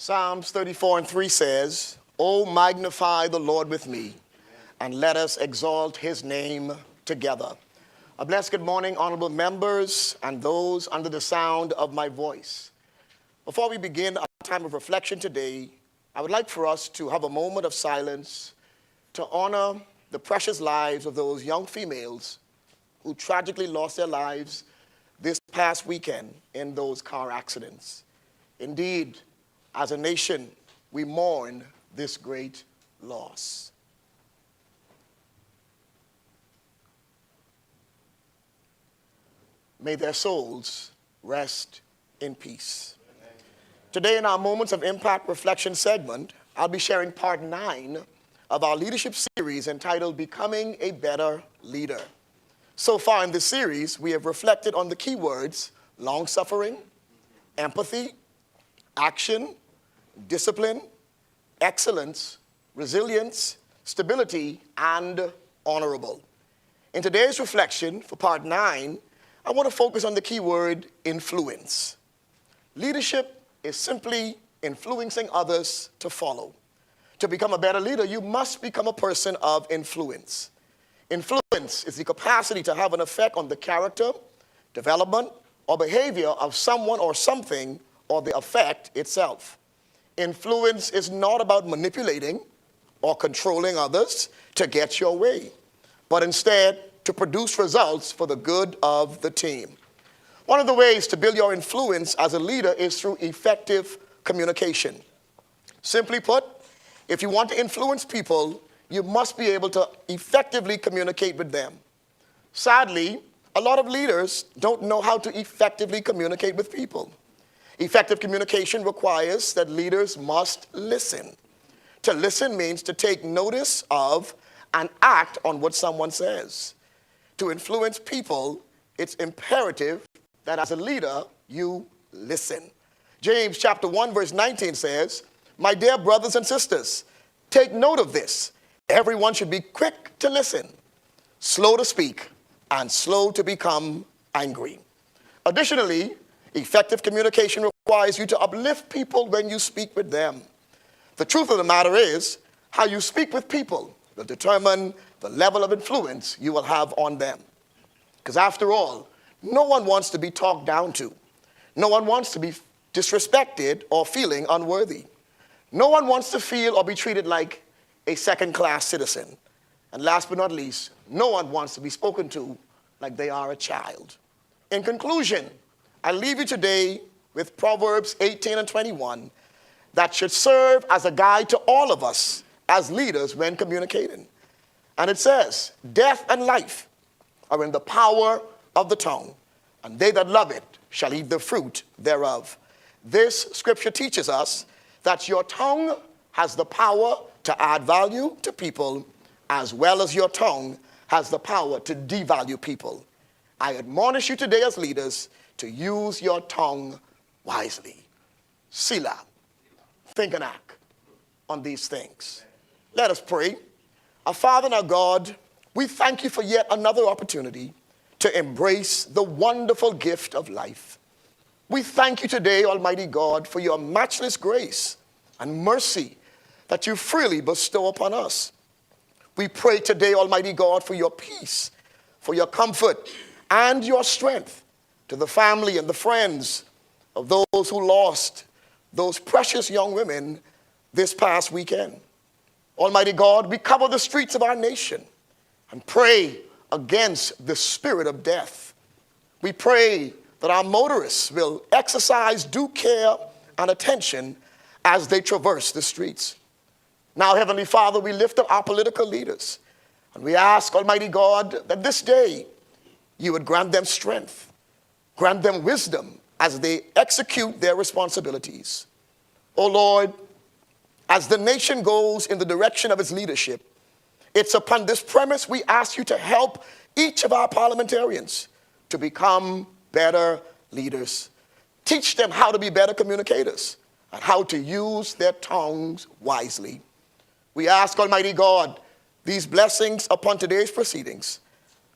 Psalms 34:3 says, "O magnify the Lord with me, and let us exalt his name together." A blessed good morning, honorable members, and those under the sound of my voice. Before we begin our time of reflection today, I would like for us to have a moment of silence to honor the precious lives of those young females who tragically lost their lives this past weekend in those car accidents. Indeed, as a nation, we mourn this great loss. May their souls rest in peace. Today, in our Moments of Impact Reflection segment, I'll be sharing part 9 of our leadership series entitled Becoming a Better Leader. So far in this series, we have reflected on the key words long-suffering, empathy, action, discipline, excellence, resilience, stability, and honorable. In today's reflection for part 9, I want to focus on the key word influence. Leadership is simply influencing others to follow. To become a better leader, you must become a person of influence. Influence is the capacity to have an effect on the character, development, or behavior of someone or something, or the effect itself. Influence is not about manipulating or controlling others to get your way, but instead to produce results for the good of the team. One of the ways to build your influence as a leader is through effective communication. Simply put, if you want to influence people, you must be able to effectively communicate with them. Sadly, a lot of leaders don't know how to effectively communicate with people. Effective communication requires that leaders must listen. To listen means to take notice of and act on what someone says. To influence people, it's imperative that as a leader, you listen. James chapter 1 verse 19 says, "My dear brothers and sisters, take note of this. Everyone should be quick to listen, slow to speak, and slow to become angry." Additionally, effective communication requires you to uplift people when you speak with them. The truth of the matter is, how you speak with people will determine the level of influence you will have on them. Because after all, no one wants to be talked down to. No one wants to be disrespected or feeling unworthy. No one wants to feel or be treated like a second-class citizen. And last but not least, no one wants to be spoken to like they are a child. In conclusion, I leave you today with Proverbs 18 and 21 that should serve as a guide to all of us as leaders when communicating. And it says, "Death and life are in the power of the tongue, and they that love it shall eat the fruit thereof." This scripture teaches us that your tongue has the power to add value to people, as well as your tongue has the power to devalue people. I admonish you today as leaders to use your tongue wisely. Selah. Think and act on these things. Let us pray. Our Father and our God, we thank you for yet another opportunity to embrace the wonderful gift of life. We thank you today, Almighty God, for your matchless grace and mercy that you freely bestow upon us. We pray today, Almighty God, for your peace, for your comfort, and your strength to the family and the friends of those who lost those precious young women this past weekend. Almighty God, we cover the streets of our nation and pray against the spirit of death. We pray that our motorists will exercise due care and attention as they traverse the streets. Now, Heavenly Father, we lift up our political leaders, and we ask, Almighty God, that this day you would grant them strength, grant them wisdom as they execute their responsibilities. Oh Lord, as the nation goes in the direction of its leadership, it's upon this premise we ask you to help each of our parliamentarians to become better leaders. Teach them how to be better communicators and how to use their tongues wisely. We ask, Almighty God, these blessings upon today's proceedings.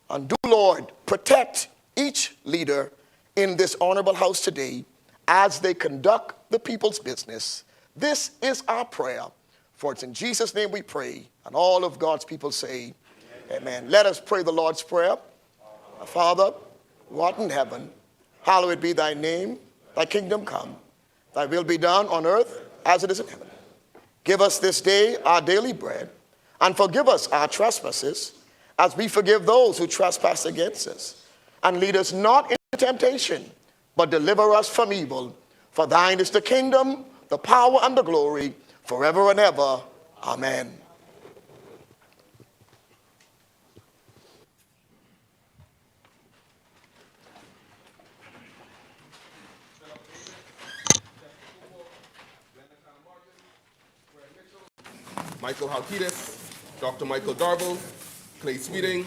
And do, Lord, protect each leader in this honorable house today as they conduct the people's business. This is our prayer, for it's in Jesus' name we pray, and all of God's people say, amen. Let us pray the Lord's Prayer. Our Father, who art in heaven, hallowed be thy name. Thy kingdom come. Thy will be done on earth as it is in heaven. Give us this day our daily bread, and forgive us our trespasses, as we forgive those who trespass against us. And lead us not into temptation, but deliver us from evil. For thine is the kingdom, the power, and the glory, forever and ever. Amen. Michael Halkitis, Dr. Michael Darble, Clay Sweeting,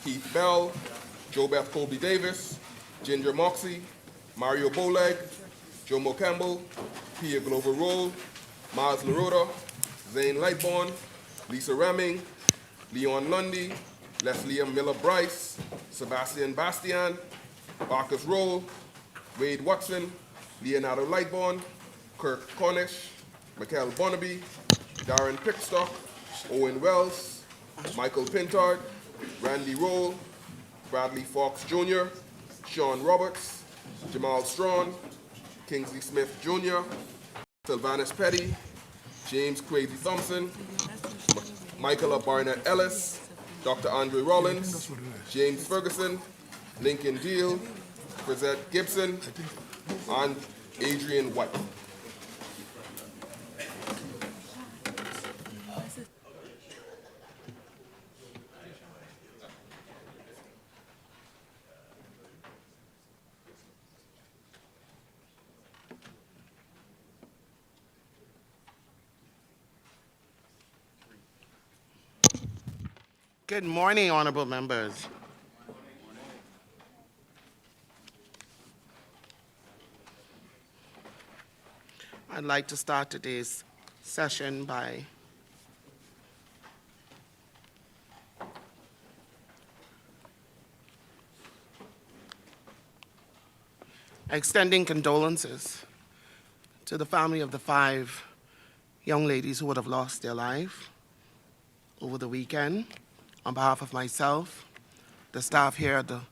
Keith Bell, JoBeth Colby Davis, Ginger Moxie, Mario Boleg, Jomo Campbell, Pia Glover Roll, Maz Larota, Zane Lightborn, Lisa Reming, Leon Lundy, Leslie M. Miller Bryce, Sebastian Bastian, Marcus Roll, Wade Watson, Leonardo Lightborn, Kirk Cornish, Michael Bonnaby, Darren Pickstock, Owen Wells, Michael Pintard, Randy Roll, Bradley Fox Jr., Sean Roberts, Jamal Strawn, Kingsley Smith Jr., Sylvanus Petty, James Crazy Thompson, Michaela Barnett Ellis, Dr. Andre Rollins, James Ferguson, Lincoln Deal, Frizette Gibson, and Adrian White. Good morning, honorable members. I'd like to start today's session by extending condolences to the family of the 5 young ladies who would have lost their life over the weekend. On behalf of myself, the staff here at the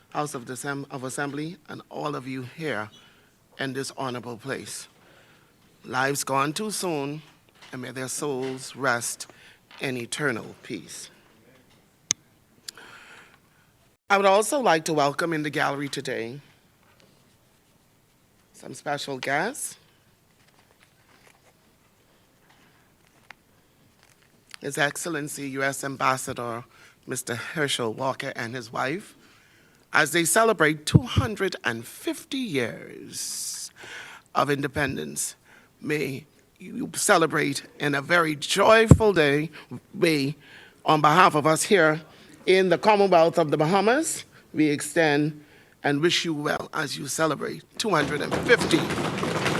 House of Assembly, and all of you here in this honorable place. Lives gone too soon, and may their souls rest in eternal peace. I would also like to welcome in the gallery today some special guests. His Excellency U.S. Ambassador Mr. Herschel Walker and his wife, as they celebrate 250 years of independence. May you celebrate in a very joyful way. On behalf of us here in the Commonwealth of the Bahamas, we extend and wish you well as you celebrate 250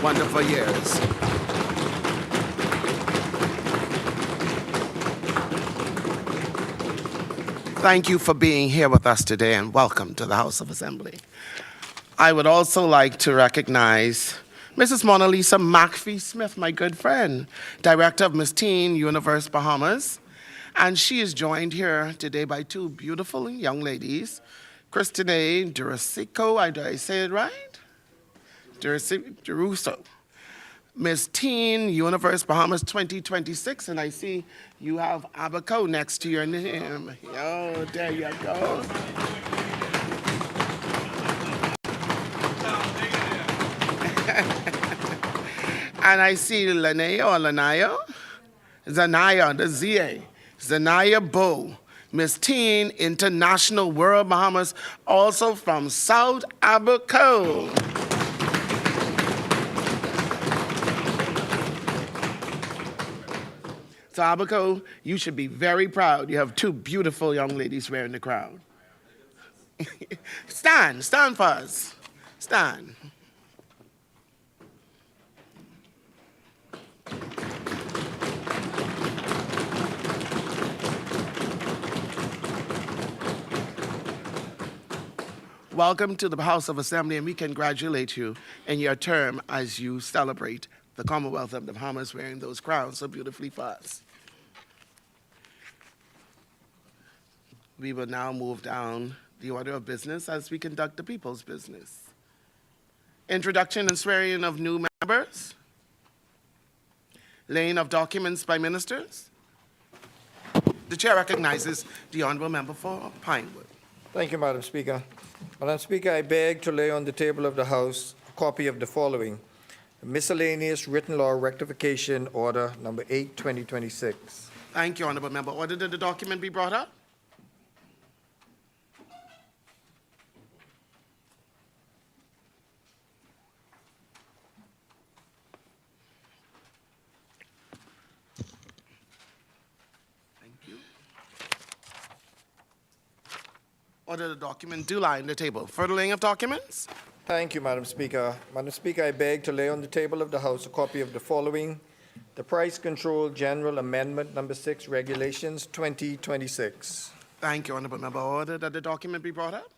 wonderful years. Thank you for being here with us today, and welcome to the House of Assembly. I would also like to recognize Mrs. Mona Lisa McPhee Smith, my good friend, Director of Miss Teen Universe Bahamas. And she is joined here today by 2 beautiful young ladies, Christine Durasico, did I say it right? Duruso. Miss Teen Universe Bahamas 2026, and I see you have Abaco next to your name. Oh, there you go. And I see Zanaya, the ZA, Zanaya Bo, Miss Teen International World Bahamas, also from South Abaco. So Abaco, you should be very proud. You have 2 beautiful young ladies here in the crowd. Stand for us. Stand. Welcome to the House of Assembly, and we congratulate you in your term as you celebrate the Commonwealth of the Bahamas wearing those crowns so beautifully for us. We will now move down the order of business as we conduct the people's business. Introduction and swearing of new members. Laying of documents by ministers. The chair recognizes the honorable member for Pinewood. Thank you, Madam Speaker. Madam Speaker, I beg to lay on the table of the House a copy of the following: Miscellaneous Written Law Rectification Order Number 8, 2026. Thank you, honorable member. Order that the document be brought up. Thank you. Order the document do lie on the table. Further laying of documents. Thank you, Madam Speaker. Madam Speaker, I beg to lay on the table of the House a copy of the following: the Price Control General Amendment Number 6 Regulations 2026. Thank you, honorable member. Order that the document be brought up.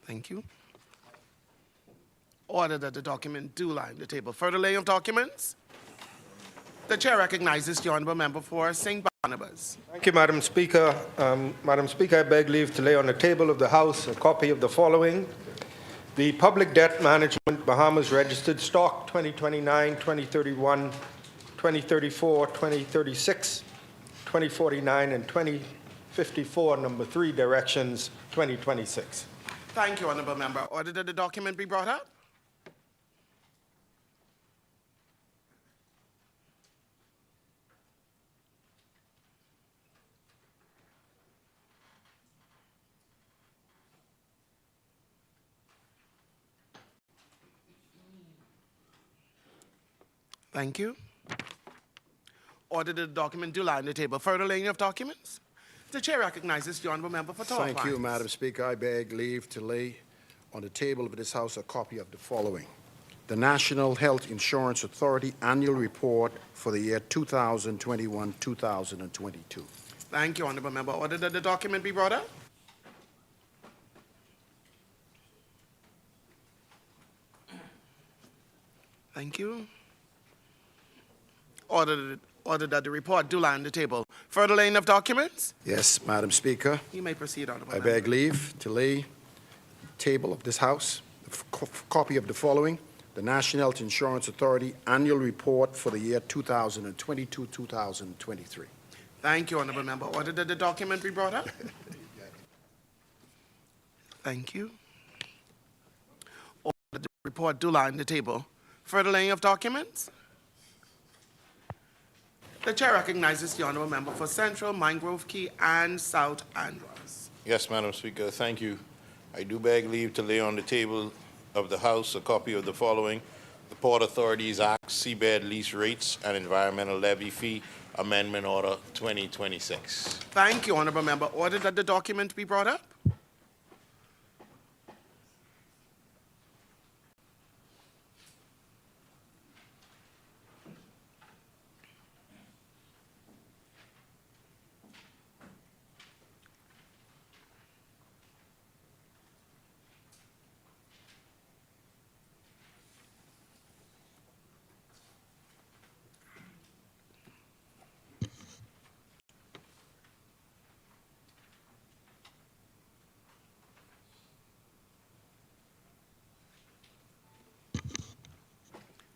Thank you. Order that the document do lie on the table. Further laying of documents. The chair recognizes the honorable member for St. Barnabas. Thank you, Madam Speaker. Madam Speaker, I beg leave to lay on the table of the House a copy of the following: the Public Debt Management Bahamas Registered Stock 2029, 2031, 2034, 2036, 2049, and 2054, number 3, directions 2026. Thank you, honorable member. Order that the document be brought up. Thank you. Order that the document do lie on the table. Further laying of documents. The chair recognizes the honorable member for Tall Thank you, Pines. Madam Speaker. I beg leave to lay on the table of this House a copy of the following: the National Health Insurance Authority Annual Report for the year 2021-2022. Thank you, honorable member. Order that the document be brought up. Thank you. Order that the report do lie on the table. Further laying of documents. Yes, Madam Speaker. You may proceed, honorable I member. beg leave to lay table of this House a copy of the following: the National Health Insurance Authority Annual Report for the year 2022-2023. Thank you, honorable member. Order that the document be brought up. Thank you. Order that the report do lie on the table. Further laying of documents. The chair recognizes the honorable member for Central, Mangrove Key, and South Andros. Yes, Madam Speaker, thank you. I do beg leave to lay on the table of the House a copy of the following: the Port Authorities Act, Seabed Lease Rates and Environmental Levy Fee Amendment Order 2026. Thank you, honorable member. Order that the document be brought up.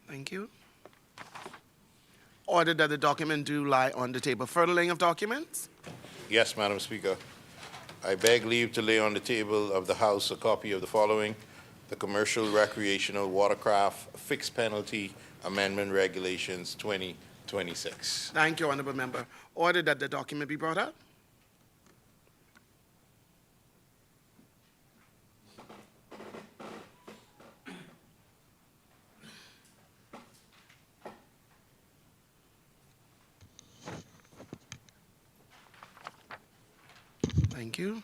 Thank you. Order that the document do lie on the table. Further laying of documents. Yes, Madam Speaker. I beg leave to lay on the table of the House a copy of the following: the Commercial Recreational Watercraft Fixed Penalty Amendment Regulations 2026. Thank you, honorable member. Order that the document be brought up. Thank you.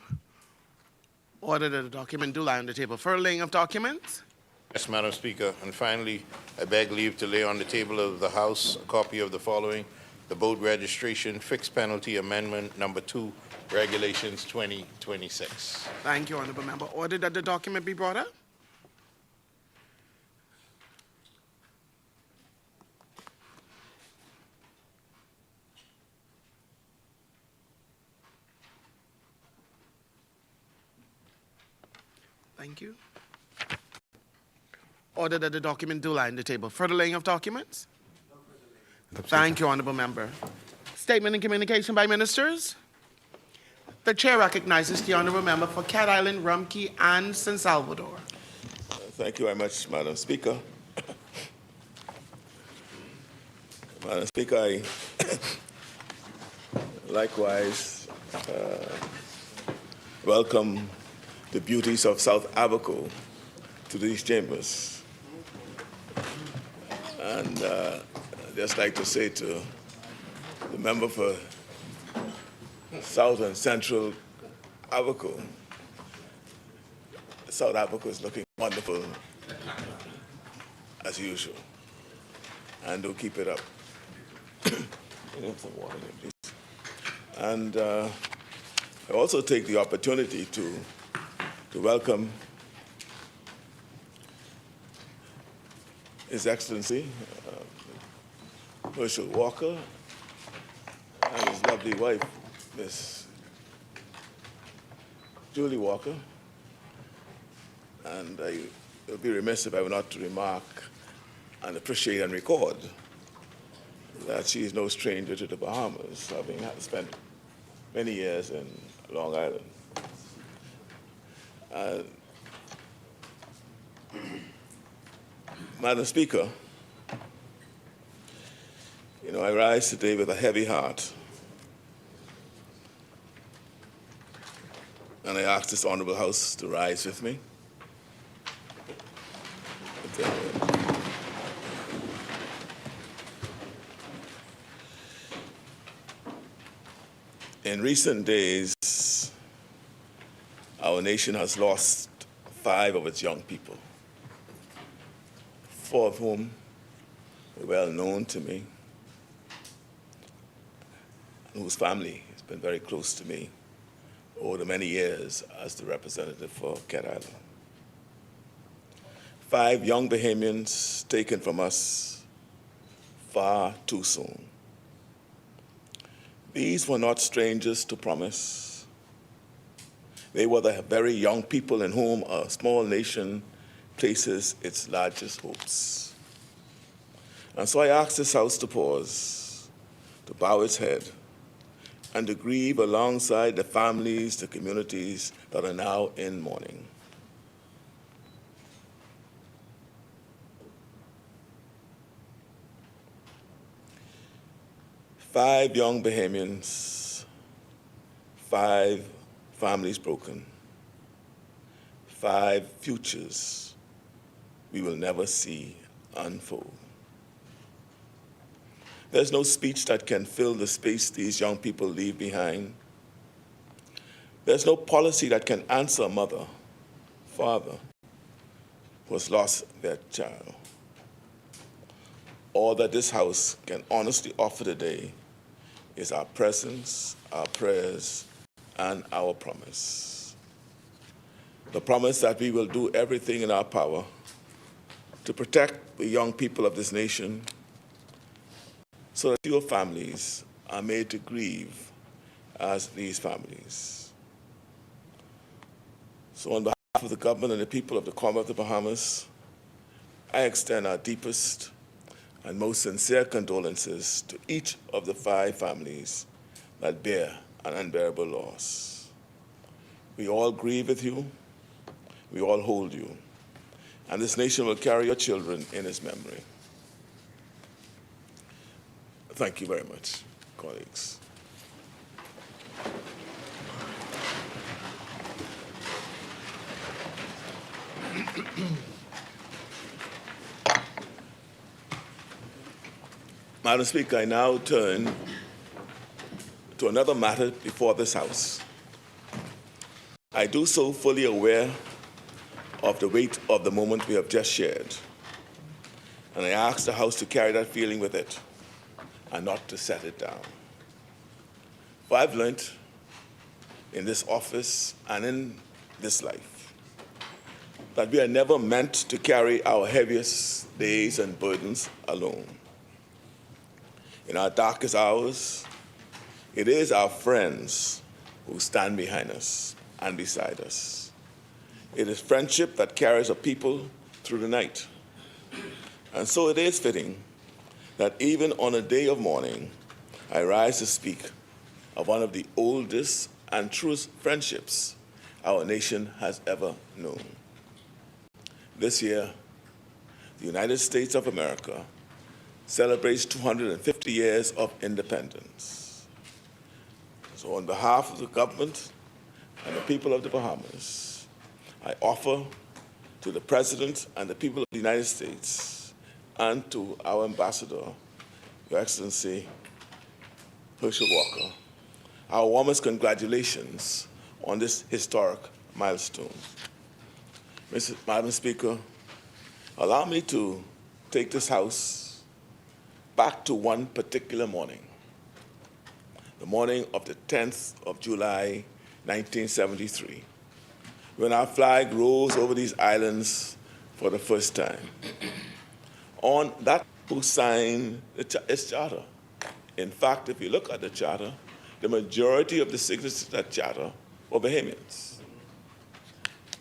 Order that the document do lie on the table. Further laying of documents. Yes, Madam Speaker. And finally, I beg leave to lay on the table of the House a copy of the following: the Boat Registration Fixed Penalty Amendment Number 2, Regulations 2026. Thank you, Honorable Member. Order that the document be brought up. Thank you. Order that the document do lie on the table. Further laying of documents? Thank you, Honorable Member. Statement and communication by ministers. The chair recognizes the Honorable Member for Cat Island, Rumkey, and San Salvador. Thank you very much, Madam Speaker. Madam Speaker, I likewise welcome the beauties of South Abaco to these chambers. And I'd just like to say to the member for South and Central Abaco, South Abaco is looking wonderful as usual. And do keep it up. Some water there, please. And I also take the opportunity to welcome His Excellency Herschel Walker and his lovely wife, Miss Julie Walker. And I would be remiss if I were not to remark and appreciate and record that she is no stranger to the Bahamas, having spent many years in Long Island. Madam Speaker, you know, I rise today with a heavy heart, and I ask this honorable House to rise with me. In recent days, our nation has lost 5 of its young people, 4 of whom were well known to me, and whose family has been very close to me over the many years as the representative for Cat Island. 5 young Bahamians taken from us far too soon. These were not strangers to promise. They were the very young people in whom a small nation places its largest hopes. And so I ask this House to pause, to bow its head, and to grieve alongside the families, the communities that are now in mourning. Five young Bahamians, 5 families broken, 5 futures we will never see unfold. There's no speech that can fill the space these young people leave behind. There's no policy that can answer a mother, father, who has lost their child. All that this House can honestly offer today is our presence, our prayers, and our promise. The promise that we will do everything in our power to protect the young people of this nation so that your families are made to grieve as these families. So on behalf of the government and the people of the Commonwealth of the Bahamas, I extend our deepest and most sincere condolences to each of the 5 families that bear an unbearable loss. We all grieve with you, we all hold you, and this nation will carry your children in its memory. Thank you very much, colleagues. Madam Speaker, I now turn to another matter before this House. I do so fully aware of the weight of the moment we have just shared, and I ask the House to carry that feeling with it and not to set it down. For I've learned in this office and in this life that we are never meant to carry our heaviest days and burdens alone. In our darkest hours, it is our friends who stand behind us and beside us. It is friendship that carries a people through the night. And so it is fitting that even on a day of mourning, I rise to speak of one of the oldest and truest friendships our nation has ever known. This year, the United States of America celebrates 250 years of independence. So on behalf of the government and the people of the Bahamas, I offer to the President and the people of the United States and to our Ambassador, Your Excellency Herschel Walker, our warmest congratulations on this historic milestone. Madam Speaker, allow me to take this House back to one particular morning, the morning of the 10th of July, 1973, when our flag rose over these islands for the first time. On that, who signed its charter. In fact, if you look at the charter, the majority of the signatures to that charter were Bahamians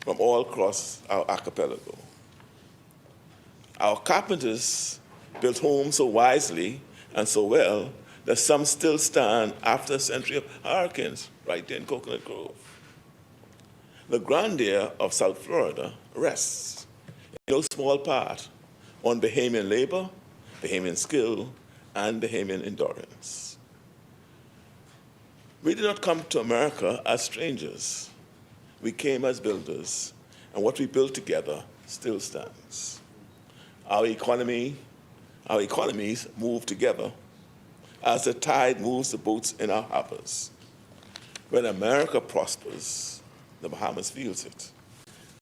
from all across our archipelago. Our carpenters built homes so wisely and so well that some still stand after a century of hurricanes right there in Coconut Grove. The grandeur of South Florida rests in no small part on Bahamian labor, Bahamian skill, and Bahamian endurance. We did not come to America as strangers. We came as builders, and what we built together still stands. Our economies move together as the tide moves the boats in our harbors. When America prospers, the Bahamas feels it.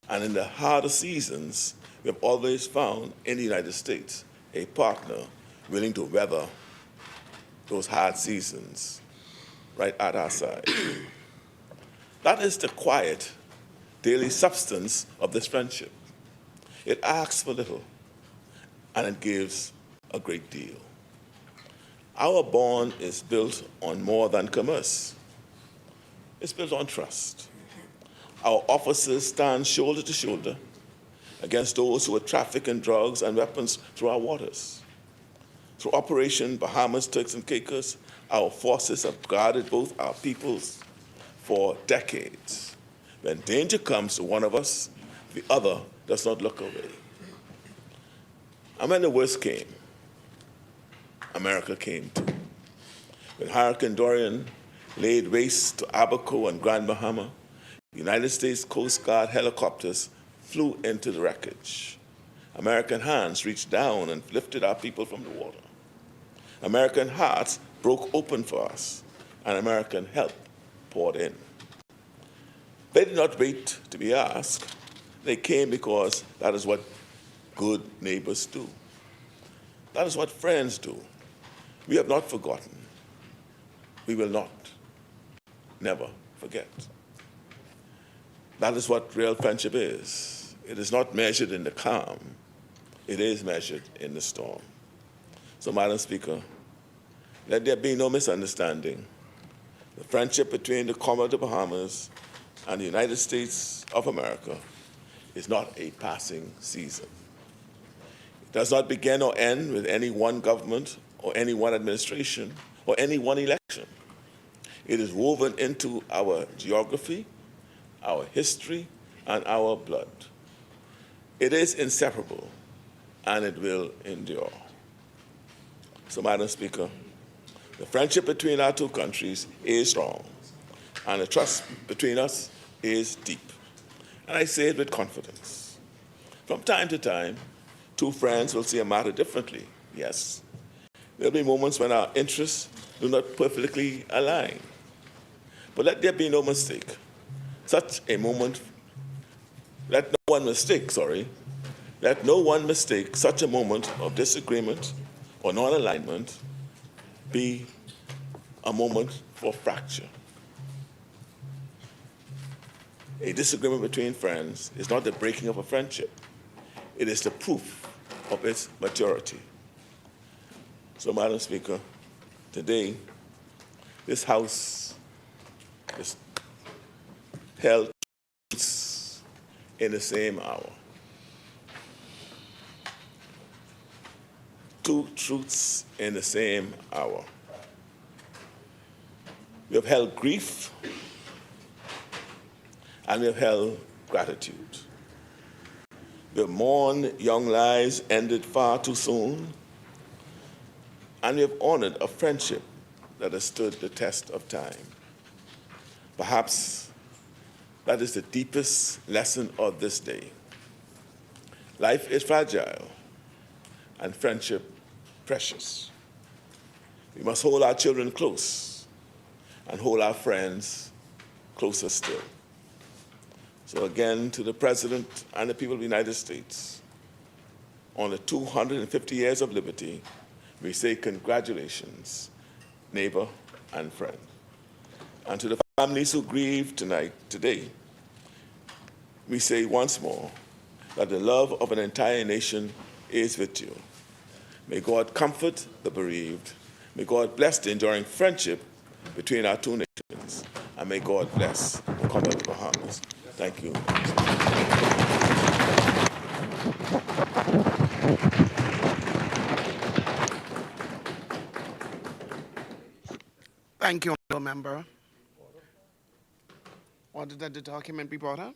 And in the harder seasons, we have always found in the United States a partner willing to weather those hard seasons right at our side. That is the quiet, daily substance of this friendship. It asks for little, and it gives a great deal. Our bond is built on more than commerce. It's built on trust. Our officers stand shoulder to shoulder against those who are trafficking drugs and weapons through our waters. Through Operation Bahamas, Turks and Caicos, our forces have guarded both our peoples for decades. When danger comes to one of us, the other does not look away. And when the worst came, America came too. When Hurricane Dorian laid waste to Abaco and Grand Bahama, United States Coast Guard helicopters flew into the wreckage. American hands reached down and lifted our people from the water. American hearts broke open for us, and American help poured in. They did not wait to be asked. They came because that is what good neighbors do. That is what friends do. We have not forgotten. We will not, never forget. That is what real friendship is. It is not measured in the calm. It is measured in the storm. So, Madam Speaker, let there be no misunderstanding. The friendship between the Commonwealth of the Bahamas and the United States of America is not a passing season. It does not begin or end with any one government or any one administration or any one election. It is woven into our geography, our history, and our blood. It is inseparable, and it will endure. So, Madam Speaker, the friendship between our two countries is strong, and the trust between us is deep. And I say it with confidence. From time to time, two friends will see a matter differently, yes. There'll be moments when our interests do not perfectly align. But let there be no mistake. Such a moment, let no one mistake such a moment of disagreement or non-alignment be a moment for fracture. A disagreement between friends is not the breaking of a friendship. It is the proof of its maturity. So, Madam Speaker, today, this House is held in the same hour. Two truths in the same hour. We have held grief and we have held gratitude. We have mourned young lives ended far too soon, and we have honored a friendship that has stood the test of time. Perhaps that is the deepest lesson of this day. Life is fragile and friendship precious. We must hold our children close and hold our friends closer still. So again, to the President and the people of the United States, on the 250 years of liberty, we say congratulations, neighbor and friend. And to the families who grieve today, we say once more that the love of an entire nation is with you. May God comfort the bereaved. May God bless the enduring friendship between our two nations. And may God bless the Commonwealth of the Bahamas. Thank you. Thank you, honorable member. Order that the document be brought up.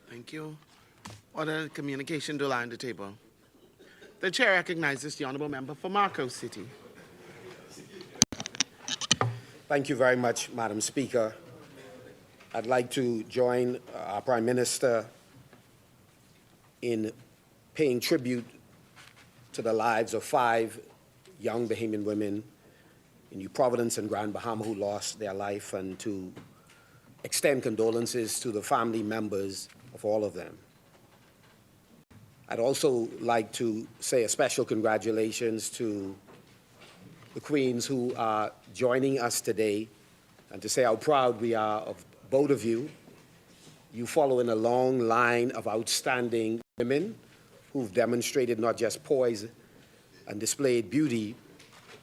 Thank you. Order communication to lie on the table. The chair recognizes the honorable member for Marcos City. Thank you very much, Madam Speaker. I'd like to join our Prime Minister in paying tribute to the lives of 5 young Bahamian women in New Providence and Grand Bahama who lost their life, and to extend condolences to the family members of all of them. I'd also like to say a special congratulations to the Queens who are joining us today, and to say how proud we are of both of you. You follow in a long line of outstanding women who've demonstrated not just poise and displayed beauty,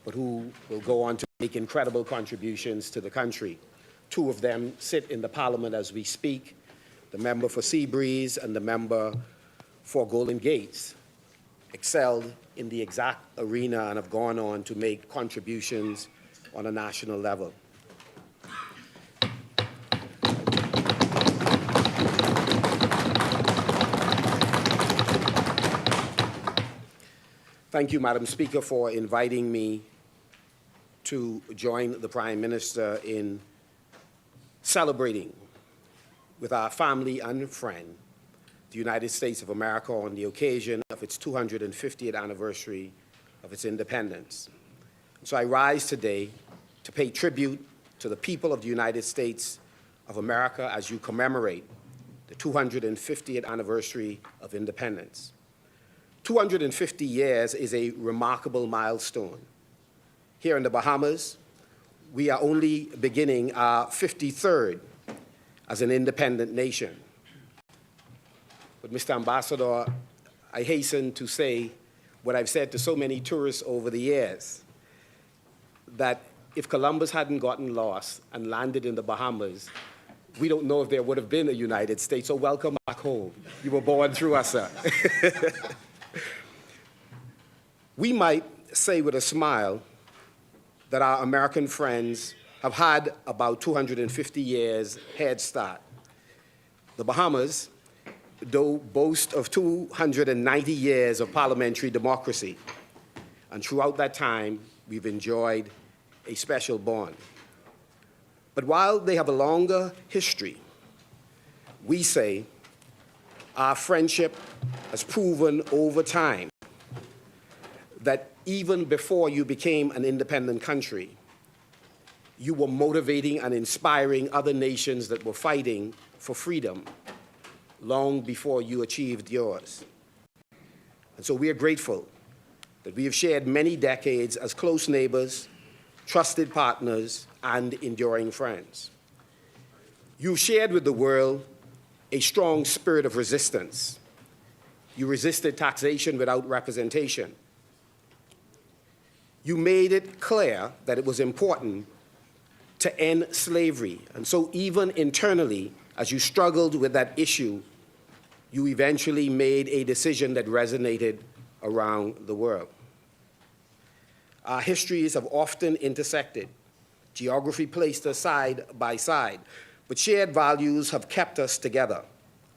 but who will go on to make incredible contributions to the country. 2 of them sit in the Parliament as we speak, the member for Seabreeze and the member for Golden Gates, excelled in the exact arena and have gone on to make contributions on a national level. Thank you, Madam Speaker, for inviting me to join the Prime Minister in celebrating with our family and friend the United States of America on the occasion of its 250th anniversary of its independence. So I rise today to pay tribute to the people of the United States of America as you commemorate the 250th anniversary of independence. 250 years is a remarkable milestone. Here in the Bahamas, we are only beginning our 53rd as an independent nation. But Mr. Ambassador, I hasten to say what I've said to so many tourists over the years, that if Columbus hadn't gotten lost and landed in the Bahamas, we don't know if there would have been a United States. So welcome back home. You were born through us, sir. We might say with a smile that our American friends have had about 250 years head start The Bahamas, though, boast of 290 years of parliamentary democracy, and throughout that time, we've enjoyed a special bond. But while they have a longer history, we say our friendship has proven over time that even before you became an independent country, you were motivating and inspiring other nations that were fighting for freedom long before you achieved yours. And so we are grateful that we have shared many decades as close neighbors, trusted partners, and enduring friends. You shared with the world a strong spirit of resistance. You resisted taxation without representation. You made it clear that it was important to end slavery. And so even internally, as you struggled with that issue, you eventually made a decision that resonated around the world. Our histories have often intersected. Geography placed us side by side, but shared values have kept us together.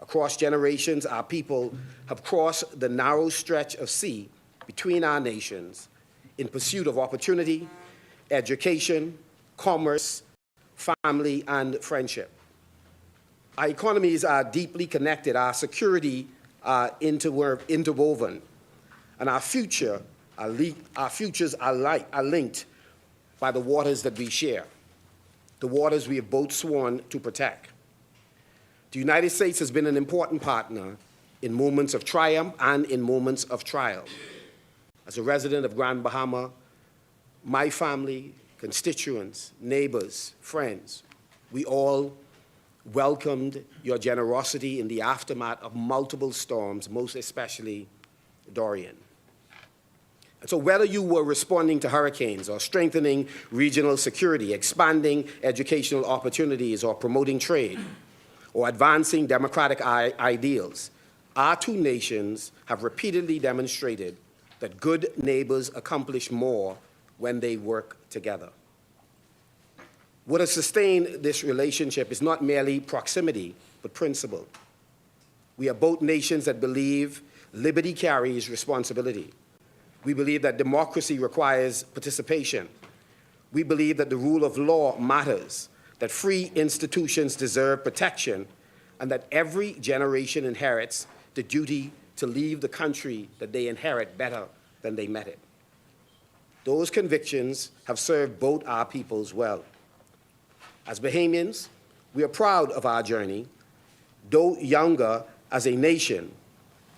Across generations, our people have crossed the narrow stretch of sea between our nations in pursuit of opportunity, education, commerce, family, and friendship. Our economies are deeply connected, our security are interwoven, and our futures are linked by the waters that we share, the waters we have both sworn to protect. The United States has been an important partner in moments of triumph and in moments of trial. As a resident of Grand Bahama, my family, constituents, neighbors, friends, we all welcomed your generosity in the aftermath of multiple storms, most especially Dorian. And so whether you were responding to hurricanes or strengthening regional security, expanding educational opportunities or promoting trade, or advancing democratic ideals, our two nations have repeatedly demonstrated that good neighbors accomplish more when they work together. What has sustained this relationship is not merely proximity, but principle. We are both nations that believe liberty carries responsibility. We believe that democracy requires participation. We believe that the rule of law matters, that free institutions deserve protection, and that every generation inherits the duty to leave the country that they inherit better than they met it. Those convictions have served both our peoples well. As Bahamians, we are proud of our journey. Though younger as a nation,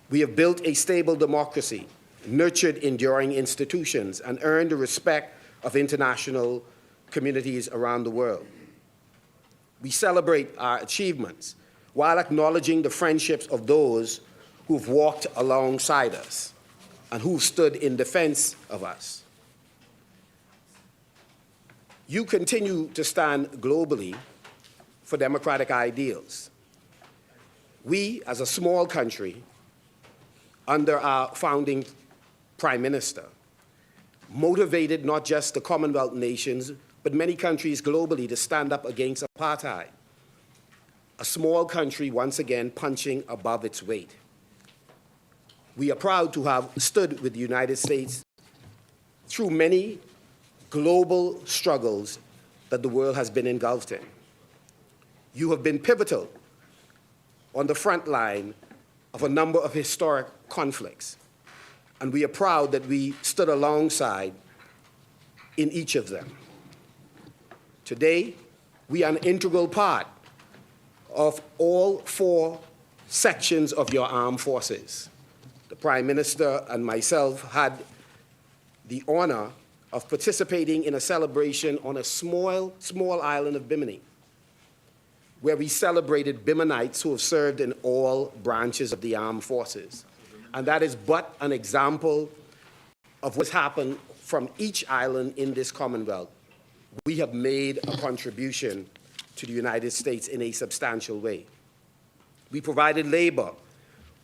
we have built a stable democracy, nurtured enduring institutions, and earned the respect of international communities around the world. We celebrate our achievements while acknowledging the friendships of those who've walked alongside us and who've stood in defense of us. You continue to stand globally for democratic ideals. We, as a small country, under our founding Prime Minister, motivated not just the Commonwealth nations, but many countries globally to stand up against apartheid. A small country, once again, punching above its weight. We are proud to have stood with the United States through many global struggles that the world has been engulfed in. You have been pivotal on the front line of a number of historic conflicts, and we are proud that we stood alongside in each of them. Today, we are an integral part of all four sections of your armed forces. The Prime Minister and myself had the honor of participating in a celebration on a small island of Bimini, where we celebrated Biminites who have served in all branches of the armed forces. And that is but an example of what's happened from each island in this Commonwealth. We have made a contribution to the United States in a substantial way. We provided labor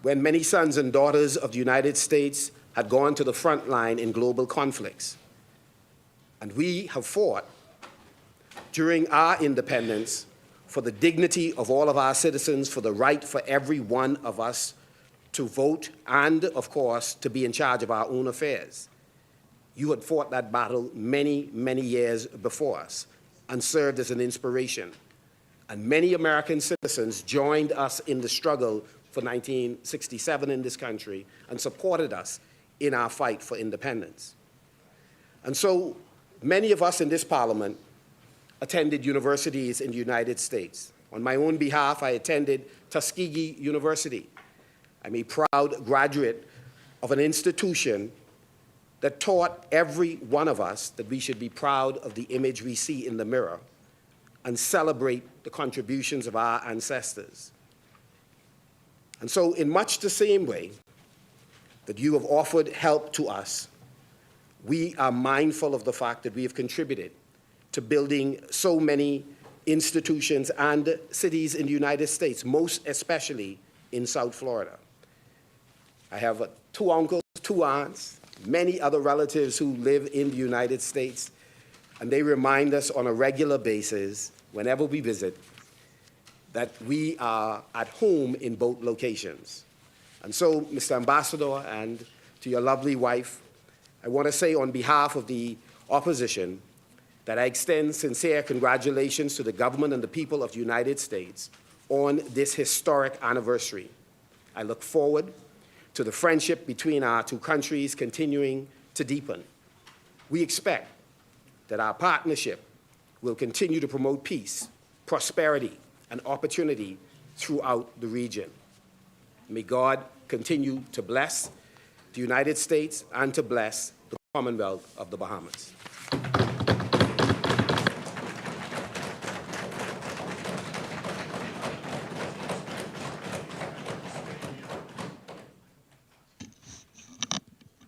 when many sons and daughters of the United States had gone to the front line in global conflicts. And we have fought during our independence for the dignity of all of our citizens, for the right for every one of us to vote and, of course, to be in charge of our own affairs. You had fought that battle many, many years before us and served as an inspiration. And many American citizens joined us in the struggle for 1967 in this country and supported us in our fight for independence. And so many of us in this Parliament attended universities in the United States. On my own behalf, I attended Tuskegee University. I'm a proud graduate of an institution that taught every one of us that we should be proud of the image we see in the mirror and celebrate the contributions of our ancestors. And so in much the same way that you have offered help to us, we are mindful of the fact that we have contributed to building so many institutions and cities in the United States, most especially in South Florida. I have 2 uncles, 2 aunts, many other relatives who live in the United States, and they remind us on a regular basis, whenever we visit, that we are at home in both locations. And so, Mr. Ambassador, and to your lovely wife, I want to say on behalf of the opposition that I extend sincere congratulations to the government and the people of the United States on this historic anniversary. I look forward to the friendship between our 2 countries continuing to deepen. We expect that our partnership will continue to promote peace, prosperity, and opportunity throughout the region. May God continue to bless the United States and to bless the Commonwealth of the Bahamas.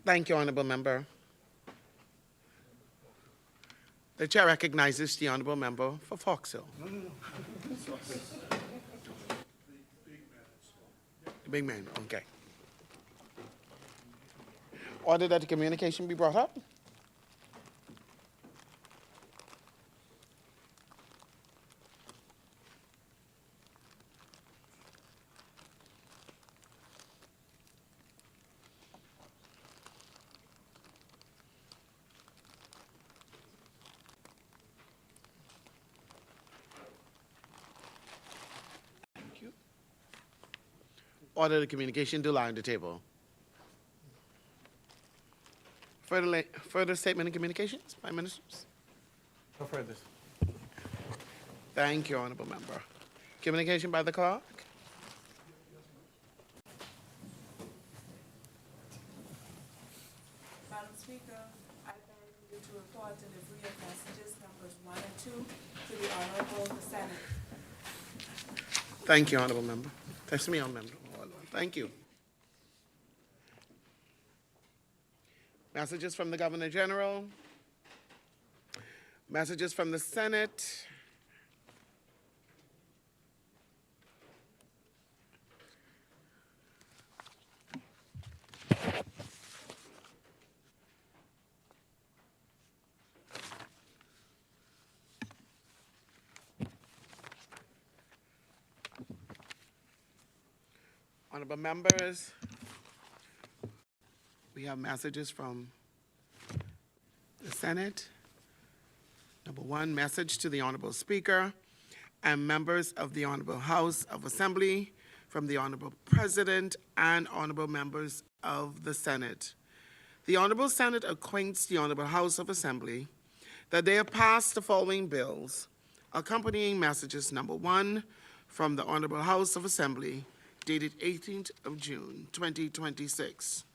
Thank you, Honorable Member. The Chair recognizes the Honorable Member for Fox Hill. The big man, okay. Order that the communication be brought up. Order the communication to lie on the table. Further statement and communications, Prime Ministers? No further. Thank you, Honorable Member. Communication by the clerk? Madam Speaker, I beg you to report delivery of messages numbers 1 and 2 to the Honorable Senate. Thank you, Honorable Member. Test me on, Member. Thank you. Messages from the Governor General. Messages from the Senate. Honorable members, we have messages from the Senate. Number 1, message to the Honorable Speaker and members of the Honorable House of Assembly from the Honorable President and Honorable members of the Senate. The Honorable Senate acquaints the Honorable House of Assembly that they have passed the following bills, accompanying messages. Number 1, from the Honorable House of Assembly, dated 18th of June, 2026.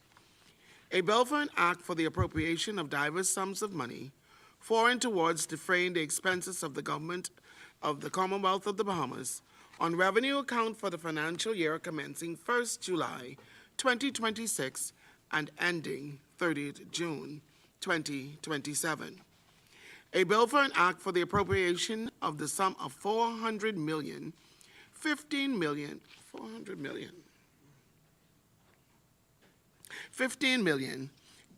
A bill for an act for the appropriation of diverse sums of money for and towards defraying the expenses of the government of the Commonwealth of the Bahamas on revenue account for the financial year commencing 1st July 2026 and ending 30th June 2027. A bill for an act for the appropriation of the sum of $400 million, $15 million,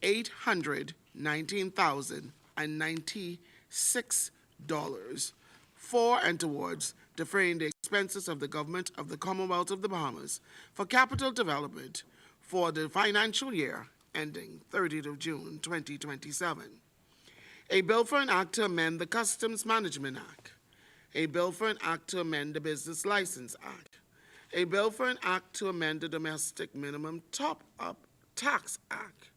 $819,096 for and towards defraying the expenses of the government of the Commonwealth of the Bahamas for capital development for the financial year ending 30th of June 2027. A bill for an act to amend the Customs Management Act. A bill for an act to amend the Business License Act. A bill for an act to amend the Domestic Minimum Top-Up Tax Act.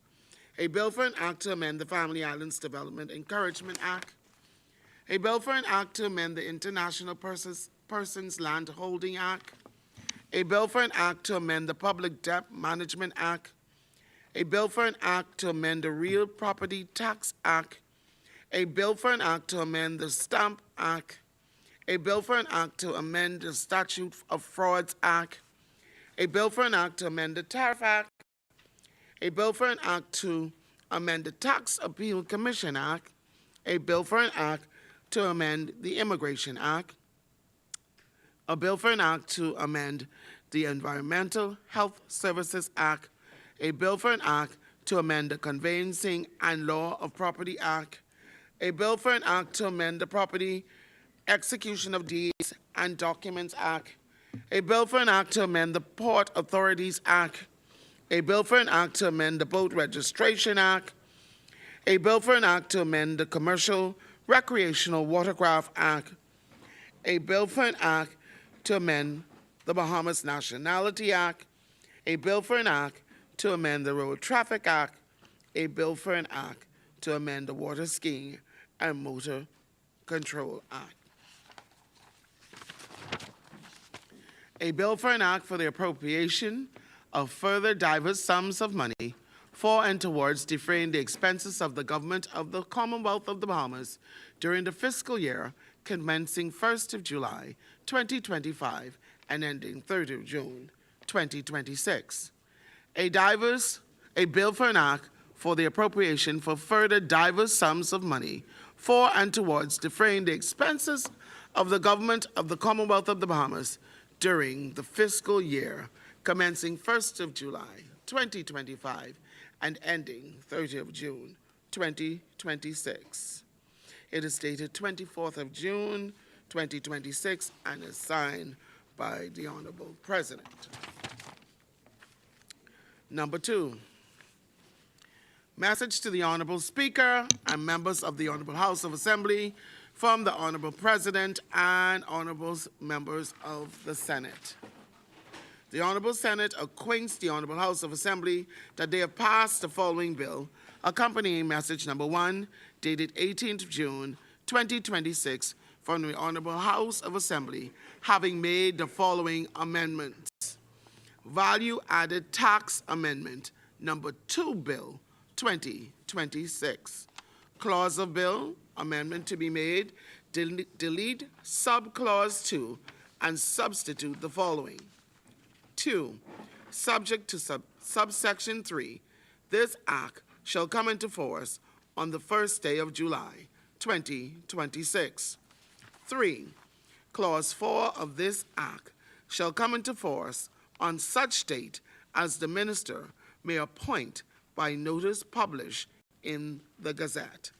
A bill for an act to amend the Family Islands Development Encouragement Act. A bill for an act to amend the International Persons Land Holding Act. A bill for an act to amend the Public Debt Management Act. A bill for an act to amend the Real Property Tax Act. A bill for an act to amend the Stamp Act. A bill for an act to amend the Statute of Frauds Act. A bill for an act to amend the Tariff Act. A bill for an act to amend the Tax Appeal Commission Act. A bill for an act to amend the Immigration Act. A bill for an act to amend the Environmental Health Services Act. A bill for an act to amend the Conveyancing and Law of Property Act. A bill for an act to amend the Property Execution of Deeds and Documents Act. A bill for an act to amend the Port Authorities Act. A bill for an act to amend the Boat Registration Act. A bill for an act to amend the Commercial Recreational Watercraft Act. A bill for an act to amend the Bahamas Nationality Act. A bill for an act to amend the Road Traffic Act. A bill for an act to amend the Water Skiing and Motor Control Act. A bill for an act for the appropriation of further diverse sums of money for and towards defraying the expenses of the government of the Commonwealth of the Bahamas during the fiscal year commencing 1st of July 2025 and ending 30th of June 2026. A bill for an act for the appropriation for further diverse sums of money for and towards defraying the expenses of the government of the Commonwealth of the Bahamas during the fiscal year commencing 1st of July 2025 and ending 30th of June 2026. It is dated 24th of June 2026 and is signed by the Honorable President. Number 2, message to the Honorable Speaker and members of the Honorable House of Assembly from the Honorable President and Honorable members of the Senate. The Honorable Senate acquaints the Honorable House of Assembly that they have passed the following bill, accompanying message number 1, dated 18th of June 2026, from the Honorable House of Assembly, having made the following amendments. Value Added Tax Amendment number 2 Bill 2026. Clause of Bill, amendment to be made, delete subclause 2 and substitute the following. 2. Subject to subsection 3, this act shall come into force on the first day of July 2026. 3. Clause 4 of this act shall come into force on such date as the minister may appoint by notice published in the Gazette.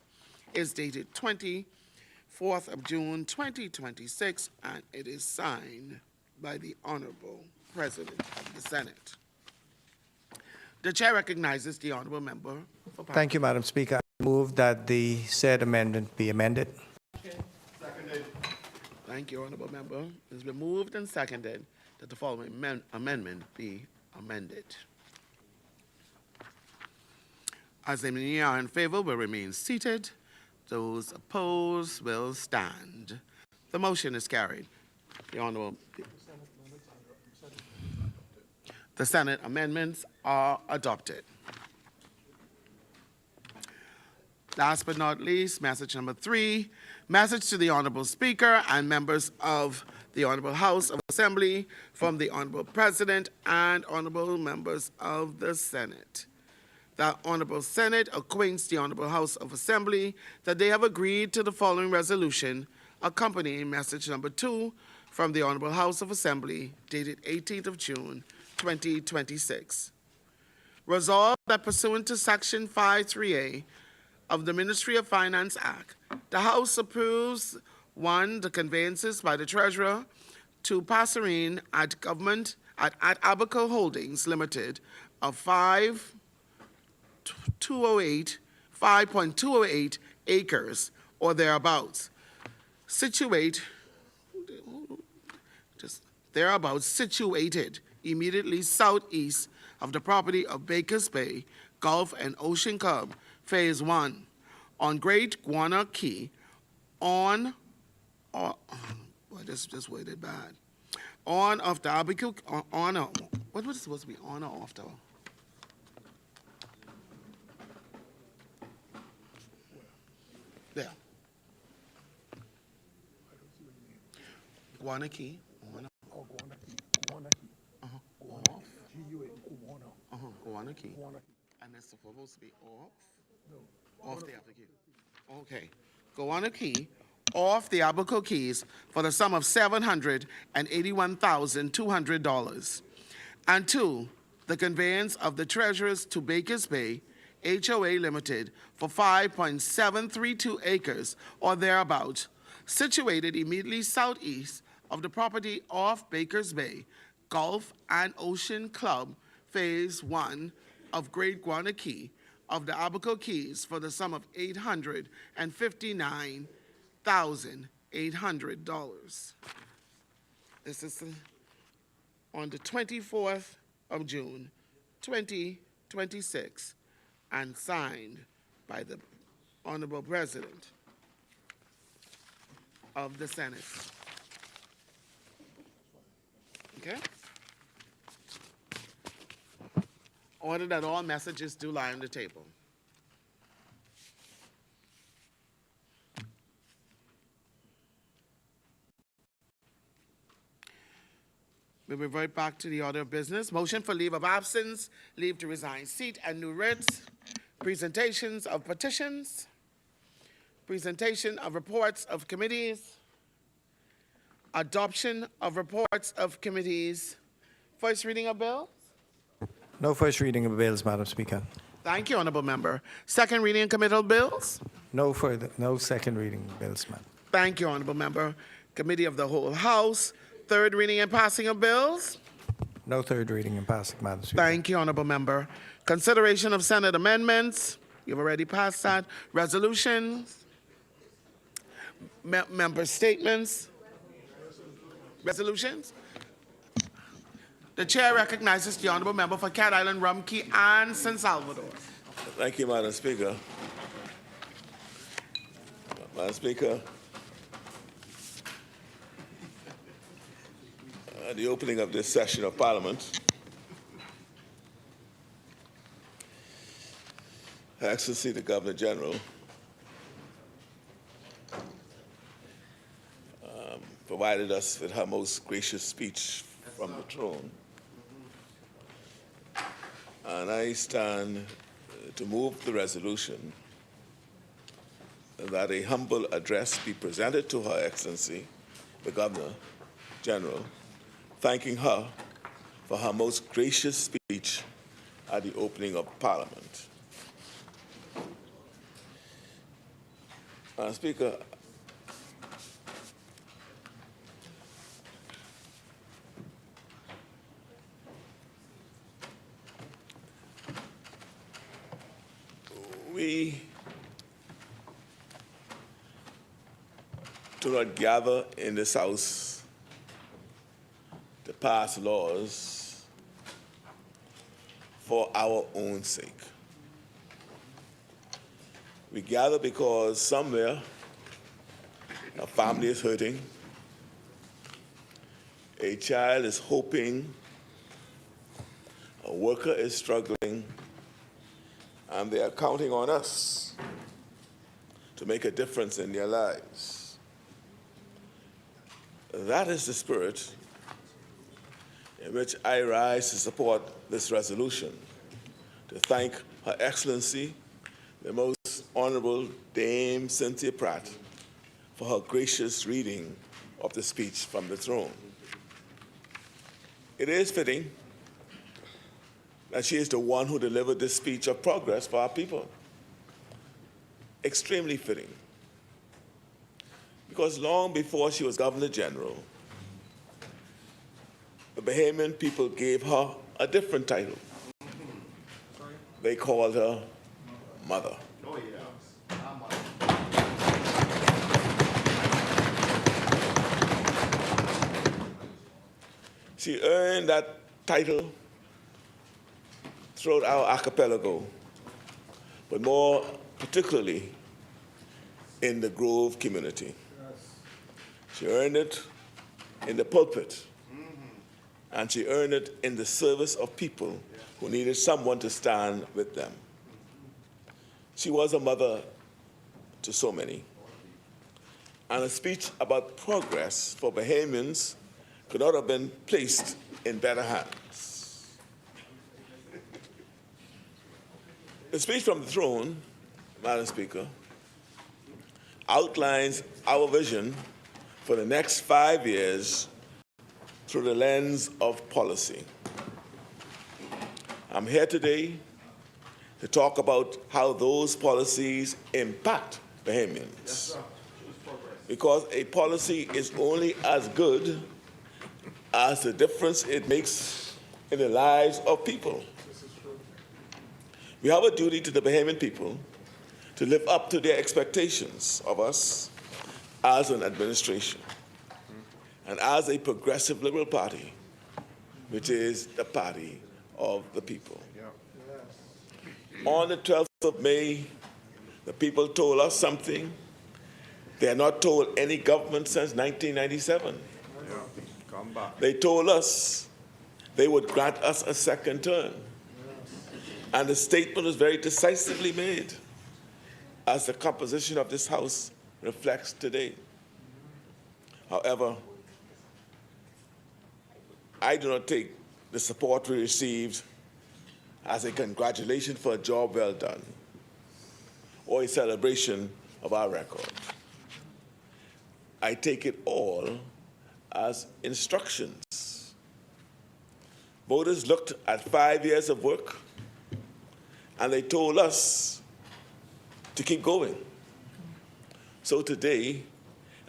Is dated 24th of June 2026 and it is signed by the Honorable President of the Senate. The Chair recognizes the Honorable Member for Parliament. Thank you, Madam Speaker. I move that the said amendment be amended. Thank you, Honorable Member. It has been moved and seconded that the following amendment be amended. As many are in favor will remain seated. Those opposed will stand. The motion is carried. The Honorable. The Senate amendments are adopted. Last but not least, message number 3, message to the Honorable Speaker and members of the Honorable House of Assembly from the Honorable President and Honorable members of the Senate. The Honorable Senate acquaints the Honorable House of Assembly that they have agreed to the following resolution accompanying message number 2 from the Honorable House of Assembly dated 18th of June 2026. Resolved that pursuant to Section 53A of the Ministry of Finance Act, the House approves One, the conveyances by the treasurer to Passerine at Abaco Holdings Limited of 5.208 acres or thereabouts, situated immediately southeast of the property of Baker's Bay Gulf and Ocean Club, Phase 1, on Great Guana Key, boy, this just worded bad. On of the Abaco, what was it supposed to be, on or off though? There. Guana Key, on. Off. Guana Key. And it's supposed to be off? No. Off the application. Okay. Guana Key, off the Abaco Keys for the sum of $781,200. And two, the conveyance of the treasurers to Baker's Bay HOA Limited for 5.732 acres or thereabouts, situated immediately southeast of the property off Baker's Bay Gulf and Ocean Club, Phase 1 of Great Guana Key of the Abaco Keys for the sum of $859,800. This is on the 24th of June, 2026, and signed by the Honorable President of the Senate. Okay? Order that all messages do lie on the table. We revert back to the order of business. Motion for leave of absence, leave to resign seat, and new writs, presentations of petitions, presentation of reports of committees, adoption of reports of committees. First reading of bill? No first reading of bills, Madam Speaker. Thank you, Honorable Member. Second reading and committal bills? No second reading of bills, Madam. Thank you, Honorable Member. Committee of the Whole House. Third reading and passing of bills? No third reading and passing, Madam Speaker. Thank you, Honorable Member. Consideration of Senate amendments. You've already passed that. Resolutions. Member statements. Resolutions. The chair recognizes the Honorable Member for Cat Island, Rumkey, and San Salvador. Thank you, Madam Speaker. Madam Speaker, at the opening of this session of Parliament, Her Excellency the Governor General provided us with her most gracious speech from the throne. And I stand to move the resolution that a humble address be presented to Her Excellency, the Governor General, thanking her for her most gracious speech at the opening of Parliament. Speaker, we do not gather in this House to pass laws for our own sake. We gather because somewhere a family is hurting, a child is hoping, a worker is struggling, and they are counting on us to make a difference in their lives. That is the spirit in which I rise to support this resolution, to thank Her Excellency, the Most Honorable Dame Cynthia Pratt, for her gracious reading of the speech from the throne. It is fitting that she is the one who delivered this speech of progress for our people. Extremely fitting, because long before she was Governor General, the Bahamian people gave her a different title. They called her Mother. She earned that title throughout our archipelago, but more particularly in the Grove community. She earned it in the pulpit, and she earned it in the service of people who needed someone to stand with them. She was a mother to so many. And a speech about progress for Bahamians could not have been placed in better hands. The speech from the throne, Madam Speaker, outlines our vision for the next 5 years through the lens of policy. I'm here today to talk about how those policies impact Bahamians. Because a policy is only as good as the difference it makes in the lives of people. We have a duty to the Bahamian people to live up to their expectations of us as an administration and as a progressive liberal party, which is the party of the people. On the 12th of May, the people told us something they had not told any government since 1997. They told us they would grant us a second term. And the statement was very decisively made, as the composition of this House reflects today. However, I do not take the support we received as a congratulation for a job well done or a celebration of our record. I take it all as instructions. Voters looked at 5 years of work and they told us to keep going. So today,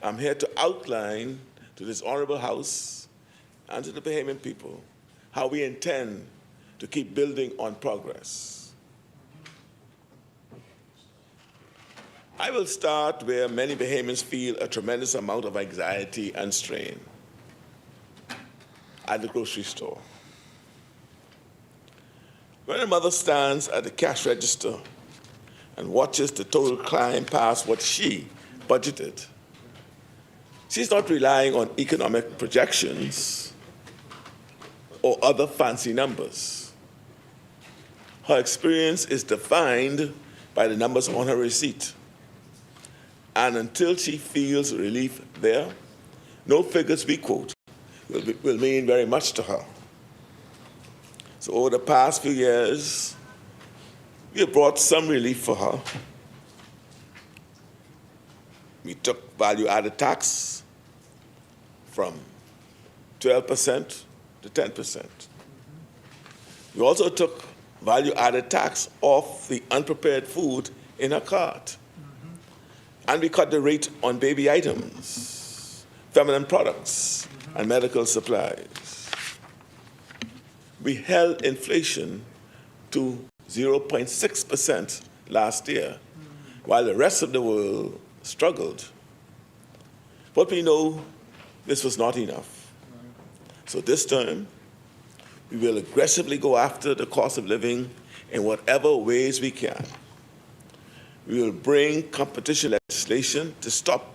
I'm here to outline to this honorable House and to the Bahamian people how we intend to keep building on progress. I will start where many Bahamians feel a tremendous amount of anxiety and strain: at the grocery store. When a mother stands at the cash register and watches the total climb past what she budgeted, she's not relying on economic projections or other fancy numbers. Her experience is defined by the numbers on her receipt. And until she feels relief there, no figures we quote will mean very much to her. So over the past few years, we have brought some relief for her. We took value-added tax from 12% to 10%. We also took value-added tax off the unprepared food in her cart. And we cut the rate on baby items, feminine products, and medical supplies. We held inflation to 0.6% last year, while the rest of the world struggled. But we know this was not enough. So this time, we will aggressively go after the cost of living in whatever ways we can. We will bring competition legislation to stop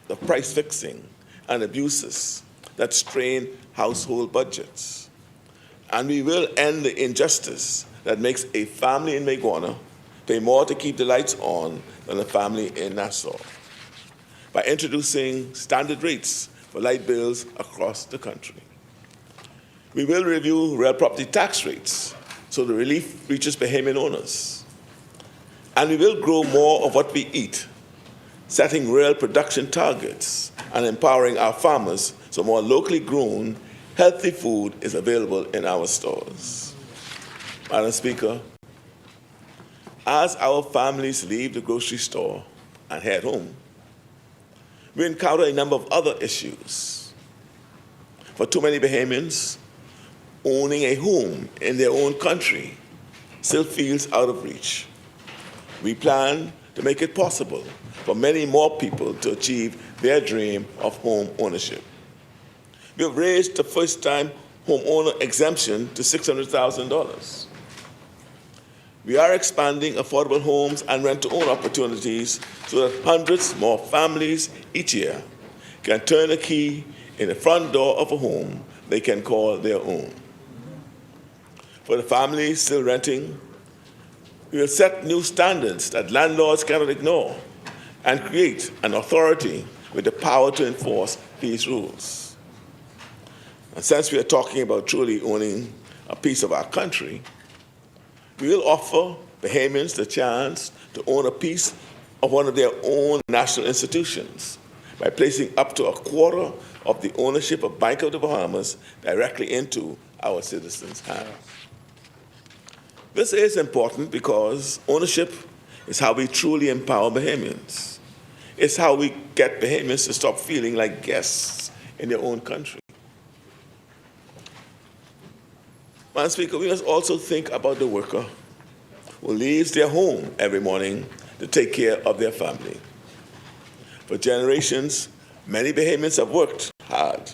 the price fixing and abuses that strain household budgets. And we will end the injustice that makes a family in Maguana pay more to keep the lights on than a family in Nassau, by introducing standard rates for light bills across the country. We will review real property tax rates so the relief reaches Bahamian owners. And we will grow more of what we eat, setting real production targets and empowering our farmers so more locally grown, healthy food is available in our stores. Madam Speaker, as our families leave the grocery store and head home, we encounter a number of other issues. For too many Bahamians, owning a home in their own country still feels out of reach. We plan to make it possible for many more people to achieve their dream of home ownership. We have raised the first-time homeowner exemption to $600,000. We are expanding affordable homes and rent-to-own opportunities so that hundreds more families each year can turn a key in the front door of a home they can call their own. For the families still renting, we will set new standards that landlords cannot ignore and create an authority with the power to enforce these rules. And since we are talking about truly owning a piece of our country, we will offer Bahamians the chance to own a piece of one of their own national institutions by placing up to a quarter of the ownership of Bank of the Bahamas directly into our citizens' hands. This is important because ownership is how we truly empower Bahamians. It's how we get Bahamians to stop feeling like guests in their own country. Madam Speaker, we must also think about the worker who leaves their home every morning to take care of their family. For generations, many Bahamians have worked hard,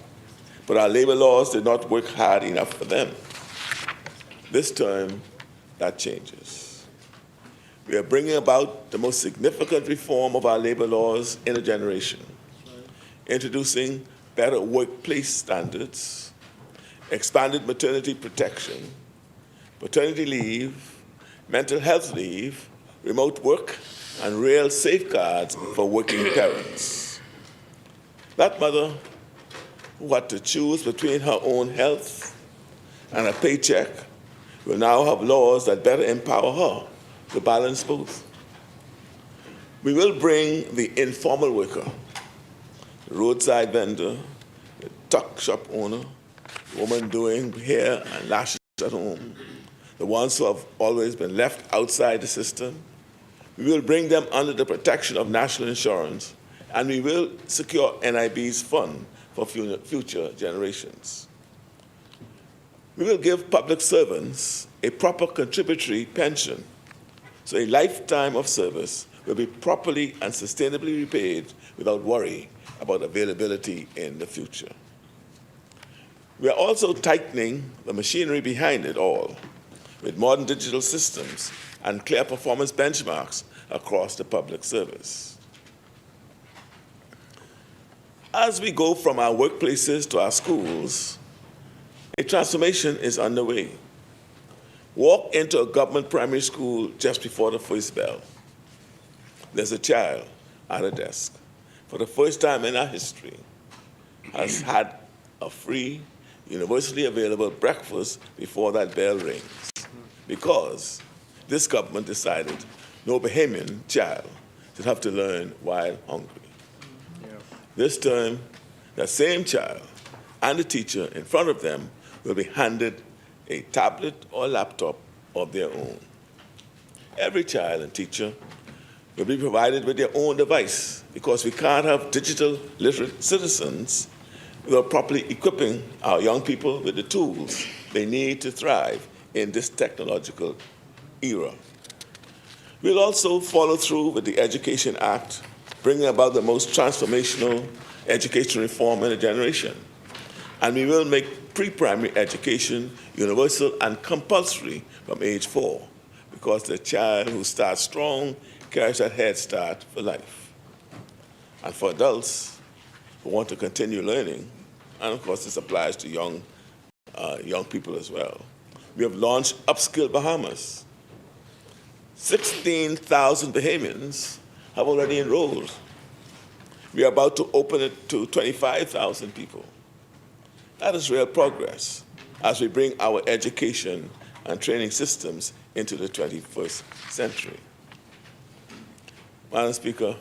but our labor laws did not work hard enough for them. This term, that changes. We are bringing about the most significant reform of our labor laws in a generation, introducing better workplace standards, expanded maternity protection, paternity leave, mental health leave, remote work, and real safeguards for working parents. That mother who had to choose between her own health and a paycheck will now have laws that better empower her to balance both. We will bring the informal worker, the roadside vendor, the tuck shop owner, the woman doing hair and lashes at home, the ones who have always been left outside the system. We will bring them under the protection of national insurance, and we will secure NIB's fund for future generations. We will give public servants a proper contributory pension, so a lifetime of service will be properly and sustainably repaid without worry about availability in the future. We are also tightening the machinery behind it all with modern digital systems and clear performance benchmarks across the public service. As we go from our workplaces to our schools, a transformation is underway. Walk into a government primary school just before the first bell. There's a child at a desk, for the first time in our history, has had a free, universally available breakfast before that bell rings, because this government decided no Bahamian child should have to learn while hungry. This term, that same child and the teacher in front of them will be handed a tablet or laptop of their own. Every child and teacher will be provided with their own device, because we can't have digital literate citizens without properly equipping our young people with the tools they need to thrive in this technological era. We'll also follow through with the Education Act, bringing about the most transformational education reform in a generation. And we will make pre-primary education universal and compulsory from age 4, because the child who starts strong carries a head start for life. And for adults who want to continue learning, and of course this applies to young people as well, we have launched Upskill Bahamas. 16,000 Bahamians have already enrolled. We are about to open it to 25,000 people. That is real progress as we bring our education and training systems into the 21st century. Madam Speaker,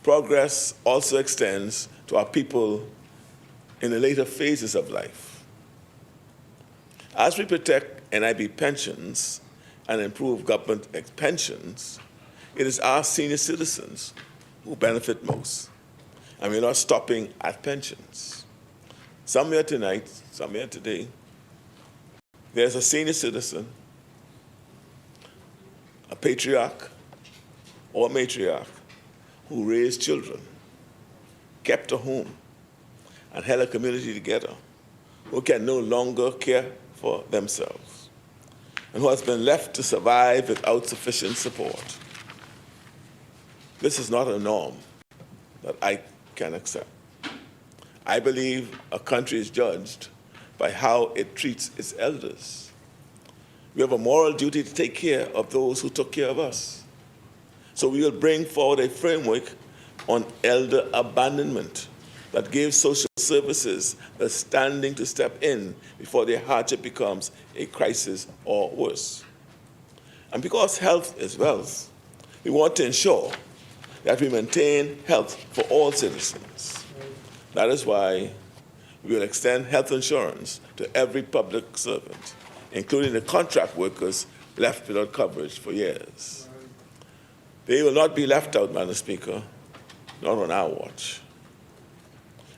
progress also extends to our people in the later phases of life. As we protect NIB pensions and improve government pensions, it is our senior citizens who benefit most. And we're not stopping at pensions. Somewhere tonight, somewhere today, there's a senior citizen, a patriarch or a matriarch who raised children, kept a home, and held a community together, who can no longer care for themselves, and who has been left to survive without sufficient support. This is not a norm that I can accept. I believe a country is judged by how it treats its elders. We have a moral duty to take care of those who took care of us. So we will bring forward a framework on elder abandonment that gives social services the standing to step in before their hardship becomes a crisis or worse. And because health is wealth, we want to ensure that we maintain health for all citizens. That is why we will extend health insurance to every public servant, including the contract workers left without coverage for years. They will not be left out, Madam Speaker, not on our watch.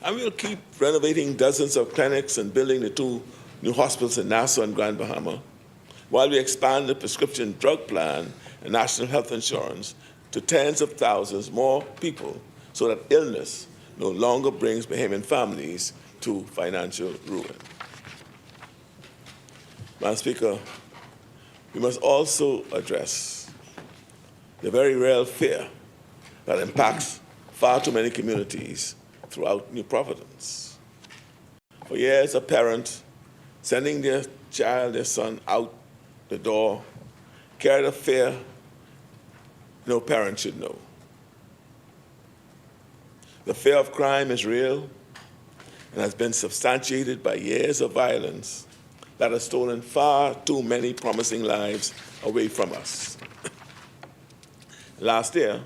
And we will keep renovating dozens of clinics and building the 2 new hospitals in Nassau and Grand Bahama, while we expand the prescription drug plan and national health insurance to tens of thousands more people so that illness no longer brings Bahamian families to financial ruin. Madam Speaker, we must also address the very real fear that impacts far too many communities throughout New Providence. For years, a parent sending their child, their son, out the door carried a fear no parent should know. The fear of crime is real and has been substantiated by years of violence that has stolen far too many promising lives away from us. Last year,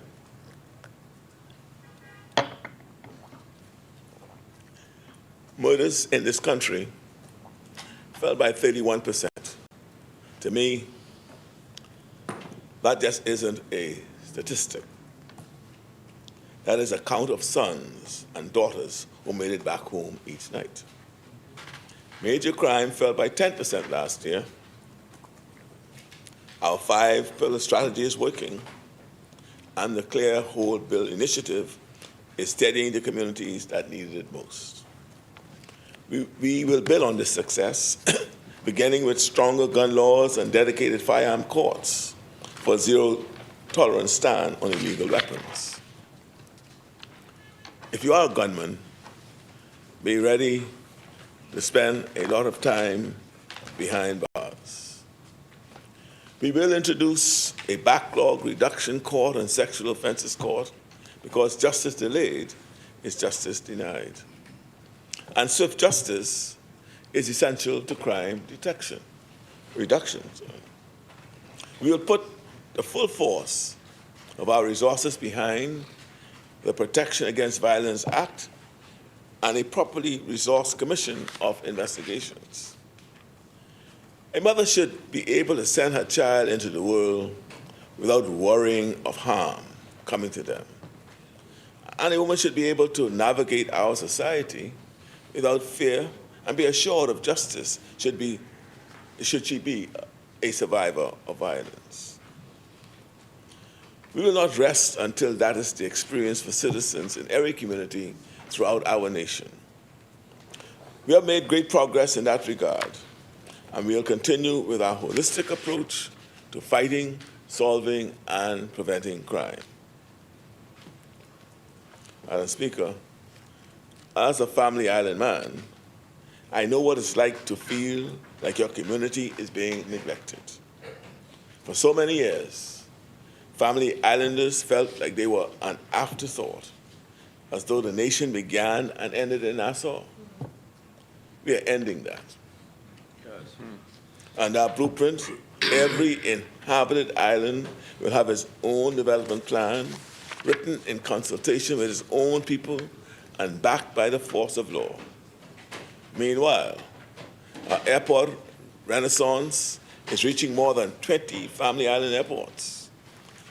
murders in this country fell by 31%. To me, that just isn't a statistic. That is a count of sons and daughters who made it back home each night. Major crime fell by 10% last year. Our 5-pillar strategy is working, and the Clear Hold Bill initiative is steadying the communities that needed it most. We will build on this success, beginning with stronger gun laws and dedicated firearm courts for a zero-tolerance stand on illegal weapons. If you are a gunman, be ready to spend a lot of time behind bars. We will introduce a backlog reduction court and sexual offenses court because justice delayed is justice denied. And swift justice is essential to crime reduction. We will put the full force of our resources behind the Protection Against Violence Act and a properly resourced commission of investigations. A mother should be able to send her child into the world without worrying of harm coming to them. And a woman should be able to navigate our society without fear and be assured of justice should she be a survivor of violence. We will not rest until that is the experience for citizens in every community throughout our nation. We have made great progress in that regard, and we will continue with our holistic approach to fighting, solving, and preventing crime. Madam Speaker, as a family island man, I know what it's like to feel like your community is being neglected. For so many years, family islanders felt like they were an afterthought, as though the nation began and ended in Nassau. We are ending that. Yes. And our blueprint, every inhabited island will have its own development plan, written in consultation with its own people and backed by the force of law. Meanwhile, our airport renaissance is reaching more than 20 family island airports.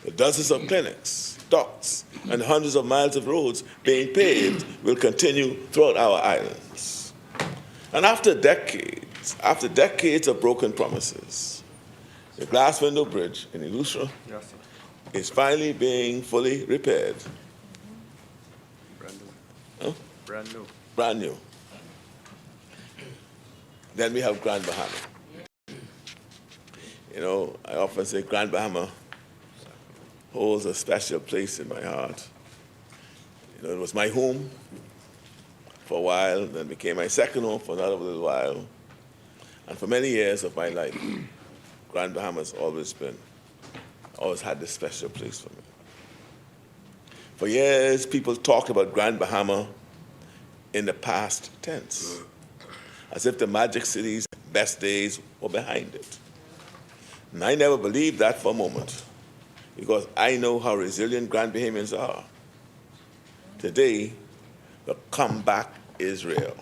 the dozens of clinics, docks, and hundreds of miles of roads being paved will continue throughout our islands. And after decades of broken promises, the glass window bridge in Ilustra is finally being fully repaired. Brand new. Huh? Brand new. Brand new. Then we have Grand Bahama. You know, I often say Grand Bahama holds a special place in my heart. You know, it was my home for a while, then became my second home for another little while. And for many years of my life, Grand Bahama has always had this special place for me. For years, people talked about Grand Bahama in the past tense, as if the Magic City's best days were behind it. And I never believed that for a moment, because I know how resilient Grand Bahamians are. Today, the comeback is real.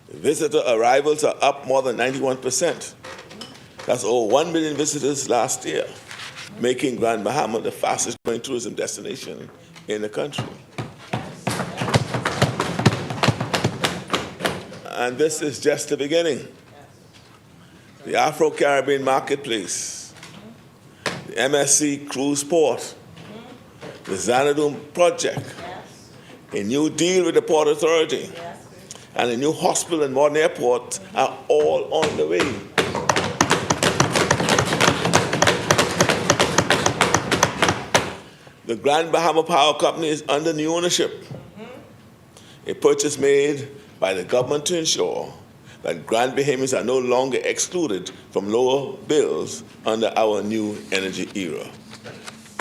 Visitor arrivals are up more than 91%. That's over 1 million visitors last year, making Grand Bahama the fastest growing tourism destination in the country. And this is just the beginning. The Afro-Caribbean Marketplace, the MSC Cruise Port, the Xanadu Project, a new deal with the Port Authority, and a new hospital and modern airport are all on the way. The Grand Bahama Power Company is under new ownership, a purchase made by the government to ensure that Grand Bahamians are no longer excluded from lower bills under our new energy era.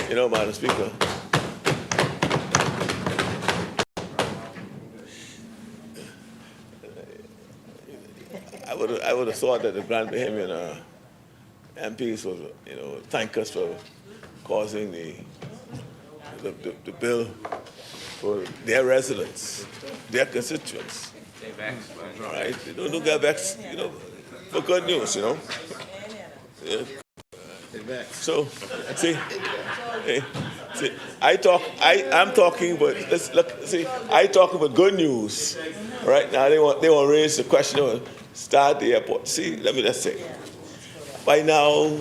You know, Madam Speaker, I would have thought that the Grand Bahamian MPs would, thank us for causing the bill for their residents, their constituents. Right? They don't get vexed, for good news, Yeah. So, I'm talking about, I talk about good news. Right now, they want to raise the question of start the airport. See, let me just say, by now,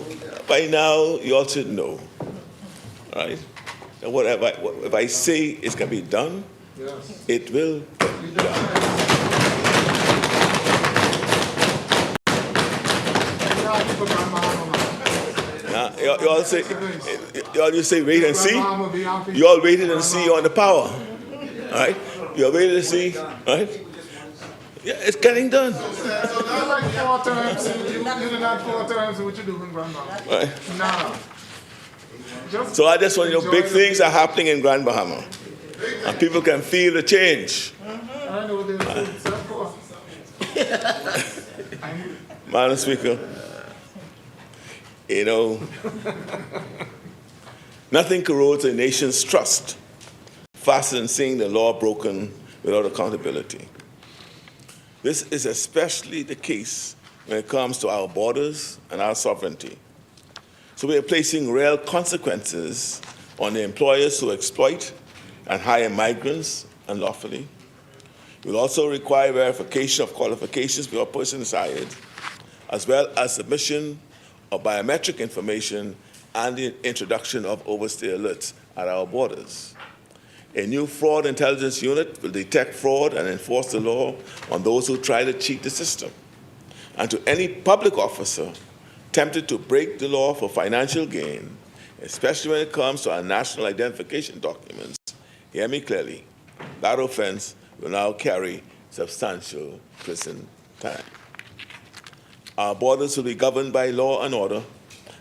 you all should know, right? That if I say it's going to be done, it will be done. Now, you all say wait and see. You all waited and see on the power, all right? You all waited and see, right? Yeah, it's getting done. So that's like 4 times. You did not 4 times what you do in Grand Bahama. Right. Nah. So I just want to know, big things are happening in Grand Bahama, and people can feel the change. I know this. Of course. Madam Speaker, nothing corrodes a nation's trust faster than seeing the law broken without accountability. This is especially the case when it comes to our borders and our sovereignty. So we are placing real consequences on the employers who exploit and hire migrants unlawfully. We'll also require verification of qualifications before a person is hired, as well as submission of biometric information and the introduction of overstay alerts at our borders. A new fraud intelligence unit will detect fraud and enforce the law on those who try to cheat the system. And to any public officer tempted to break the law for financial gain, especially when it comes to our national identification documents, hear me clearly, that offense will now carry substantial prison time. Our borders will be governed by law and order,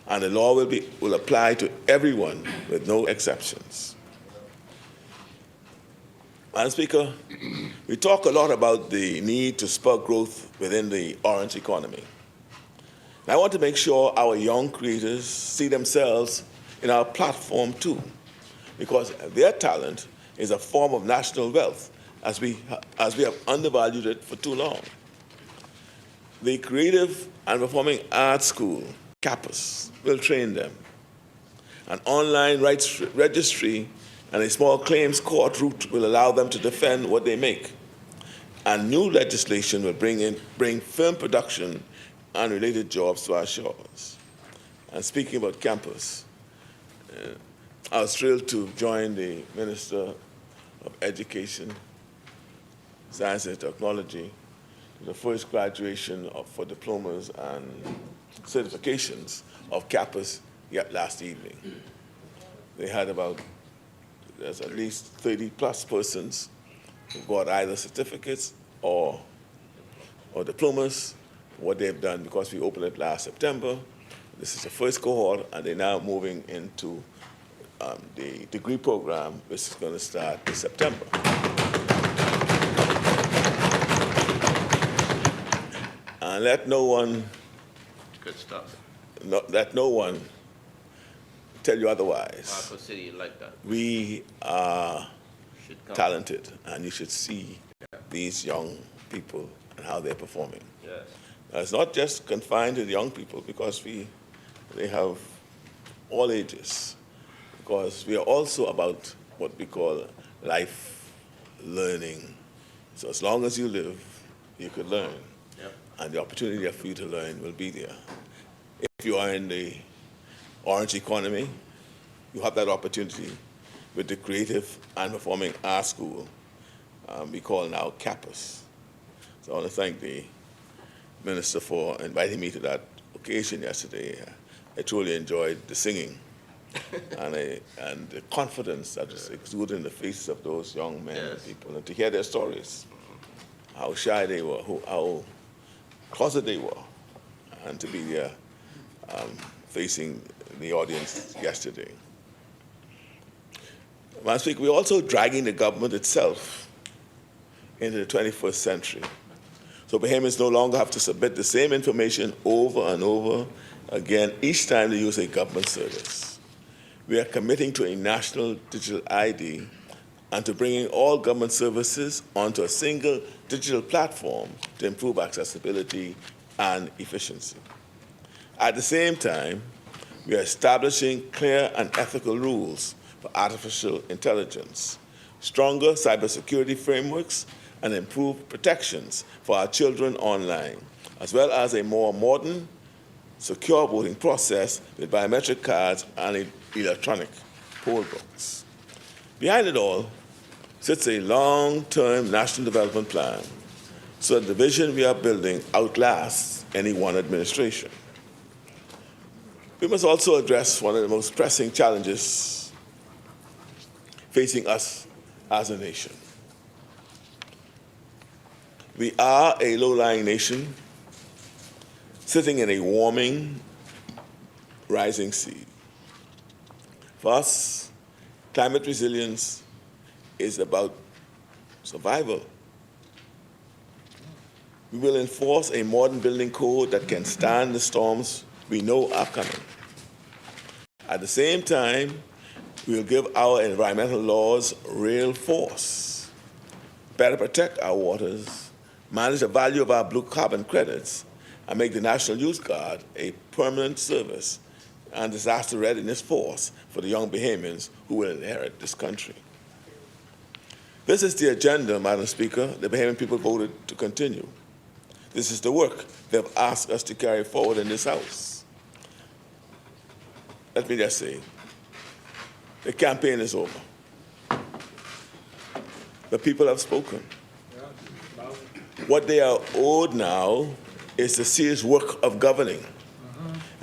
and the law will apply to everyone with no exceptions. Madam Speaker, we talk a lot about the need to spur growth within the orange economy. And I want to make sure our young creators see themselves in our platform too, because their talent is a form of national wealth, as we have undervalued it for too long. The Creative and Performing Arts School, CAPUS, will train them. An online rights registry and a small claims court route will allow them to defend what they make. And new legislation will bring film production and related jobs to our shores. And speaking about campus, I was thrilled to join the Minister of Education, Science and Technology, the first graduation for diplomas and certifications of campus last evening. They had there's at least 30 plus persons who got either certificates or diplomas for what they've done because we opened it last September. This is the first cohort, and they're now moving into the degree program, which is going to start this September. And let no one, Good stuff. let no one tell you otherwise. Marco City, you like that. We are Should come. talented, and you should see these young people and how they're performing. Yes. Now, it's not just confined to the young people, because they have all ages, because we are also about what we call life learning. So as long as you live, you could learn. Yep. And the opportunity for you to learn will be there. If you are in the orange economy, you have that opportunity with the Creative and Performing Arts School, we call now CAPUS. So I want to thank the Minister for inviting me to that occasion yesterday. I truly enjoyed the singing and the confidence that is exuded in the faces of those young men and people, and to hear their stories, how shy they were, how closeted they were, and to be there facing the audience yesterday. Madam Speaker, we're also dragging the government itself into the 21st century. So Bahamians no longer have to submit the same information over and over again each time they use a government service. We are committing to a national digital ID and to bringing all government services onto a single digital platform to improve accessibility and efficiency. At the same time, we are establishing clear and ethical rules for artificial intelligence, stronger cybersecurity frameworks, and improved protections for our children online, as well as a more modern, secure voting process with biometric cards and electronic poll books. Behind it all sits a long-term national development plan so that the vision we are building outlasts any one administration. We must also address one of the most pressing challenges facing us as a nation. We are a low-lying nation sitting in a warming, rising sea. For us, climate resilience is about survival. We will enforce a modern building code that can stand the storms we know are coming. At the same time, we will give our environmental laws real force, better protect our waters, manage the value of our blue carbon credits, and make the National Youth Guard a permanent service and disaster readiness force for the young Bahamians who will inherit this country. This is the agenda, Madam Speaker, the Bahamian people voted to continue. This is the work they've asked us to carry forward in this House. Let me just say, the campaign is over. The people have spoken. What they are owed now is the serious work of governing.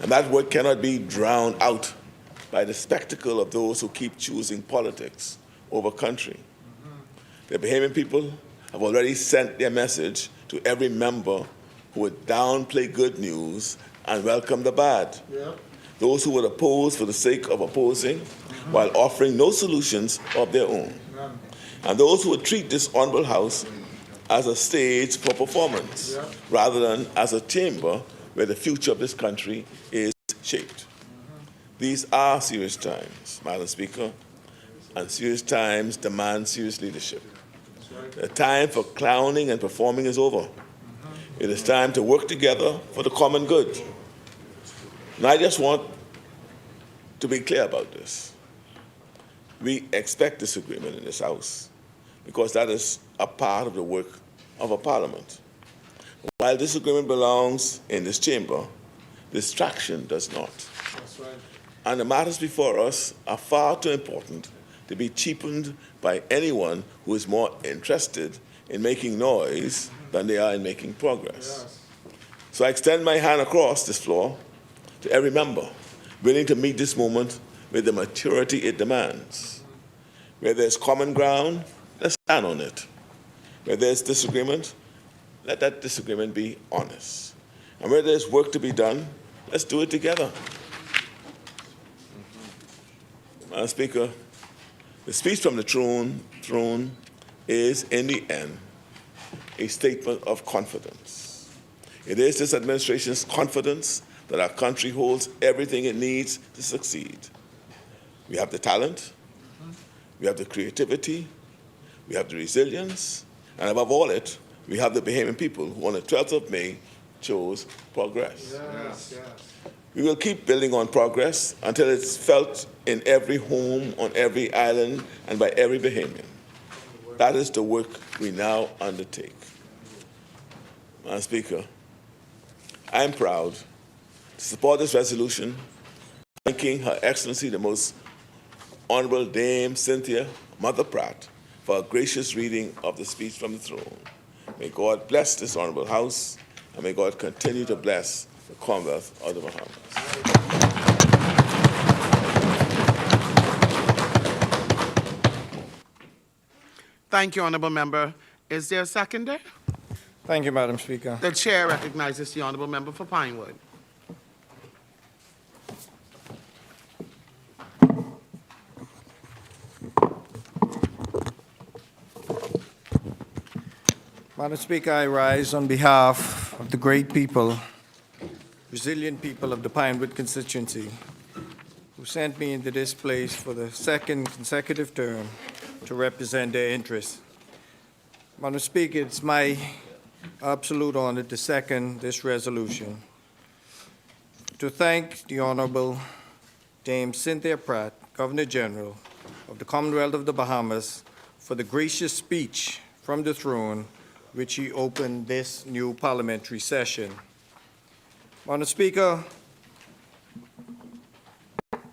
And that work cannot be drowned out by the spectacle of those who keep choosing politics over country. The Bahamian people have already sent their message to every member who would downplay good news and welcome the bad. Yeah. Those who would oppose for the sake of opposing while offering no solutions of their own. And those who would treat this honorable House as a stage for performance rather than as a chamber where the future of this country is shaped. These are serious times, Madam Speaker, and serious times demand serious leadership. The time for clowning and performing is over. It is time to work together for the common good. And I just want to be clear about this. We expect disagreement in this House because that is a part of the work of a parliament. While disagreement belongs in this chamber, distraction does not. That's right. And the matters before us are far too important to be cheapened by anyone who is more interested in making noise than they are in making progress. Yes. So I extend my hand across this floor to every member willing to meet this moment with the maturity it demands. Where there's common ground, let's stand on it. Where there's disagreement, let that disagreement be honest. And where there's work to be done, let's do it together. Madam Speaker, the speech from the throne is, in the end, a statement of confidence. It is this administration's confidence that our country holds everything it needs to succeed. We have the talent, we have the creativity, we have the resilience, and above all it, we have the Bahamian people who on the 12th of May chose progress. Yes, yes. We will keep building on progress until it's felt in every home, on every island, and by every Bahamian. That is the work we now undertake. Madam Speaker, I am proud to support this resolution, thanking Her Excellency, the Most Honorable Dame Cynthia Mother Pratt, for a gracious reading of the speech from the throne. May God bless this honorable House, and may God continue to bless the Commonwealth of the Bahamas. Thank you, Honourable Member. Is there a seconder? Thank you, Madam Speaker. The chair recognizes the Honourable Member for Pinewood. Madam Speaker, I rise on behalf of the great people, resilient people of the Pinewood constituency, who sent me into this place for the second consecutive term to represent their interests. Madam Speaker, it's my absolute honor to second this resolution. To thank the Honorable Dame Cynthia Pratt, Governor General of the Commonwealth of the Bahamas, for the gracious speech from the throne which he opened this new parliamentary session. Madam Speaker,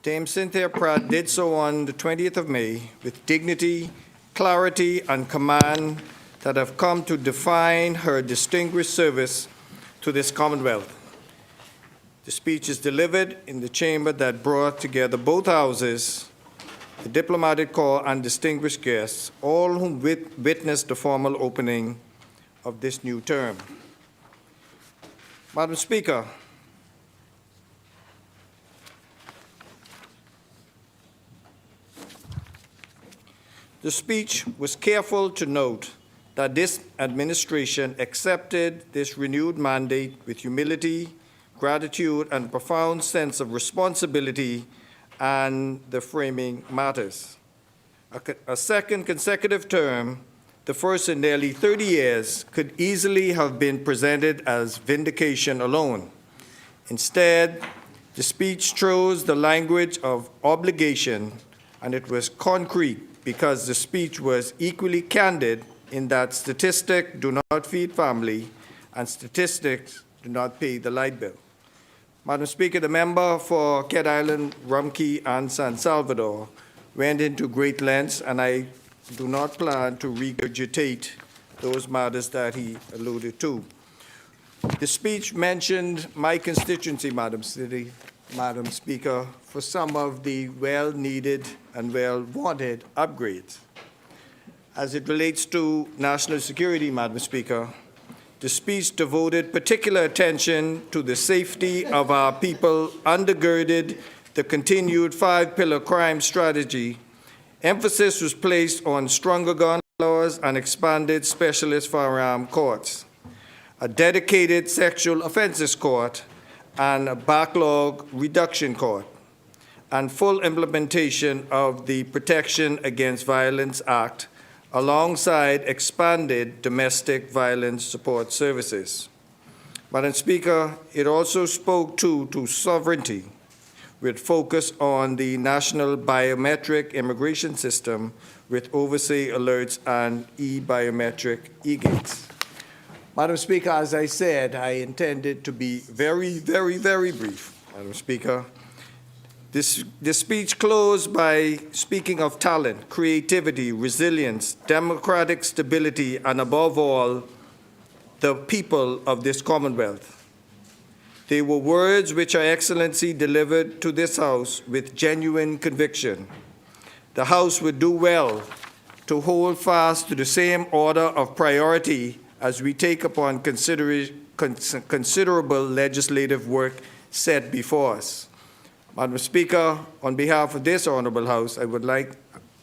Dame Cynthia Pratt did so on the 20th of May with dignity, clarity, and command that have come to define her distinguished service to this Commonwealth. The speech is delivered in the chamber that brought together both houses, the diplomatic corps, and distinguished guests, all who witnessed the formal opening of this new term. Madam Speaker, the speech was careful to note that this administration accepted this renewed mandate with humility, gratitude, and a profound sense of responsibility and the framing matters. A second consecutive term, the first in nearly 30 years, could easily have been presented as vindication alone. Instead, the speech chose the language of obligation, and it was concrete because the speech was equally candid in that statistics do not feed family and statistics do not pay the light bill. Madam Speaker, the member for Ked Island, Rumkey, and San Salvador went into great lengths, and I do not plan to regurgitate those matters that he alluded to. The speech mentioned my constituency, Madam Speaker, for some of the well-needed and well-wanted upgrades. As it relates to national security, Madam Speaker, the speech devoted particular attention to the safety of our people, undergirded the continued five-pillar crime strategy. Emphasis was placed on stronger gun laws and expanded specialist firearm courts, a dedicated sexual offenses court, and a backlog reduction court, and full implementation of the Protection Against Violence Act, alongside expanded domestic violence support services. Madam Speaker, it also spoke to sovereignty, with focus on the national biometric immigration system with overseas alerts and e-biometric e-gates. Madam Speaker, as I said, I intended to be very, very, very brief, Madam Speaker. This speech closed by speaking of talent, creativity, resilience, democratic stability, and above all, the people of this Commonwealth. They were words which Her Excellency delivered to this House with genuine conviction. The House would do well to hold fast to the same order of priority as we take upon considerable legislative work set before us. Madam Speaker, on behalf of this Honorable House, I would like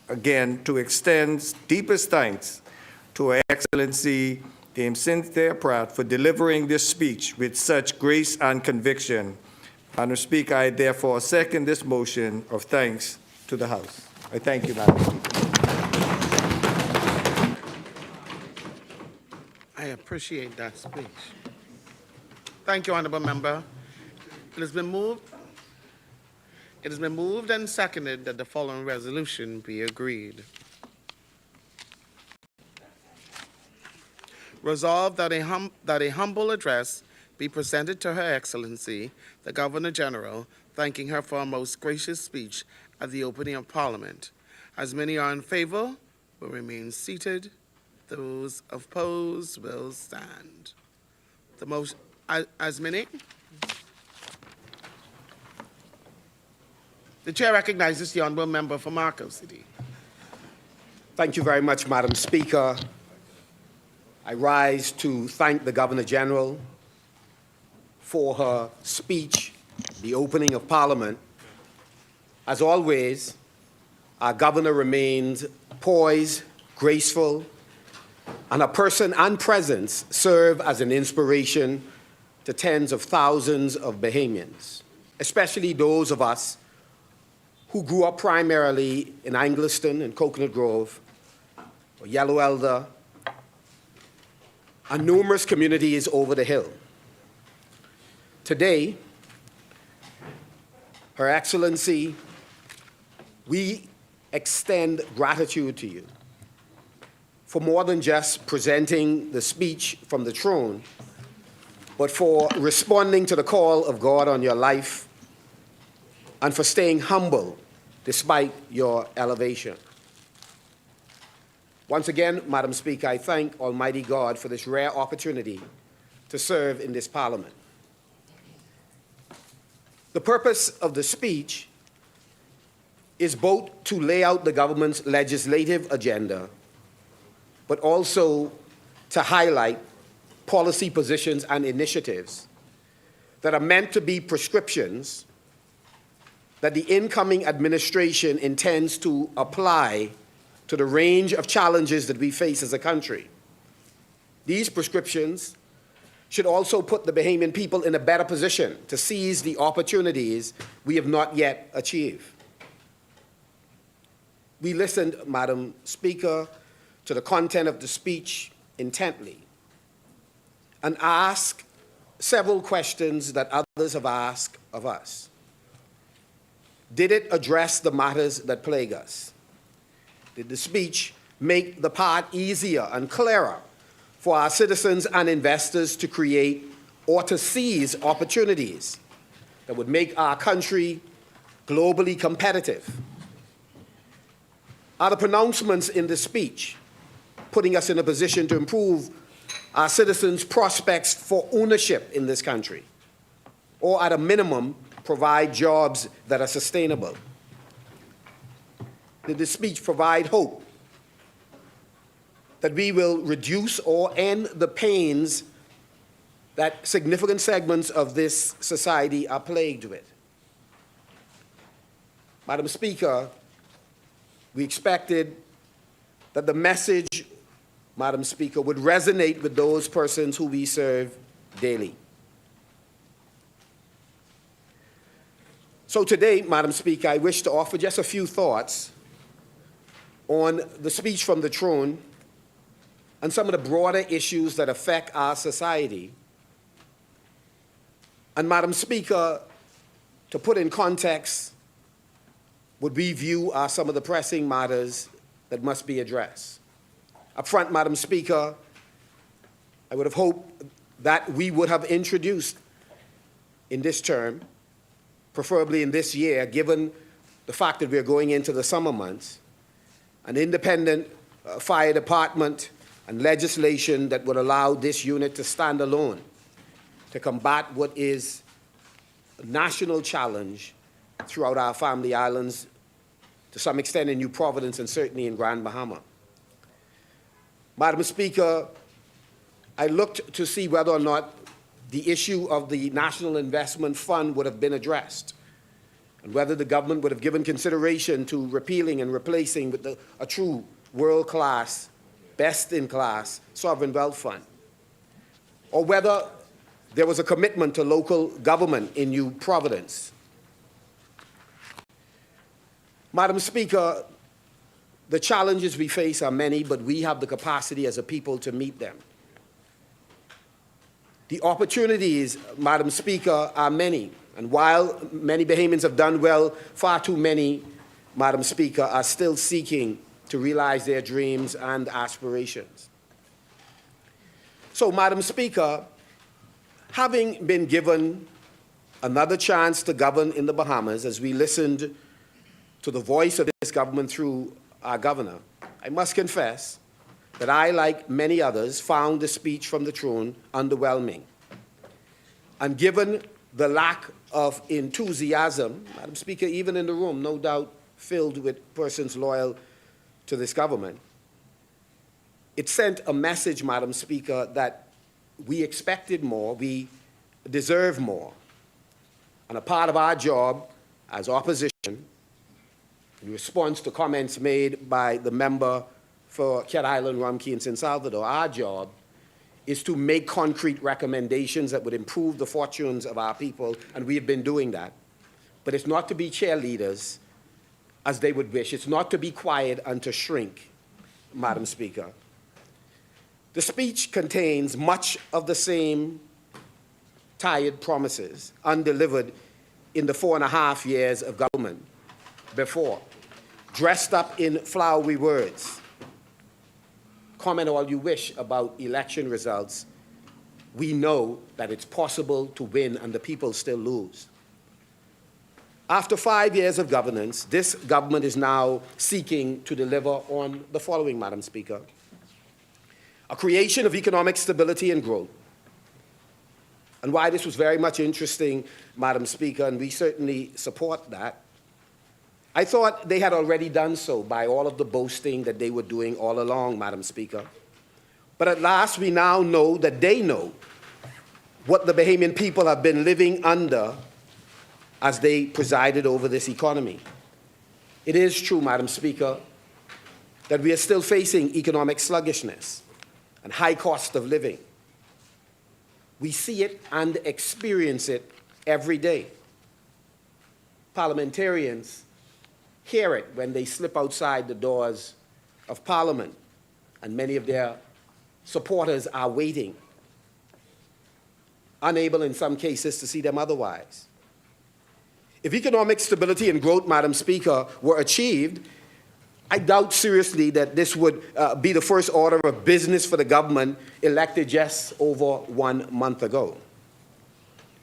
again to extend deepest thanks to Her Excellency Dame Cynthia Pratt for delivering this speech with such grace and conviction. Madam Speaker, I therefore second this motion of thanks to the House. I thank you, Madam Speaker. I appreciate that speech. Thank you, Honorable Member. It has been moved and seconded that the following resolution be agreed. Resolved that a humble address be presented to Her Excellency, the Governor General, thanking her for a most gracious speech at the opening of Parliament. As many are in favor, will remain seated. Those opposed will stand. The motion, as many? The chair recognizes the honorable member for Marco City. Thank you very much, Madam Speaker. I rise to thank the Governor General for her speech, the opening of Parliament. As always, our Governor remains poised, graceful, and her person and presence serve as an inspiration to tens of thousands of Bahamians, especially those of us who grew up primarily in Angliston and Coconut Grove, or Yellow Elder, and numerous communities over the hill. Today, Her Excellency, we extend gratitude to you for more than just presenting the speech from the throne, but for responding to the call of God on your life and for staying humble despite your elevation. Once again, Madam Speaker, I thank Almighty God for this rare opportunity to serve in this Parliament. The purpose of the speech is both to lay out the government's legislative agenda, but also to highlight policy positions and initiatives that are meant to be prescriptions that the incoming administration intends to apply to the range of challenges that we face as a country. These prescriptions should also put the Bahamian people in a better position to seize the opportunities we have not yet achieved. We listened, Madam Speaker, to the content of the speech intently and asked several questions that others have asked of us. Did it address the matters that plague us? Did the speech make the path easier and clearer for our citizens and investors to create or to seize opportunities that would make our country globally competitive? Are the pronouncements in the speech putting us in a position to improve our citizens' prospects for ownership in this country, or at a minimum, provide jobs that are sustainable? Did the speech provide hope that we will reduce or end the pains that significant segments of this society are plagued with? Madam Speaker, we expected that the message, Madam Speaker, would resonate with those persons who we serve daily. So today, Madam Speaker, I wish to offer just a few thoughts on the speech from the throne and some of the broader issues that affect our society And Madam Speaker, to put in context what we view are some of the pressing matters that must be addressed. Up front, Madam Speaker, I would have hoped that we would have introduced in this term, preferably in this year, given the fact that we're going into the summer months, an independent fire department and legislation that would allow this unit to stand alone to combat what is a national challenge throughout our family islands, to some extent in New Providence and certainly in Grand Bahama. Madam Speaker, I looked to see whether or not the issue of the National Investment Fund would have been addressed, and whether the government would have given consideration to repealing and replacing with a true world-class, best-in-class sovereign wealth fund, or whether there was a commitment to local government in New Providence. Madam Speaker, the challenges we face are many, but we have the capacity as a people to meet them. The opportunities, Madam Speaker, are many, and while many Bahamians have done well, far too many, Madam Speaker, are still seeking to realize their dreams and aspirations. So, Madam Speaker, having been given another chance to govern in the Bahamas as we listened to the voice of this government through our governor, I must confess that I, like many others, found the speech from the throne underwhelming. And given the lack of enthusiasm, Madam Speaker, even in the room, no doubt filled with persons loyal to this government, it sent a message, Madam Speaker, that we expected more, we deserve more. And a part of our job as opposition, in response to comments made by the member for Cat Island, Rumkey, and San Salvador, our job is to make concrete recommendations that would improve the fortunes of our people, and we have been doing that. But it's not to be cheerleaders, as they would wish. It's not to be quiet and to shrink, Madam Speaker. The speech contains much of the same tired promises undelivered in the 4.5 years of government before, dressed up in flowery words. Comment all you wish about election results. We know that it's possible to win and the people still lose. After 5 years of governance, this government is now seeking to deliver on the following, Madam Speaker: a creation of economic stability and growth. And why this was very much interesting, Madam Speaker, and we certainly support that, I thought they had already done so by all of the boasting that they were doing all along, Madam Speaker. But at last, we now know that they know what the Bahamian people have been living under as they presided over this economy. It is true, Madam Speaker, that we are still facing economic sluggishness and high cost of living. We see it and experience it every day. Parliamentarians hear it when they slip outside the doors of Parliament, and many of their supporters are waiting, unable in some cases to see them otherwise. If economic stability and growth, Madam Speaker, were achieved, I doubt seriously that this would be the first order of business for the government elected just over 1 month ago.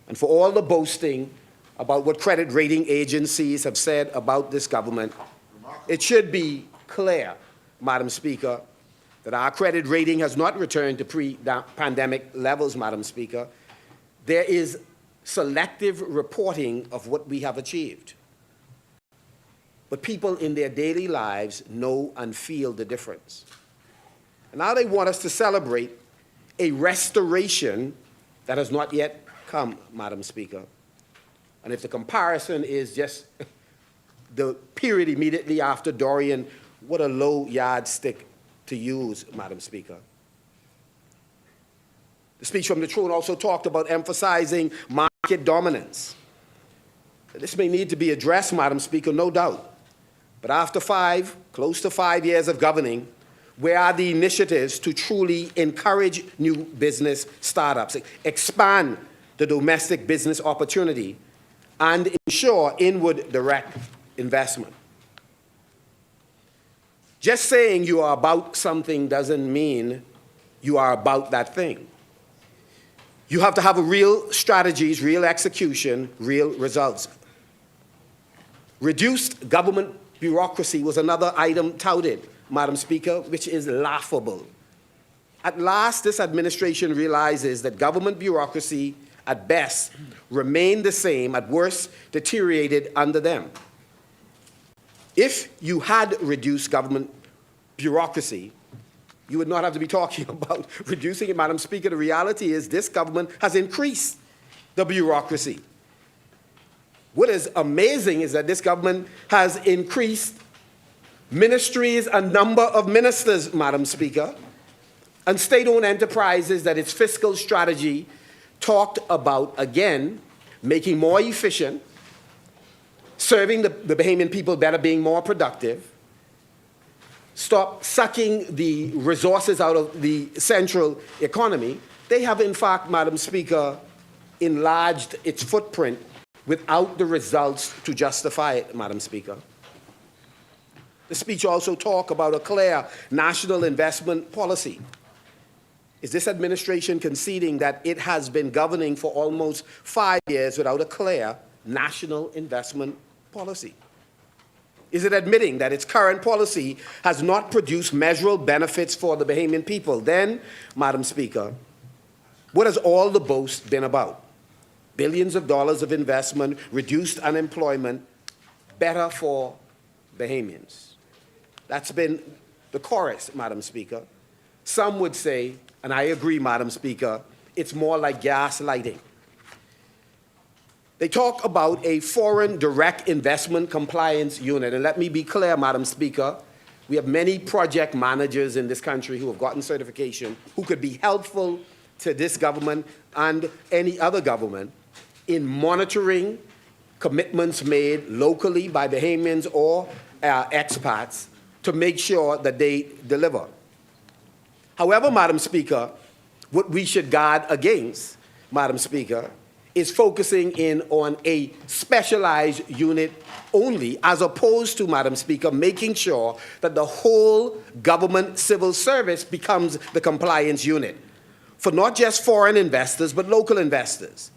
And for all the boasting about what credit rating agencies have said about this government, it should be clear, Madam Speaker, that our credit rating has not returned to pre-pandemic levels, Madam Speaker. There is selective reporting of what we have achieved. But people in their daily lives know and feel the difference. And now they want us to celebrate a restoration that has not yet come, Madam Speaker. And if the comparison is just the period immediately after Dorian, what a low yardstick to use, Madam Speaker. The speech from the throne also talked about emphasizing market dominance. This may need to be addressed, Madam Speaker, no doubt. But after close to 5 years of governing, where are the initiatives to truly encourage new business startups, expand the domestic business opportunity and ensure inward direct investment. Just saying you are about something doesn't mean you are about that thing. You have to have real strategies, real execution, real results. Reduced government bureaucracy was another item touted, Madam Speaker, which is laughable. At last, this administration realizes that government bureaucracy, at best, remained the same, at worst, deteriorated under them. If you had reduced government bureaucracy, you would not have to be talking about reducing it, Madam Speaker. The reality is this government has increased the bureaucracy. What is amazing is that this government has increased ministries and number of ministers, Madam Speaker, and state-owned enterprises that its fiscal strategy talked about, again, making more efficient, serving the Bahamian people better, being more productive, stop sucking the resources out of the central economy. They have, in fact, Madam Speaker, enlarged its footprint without the results to justify it, Madam Speaker. The speech also talked about a clear national investment policy. Is this administration conceding that it has been governing for almost 5 years without a clear national investment policy? Is it admitting that its current policy has not produced measurable benefits for the Bahamian people? Then, Madam Speaker, what has all the boast been about? Billions of dollars of investment, reduced unemployment, better for Bahamians. That's been the chorus, Madam Speaker. Some would say, and I agree, Madam Speaker, it's more like gaslighting. They talk about a foreign direct investment compliance unit. And let me be clear, Madam Speaker, we have many project managers in this country who have gotten certification who could be helpful to this government and any other government in monitoring commitments made locally by Bahamians or expats to make sure that they deliver. However, Madam Speaker, what we should guard against, Madam Speaker, is focusing in on a specialized unit only, as opposed to, Madam Speaker, making sure that the whole government civil service becomes the compliance unit for not just foreign investors, but local investors.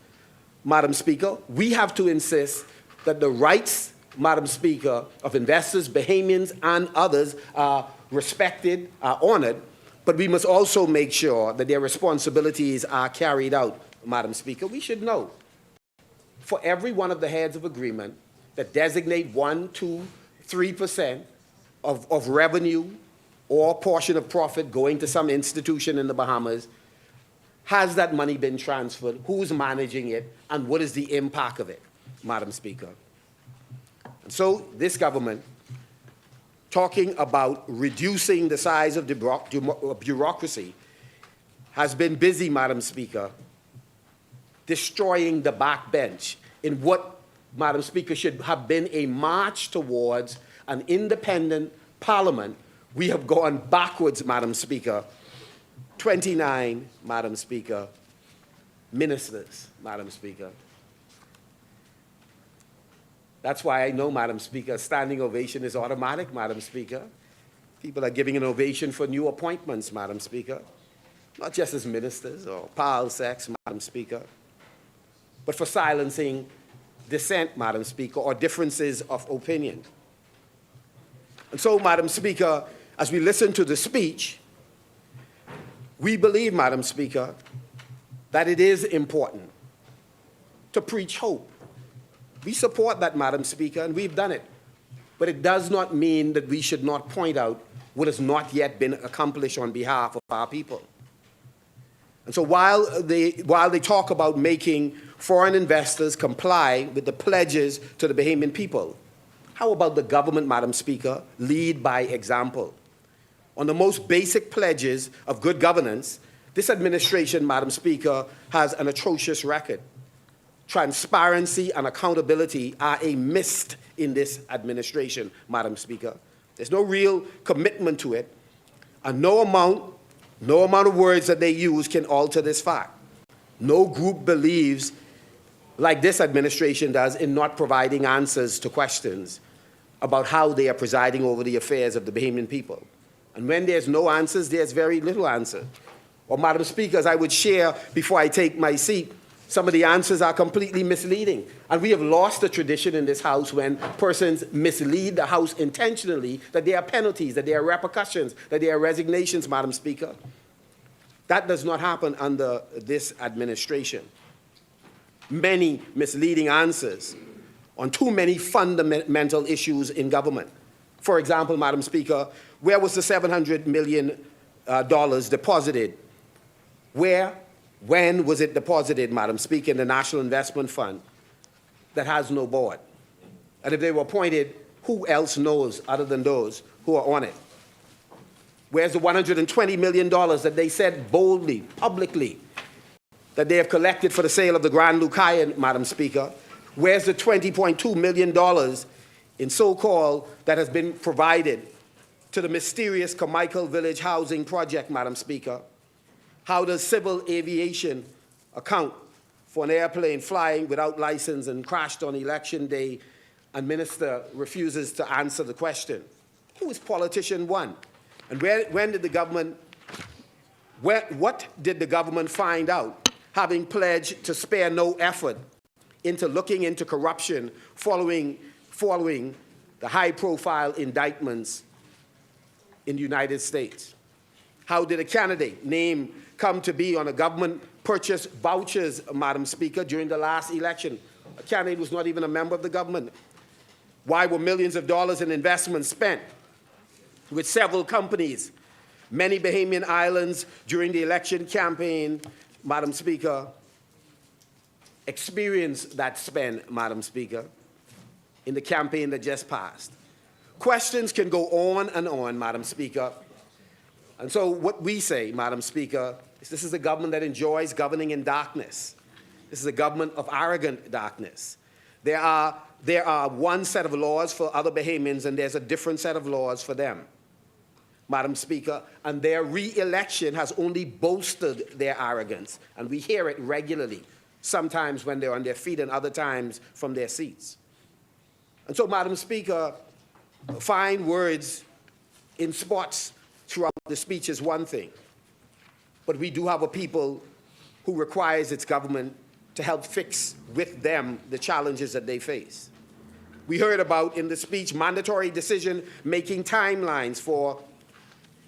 Madam Speaker, we have to insist that the rights, Madam Speaker, of investors, Bahamians, and others are respected, are honored, but we must also make sure that their responsibilities are carried out. Madam Speaker, we should know for every one of the heads of agreement that designate 1, 2, 3% of revenue or portion of profit going to some institution in the Bahamas, has that money been transferred, who's managing it, and what is the impact of it, Madam Speaker? And so this government, talking about reducing the size of the bureaucracy, has been busy, Madam Speaker, destroying the backbench in what, Madam Speaker, should have been a march towards an independent parliament. We have gone backwards, Madam Speaker. 29, Madam Speaker, ministers, Madam Speaker. That's why I know, Madam Speaker, standing ovation is automatic, Madam Speaker. People are giving an ovation for new appointments, Madam Speaker, not just as ministers or PALSECs, Madam Speaker, but for silencing dissent, Madam Speaker, or differences of opinion. And so, Madam Speaker, as we listen to the speech, we believe, Madam Speaker, that it is important to preach hope. We support that, Madam Speaker, and we've done it. But it does not mean that we should not point out what has not yet been accomplished on behalf of our people. And so while they talk about making foreign investors comply with the pledges to the Bahamian people, how about the government, Madam Speaker, lead by example? On the most basic pledges of good governance, this administration, Madam Speaker, has an atrocious record. Transparency and accountability are a mist in this administration, Madam Speaker. There's no real commitment to it, and no amount of words that they use can alter this fact. No group believes, like this administration does, in not providing answers to questions about how they are presiding over the affairs of the Bahamian people. And when there's no answers, there's very little answer. Or, Madam Speaker, as I would share before I take my seat, some of the answers are completely misleading. And we have lost the tradition in this House when persons mislead the House intentionally, that there are penalties, that there are repercussions, that there are resignations, Madam Speaker. That does not happen under this administration. Many misleading answers on too many fundamental issues in government. For example, Madam Speaker, where was the $700 million deposited? Where, when was it deposited, Madam Speaker, in the National Investment Fund that has no board? And if they were appointed, who else knows other than those who are on it? Where's the $120 million that they said boldly, publicly, that they have collected for the sale of the Grand Lucayan, Madam Speaker? Where's the $20.2 million in so-called that has been provided to the mysterious Carmichael Village housing project, Madam Speaker? How does civil aviation account for an airplane flying without license and crashed on election day, and minister refuses to answer the question? Who is politician one? And when did the government, what did the government find out, having pledged to spare no effort into looking into corruption following the high-profile indictments in the United States? How did a candidate name come to be on a government purchase vouchers, Madam Speaker, during the last election? A candidate was not even a member of the government. Why were millions of dollars in investments spent with several companies, many Bahamian islands during the election campaign, Madam Speaker, experienced that spend, Madam Speaker, in the campaign that just passed? Questions can go on and on, Madam Speaker. And so what we say, Madam Speaker, is this is a government that enjoys governing in darkness. This is a government of arrogant darkness. There are one set of laws for other Bahamians, and there's a different set of laws for them, Madam Speaker, and their re-election has only bolstered their arrogance, and we hear it regularly, sometimes when they're on their feet and other times from their seats. And so, Madam Speaker, fine words in spots throughout the speech is one thing, but we do have a people who requires its government to help fix with them the challenges that they face. We heard about in the speech mandatory decision-making timelines for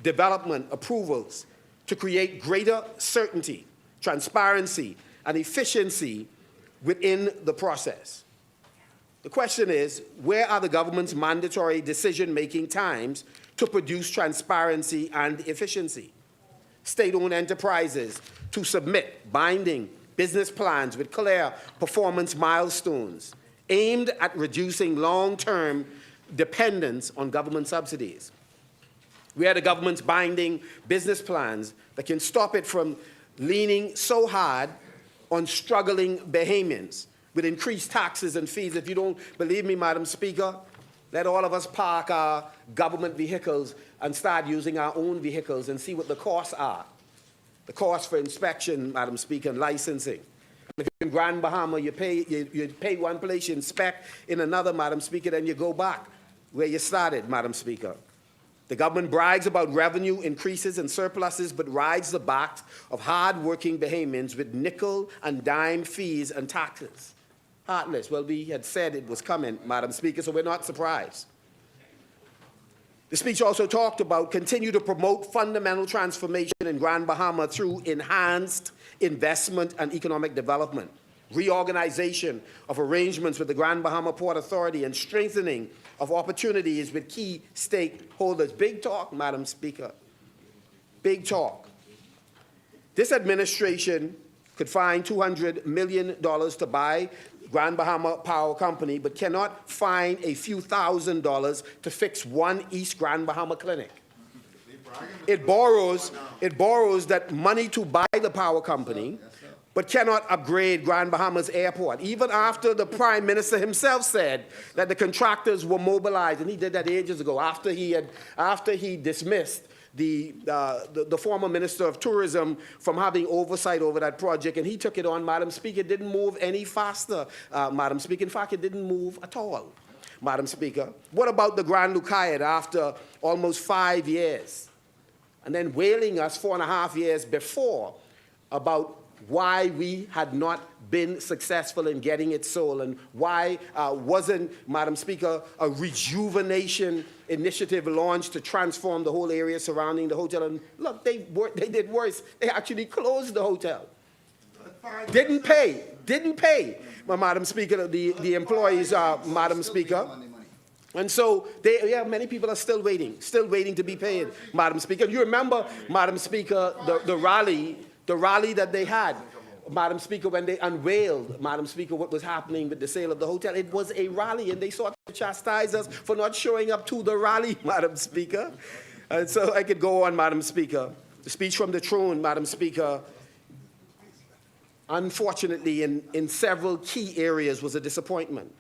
development approvals to create greater certainty, transparency, and efficiency within the process. The question is, where are the government's mandatory decision-making times to produce transparency and efficiency? State-owned enterprises to submit binding business plans with clear performance milestones aimed at reducing long-term dependence on government subsidies. We are the government's binding business plans that can stop it from leaning so hard on struggling Bahamians with increased taxes and fees. If you don't believe me, Madam Speaker, let all of us park our government vehicles and start using our own vehicles and see what the costs are. The cost for inspection, Madam Speaker, and licensing. If you're in Grand Bahama, you pay one place, you inspect in another, Madam Speaker, then you go back where you started, Madam Speaker. The government brags about revenue increases and surpluses, but rides the backs of hard-working Bahamians with nickel and dime fees and taxes. Heartless. Well, we had said it was coming, Madam Speaker, so we're not surprised. The speech also talked about continue to promote fundamental transformation in Grand Bahama through enhanced investment and economic development, reorganization of arrangements with the Grand Bahama Port Authority, and strengthening of opportunities with key stakeholders. Big talk, Madam Speaker. Big talk. This administration could find $200 million to buy Grand Bahama Power Company, but cannot find a few $1,000s to fix one East Grand Bahama clinic. It borrows that money to buy the power company, but cannot upgrade Grand Bahama's airport, even after the Prime Minister himself said that the contractors were mobilized, and he did that ages ago, after he dismissed the former Minister of Tourism from having oversight over that project, and he took it on, Madam Speaker. It didn't move any faster, Madam Speaker. In fact, it didn't move at all, Madam Speaker. What about the Grand Lucayette after almost 5 years? And then wailing us 4.5 years before about why we had not been successful in getting it sold, and why wasn't, Madam Speaker, a rejuvenation initiative launched to transform the whole area surrounding the hotel. And look, they did worse. They actually closed the hotel. Didn't pay, Madam Speaker, the employees, Madam Speaker. And so, many people are still waiting to be paid, Madam Speaker. You remember, Madam Speaker, the rally that they had, Madam Speaker, when they unveiled, Madam Speaker, what was happening with the sale of the hotel. It was a rally, and they sought to chastise us for not showing up to the rally, Madam Speaker. And so I could go on, Madam Speaker. The speech from the throne, Madam Speaker, unfortunately, in several key areas was a disappointment.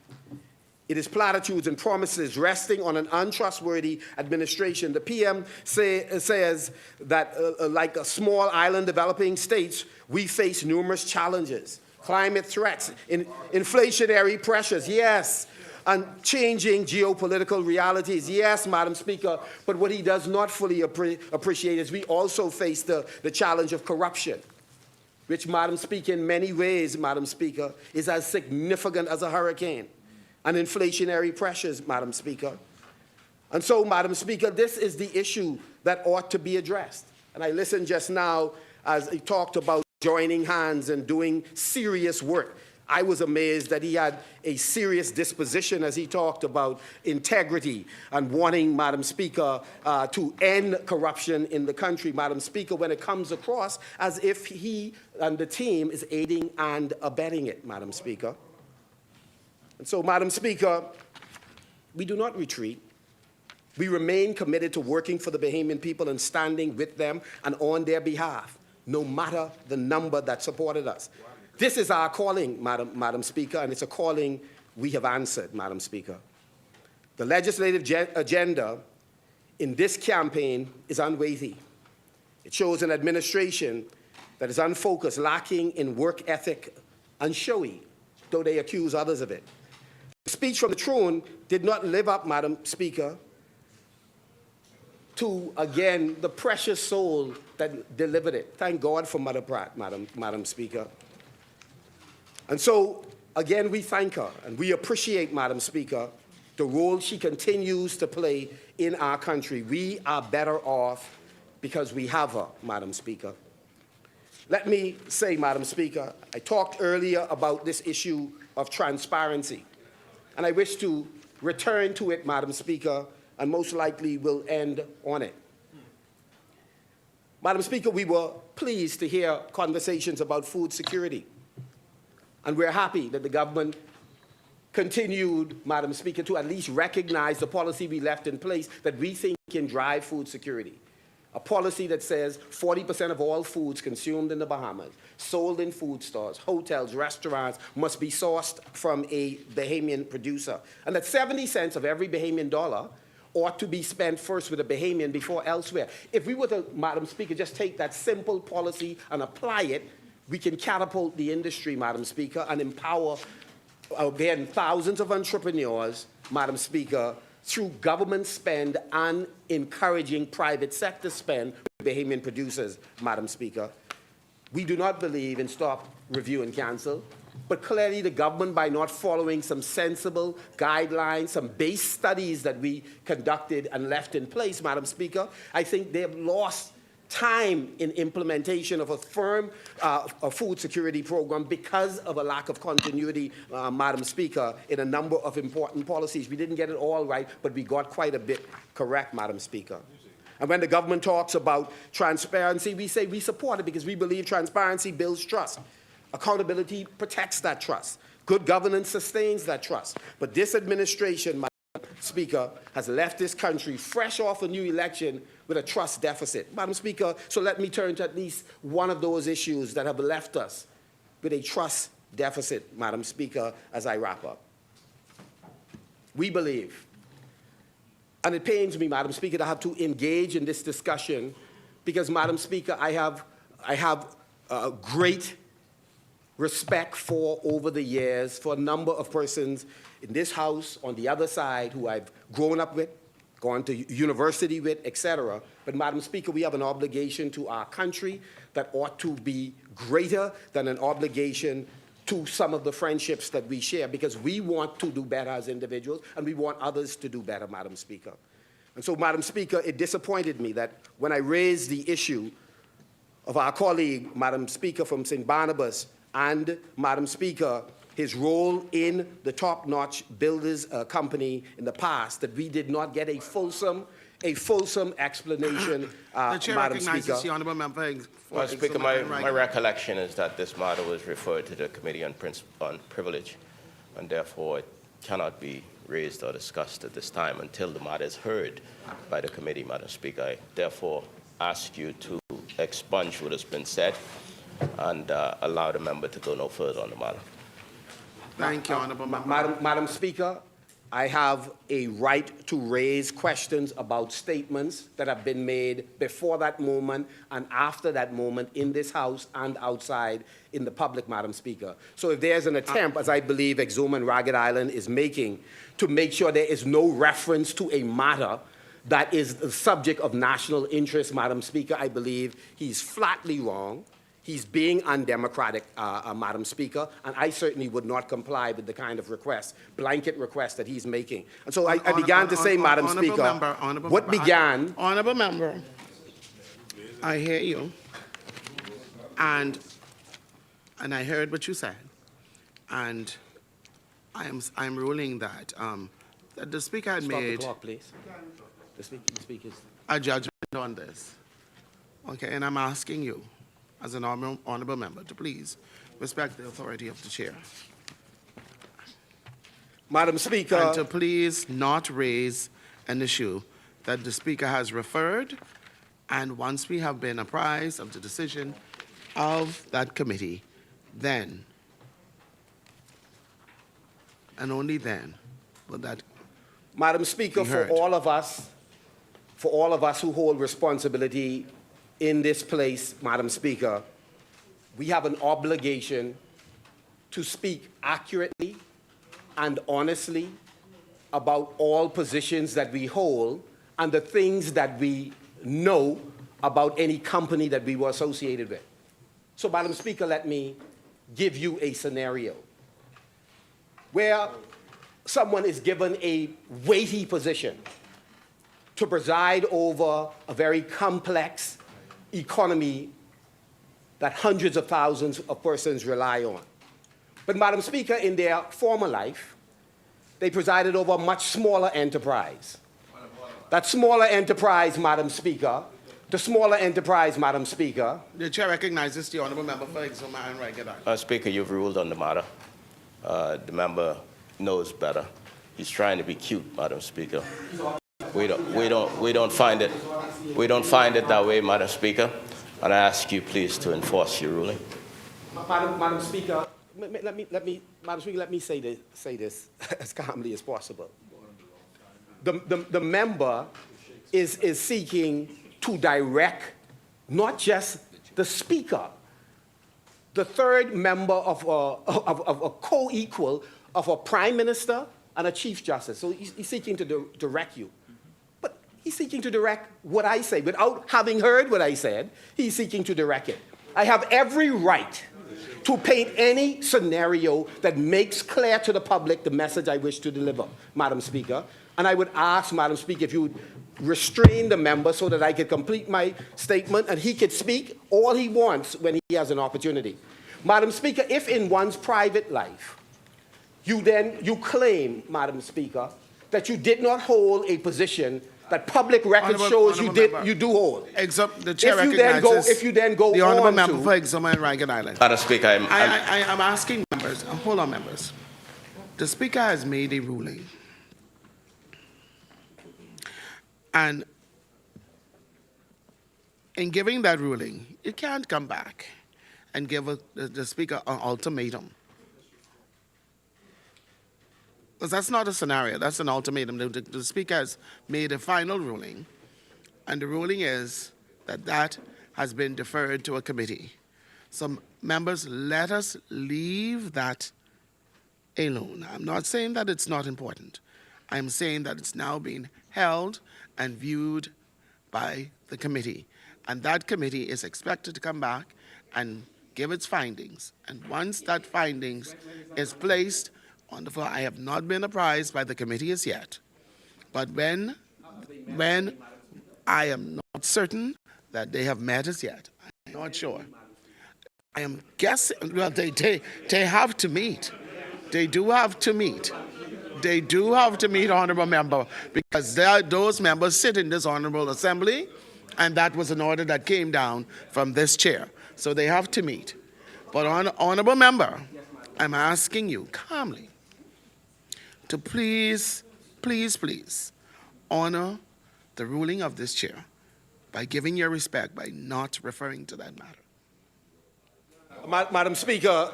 It is platitudes and promises resting on an untrustworthy administration. The PM says that, like a small island developing states, we face numerous challenges. Climate threats, inflationary pressures, yes, and changing geopolitical realities, yes, Madam Speaker. But what he does not fully appreciate is we also face the challenge of corruption, which, Madam Speaker, in many ways, Madam Speaker, is as significant as a hurricane. And inflationary pressures, Madam Speaker. And so, Madam Speaker, this is the issue that ought to be addressed. And I listened just now as he talked about joining hands and doing serious work. I was amazed that he had a serious disposition as he talked about integrity and wanting, Madam Speaker, to end corruption in the country, Madam Speaker, when it comes across as if he and the team is aiding and abetting it, Madam Speaker. And so, Madam Speaker, we do not retreat. We remain committed to working for the Bahamian people and standing with them and on their behalf, no matter the number that supported us. This is our calling, Madam Speaker, and it's a calling we have answered, Madam Speaker. The legislative agenda in this campaign is unworthy. It shows an administration that is unfocused, lacking in work ethic, and showy, though they accuse others of it. The speech from the throne did not live up, Madam Speaker, to, again, the precious soul that delivered it. Thank God for Mother Pratt, Madam Speaker. And so, again, we thank her, and we appreciate, Madam Speaker, the role she continues to play in our country. We are better off because we have her, Madam Speaker. Let me say, Madam Speaker, I talked earlier about this issue of transparency. And I wish to return to it, Madam Speaker, and most likely will end on it. Madam Speaker, we were pleased to hear conversations about food security. And we're happy that the government continued, Madam Speaker, to at least recognize the policy we left in place that we think can drive food security. A policy that says 40% of all foods consumed in the Bahamas, sold in food stores, hotels, restaurants, must be sourced from a Bahamian producer. And that 70 cents of every Bahamian dollar ought to be spent first with a Bahamian before elsewhere. If we were to, Madam Speaker, just take that simple policy and apply it, we can catapult the industry, Madam Speaker, and empower, again, thousands of entrepreneurs, Madam Speaker, through government spend and encouraging private sector spend with Bahamian producers, Madam Speaker. We do not believe in stop, review, and cancel, but clearly the government, by not following some sensible guidelines, some base studies that we conducted and left in place, Madam Speaker, I think they have lost time in implementation of a firm food security program because of a lack of continuity, Madam Speaker, in a number of important policies. We didn't get it all right, but we got quite a bit correct, Madam Speaker. And when the government talks about transparency, we say we support it because we believe transparency builds trust. Accountability protects that trust. Good governance sustains that trust. But this administration, Madam Speaker, has left this country fresh off a new election with a trust deficit. Madam Speaker, so let me turn to at least one of those issues that have left us with a trust deficit, Madam Speaker, as I wrap up. We believe And it pains me, Madam Speaker, to have to engage in this discussion because, Madam Speaker, I have great respect for, over the years, for a number of persons in this House, on the other side, who I've grown up with, gone to university with, etc. But, Madam Speaker, we have an obligation to our country that ought to be greater than an obligation to some of the friendships that we share, because we want to do better as individuals, and we want others to do better, Madam Speaker. And so, Madam Speaker, it disappointed me that when I raised the issue of our colleague, Madam Speaker, from St. Barnabas, and, Madam Speaker, his role in the top-notch builders company in the past, that we did not get a fulsome explanation, The chair Madam recognizes Speaker. the honourable member. Well, Speaker, my recollection is that this matter was referred to the Committee on Privilege, and therefore it cannot be raised or discussed at this time until the matter is heard by the committee, Madam Speaker. I therefore ask you to expunge what has been said and allow the member to go no further on the matter. Thank you, honourable member. Madam Speaker, I have a right to raise questions about statements that have been made before that moment and after that moment in this House and outside in the public, Madam Speaker. So if there's an attempt, as I believe Exuma and Ragged Island is making, to make sure there is no reference to a matter that is the subject of national interest, Madam Speaker, I believe he's flatly wrong. He's being undemocratic, Madam Speaker, and I certainly would not comply with the kind of request, blanket request that he's making. And so I began to say, Madam Speaker, what began... Honourable member, I hear you, and I heard what you said, and I'm ruling that, that the Speaker had Stop the made clock, please. The speaker's... a judgment on this. Okay, and I'm asking you, as an honourable member, to please respect the authority of the chair. Madam Speaker... And to please not raise an issue that the Speaker has referred, and once we have been apprised of the decision of that committee, then, and only then, will that Madam Speaker, be heard. for all of us who hold responsibility in this place, Madam Speaker, we have an obligation to speak accurately and honestly about all positions that we hold and the things that we know about any company that we were associated with. So, Madam Speaker, let me give you a scenario where someone is given a weighty position to preside over a very complex economy that hundreds of thousands of persons rely on. But, Madam Speaker, in their former life, they presided over a much smaller enterprise. That smaller enterprise, Madam Speaker, the smaller enterprise, Madam Speaker... The chair recognizes the honourable member for Exuma and Ragged Island. Speaker, you've ruled on the matter. The member knows better. He's trying to be cute, Madam Speaker. We don't find it that way, Madam Speaker, and I ask you please to enforce your ruling. Madam Speaker, let me say this as calmly as possible. The member is seeking to direct not just the Speaker, the third member of a co-equal of a Prime Minister and a Chief Justice. So he's seeking to direct you. But he's seeking to direct what I say. Without having heard what I said, he's seeking to direct it. I have every right to paint any scenario that makes clear to the public the message I wish to deliver, Madam Speaker. And I would ask, Madam Speaker, if you would restrain the member so that I could complete my statement and he could speak all he wants when he has an opportunity. Madam Speaker, if in one's private life you claim, Madam Speaker, that you did not hold a position that public record shows you do hold. The chair If you then go the honourable on member for Exuma and Ragged Island. Madam Speaker, I'm asking members, hold on, members. The Speaker has made a ruling. And in giving that ruling, you can't come back and give the Speaker an ultimatum. because that's not a scenario, that's an ultimatum. The Speaker has made a final ruling, and the ruling is that that has been deferred to a committee. So members, let us leave that alone. I'm not saying that it's not important. I'm saying that it's now being held and viewed by the committee. And that committee is expected to come back and give its findings. And once that findings is placed on the floor, I have not been apprised by the committee as yet. But when I am not certain that they have met as yet, I'm not sure. I am guessing, well, they have to meet. They do have to meet. They do have to meet, Honorable Member, because those members sit in this Honorable Assembly, and that was an order that came down from this chair. So they have to meet. But Honorable Member, I'm asking you calmly to please, please, please honor the ruling of this chair by giving your respect, by not referring to that matter. Madam Speaker,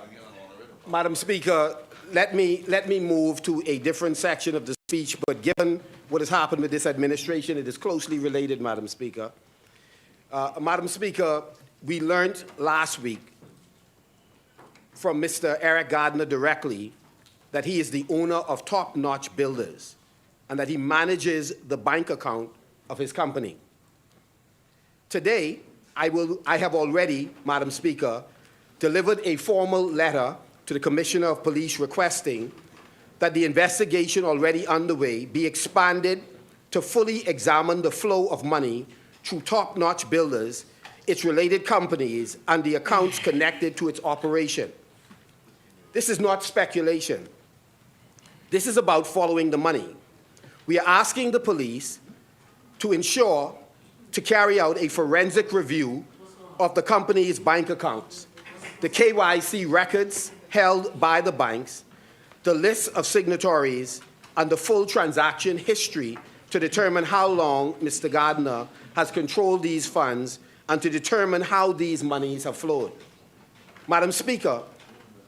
let me move to a different section of the speech, but given what has happened with this administration, it is closely related, Madam Speaker. Madam Speaker, we learned last week from Mr. Eric Gardner directly that he is the owner of Top Notch Builders and that he manages the bank account of his company. Today, I have already, Madam Speaker, delivered a formal letter to the Commissioner of Police requesting that the investigation already underway be expanded to fully examine the flow of money through Top Notch Builders, its related companies, and the accounts connected to its operation. This is not speculation. This is about following the money. We are asking the police to carry out a forensic review of the company's bank accounts, the KYC records held by the banks, the list of signatories, and the full transaction history to determine how long Mr. Gardner has controlled these funds and to determine how these monies have flowed. Madam Speaker,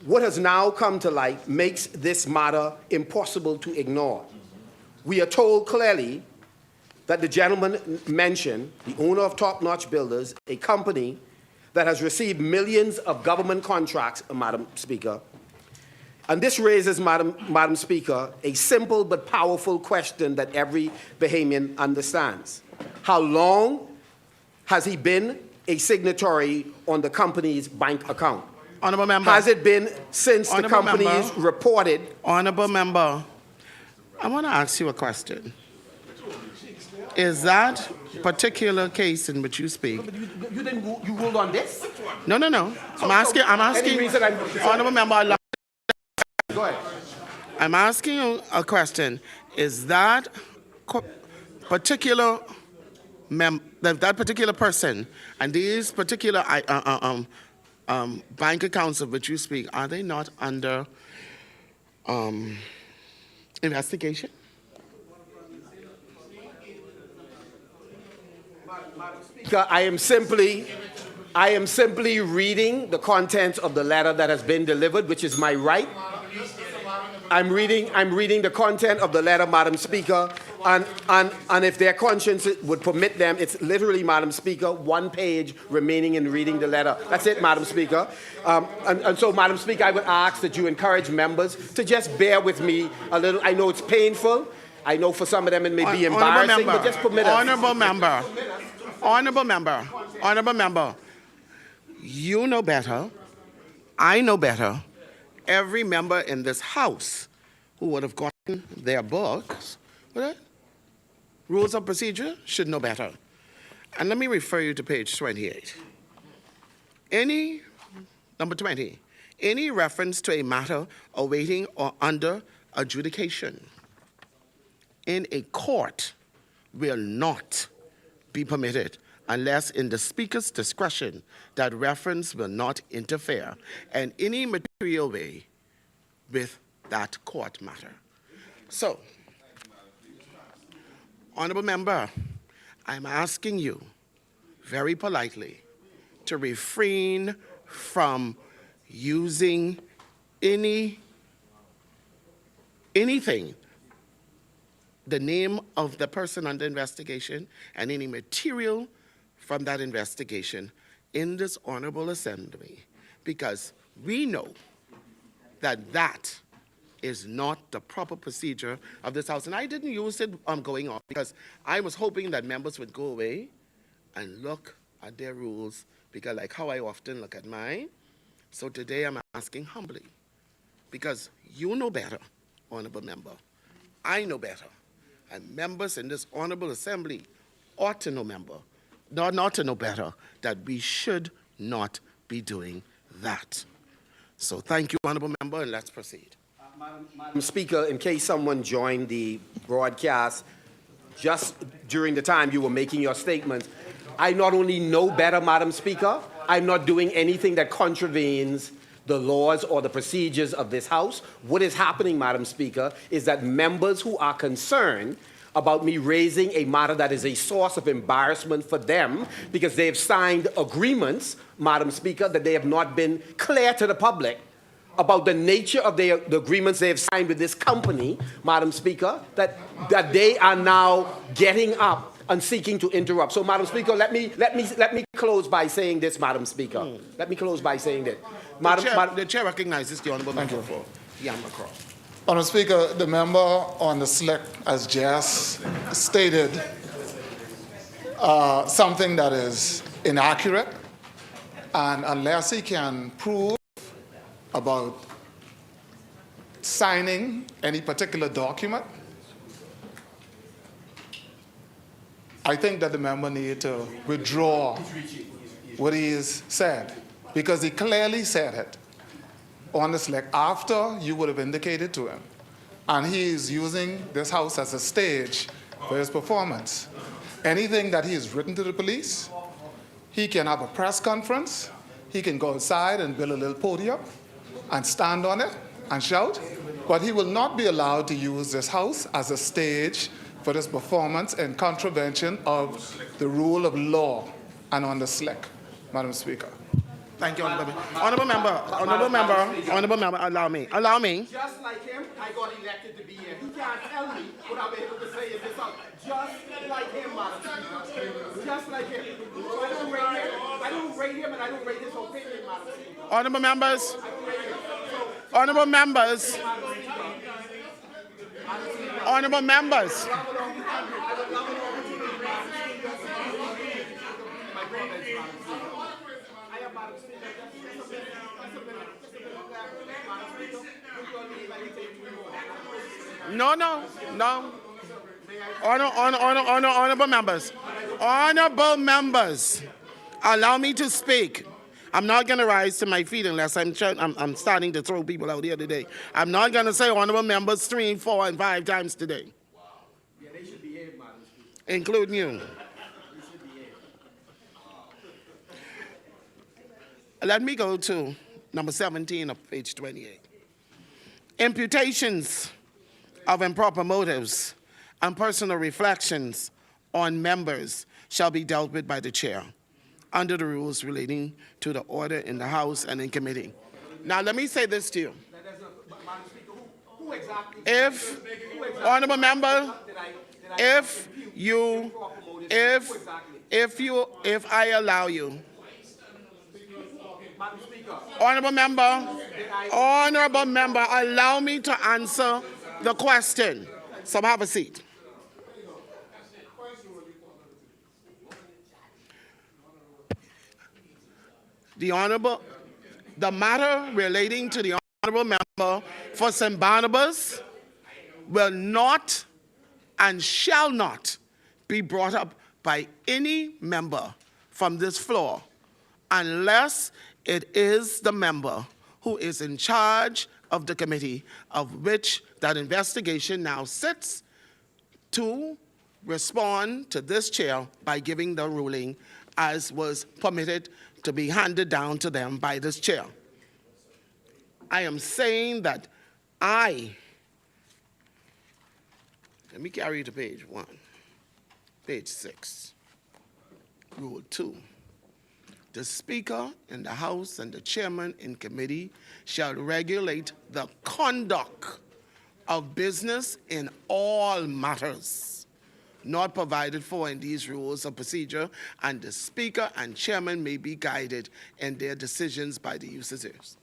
what has now come to light makes this matter impossible to ignore. We are told clearly that the gentleman mentioned, the owner of Top Notch Builders, a company that has received millions of government contracts, Madam Speaker. And this raises, Madam Speaker, a simple but powerful question that every Bahamian understands. How long has he been a signatory on the company's bank account? Honourable Member. Has it been since the company is reported? Honourable Member, I want to ask you a question. Is that particular case in which you speak? You ruled on this? No. I'm asking. Honourable Member, go ahead. I'm asking you a question. Is that particular that particular person and these particular bank accounts of which you speak, are they not under investigation? I am simply reading the content of the letter that has been delivered, which is my right. I'm reading the content of the letter, Madam Speaker, and if their conscience would permit them, it's literally, Madam Speaker, 1 page remaining in reading the letter. That's it, Madam Speaker. And so, Madam Speaker, I would ask that you encourage members to just bear with me a little. I know it's painful. I know for some of them it may be embarrassing, but just permit us. Honourable Member, you know better, I know better, every member in this House who would have gotten their books, right? Rules of procedure should know better. And let me refer you to page 28. Number 20, any reference to a matter awaiting or under adjudication in a court will not be permitted unless in the Speaker's discretion that reference will not interfere in any material way with that court matter. So, Honourable Member, I'm asking you very politely to refrain from using any anything, the name of the person under investigation, and any material from that investigation in this honorable assembly, because we know that that is not the proper procedure of this House. And I didn't use it going off because I was hoping that members would go away and look at their rules, because like how I often look at mine. So today I'm asking humbly, because you know better, honorable member. I know better. And members in this honorable assembly ought to know not to know better, that we should not be doing that. So thank you, honorable member, and let's proceed. Madam Speaker, in case someone joined the broadcast just during the time you were making your statements, I not only know better, Madam Speaker, I'm not doing anything that contravenes the laws or the procedures of this House. What is happening, Madam Speaker, is that members who are concerned about me raising a matter that is a source of embarrassment for them because they have signed agreements, Madam Speaker, that they have not been clear to the public about the nature of the agreements they have signed with this company, Madam Speaker, that they are now getting up and seeking to interrupt. So, Madam Speaker, let me close by saying this, Madam Speaker. Let me close by saying this. The chair recognizes the honorable member for Yamacross. Honourable Speaker, the member on the select has just stated something that is inaccurate, and unless he can prove about signing any particular document, I think that the member needs to withdraw what he has said, because he clearly said it on the select after you would have indicated to him. And he is using this House as a stage for his performance. Anything that he has written to the police, he can have a press conference, he can go outside and build a little podium and stand on it and shout, but he will not be allowed to use this House as a stage for this performance in contravention of the rule of law and on the select, Madam Speaker. Thank you, honorable member. Honorable member, allow me. Just like him, I got elected to be here. He can't tell me what I'm able to say in this House. Just like him, Madam Speaker. Just like him. I don't rate him, and I don't rate his opinion, Madam Speaker. Honorable members. Honorable members. Honorable members. No. Honorable members. Honorable members, allow me to speak. I'm not going to rise to my feet unless I'm starting to throw people out here today. I'm not going to say honorable members 3, 4, and 5 times today. Yeah, they should behave, Madam Speaker. Including you. Let me go to number 17 of page 28. Imputations of improper motives and personal reflections on members shall be dealt with by the chair under the rules relating to the order in the House and in committee. Now, let me say this to you. If, honorable member, if I allow you, honorable member, allow me to answer the question. So have a seat. The matter relating to the honorable member for St. Barnabas will not and shall not be brought up by any member from this floor unless it is the member who is in charge of the committee of which that investigation now sits to respond to this chair by giving the ruling as was permitted to be handed down to them by this chair. I am saying that let me carry you to page 1, page 6, rule 2. The Speaker in the House and the Chairman in committee shall regulate the conduct of business in all matters not provided for in these rules of procedure, and the Speaker and Chairman may be guided in their decisions by the users.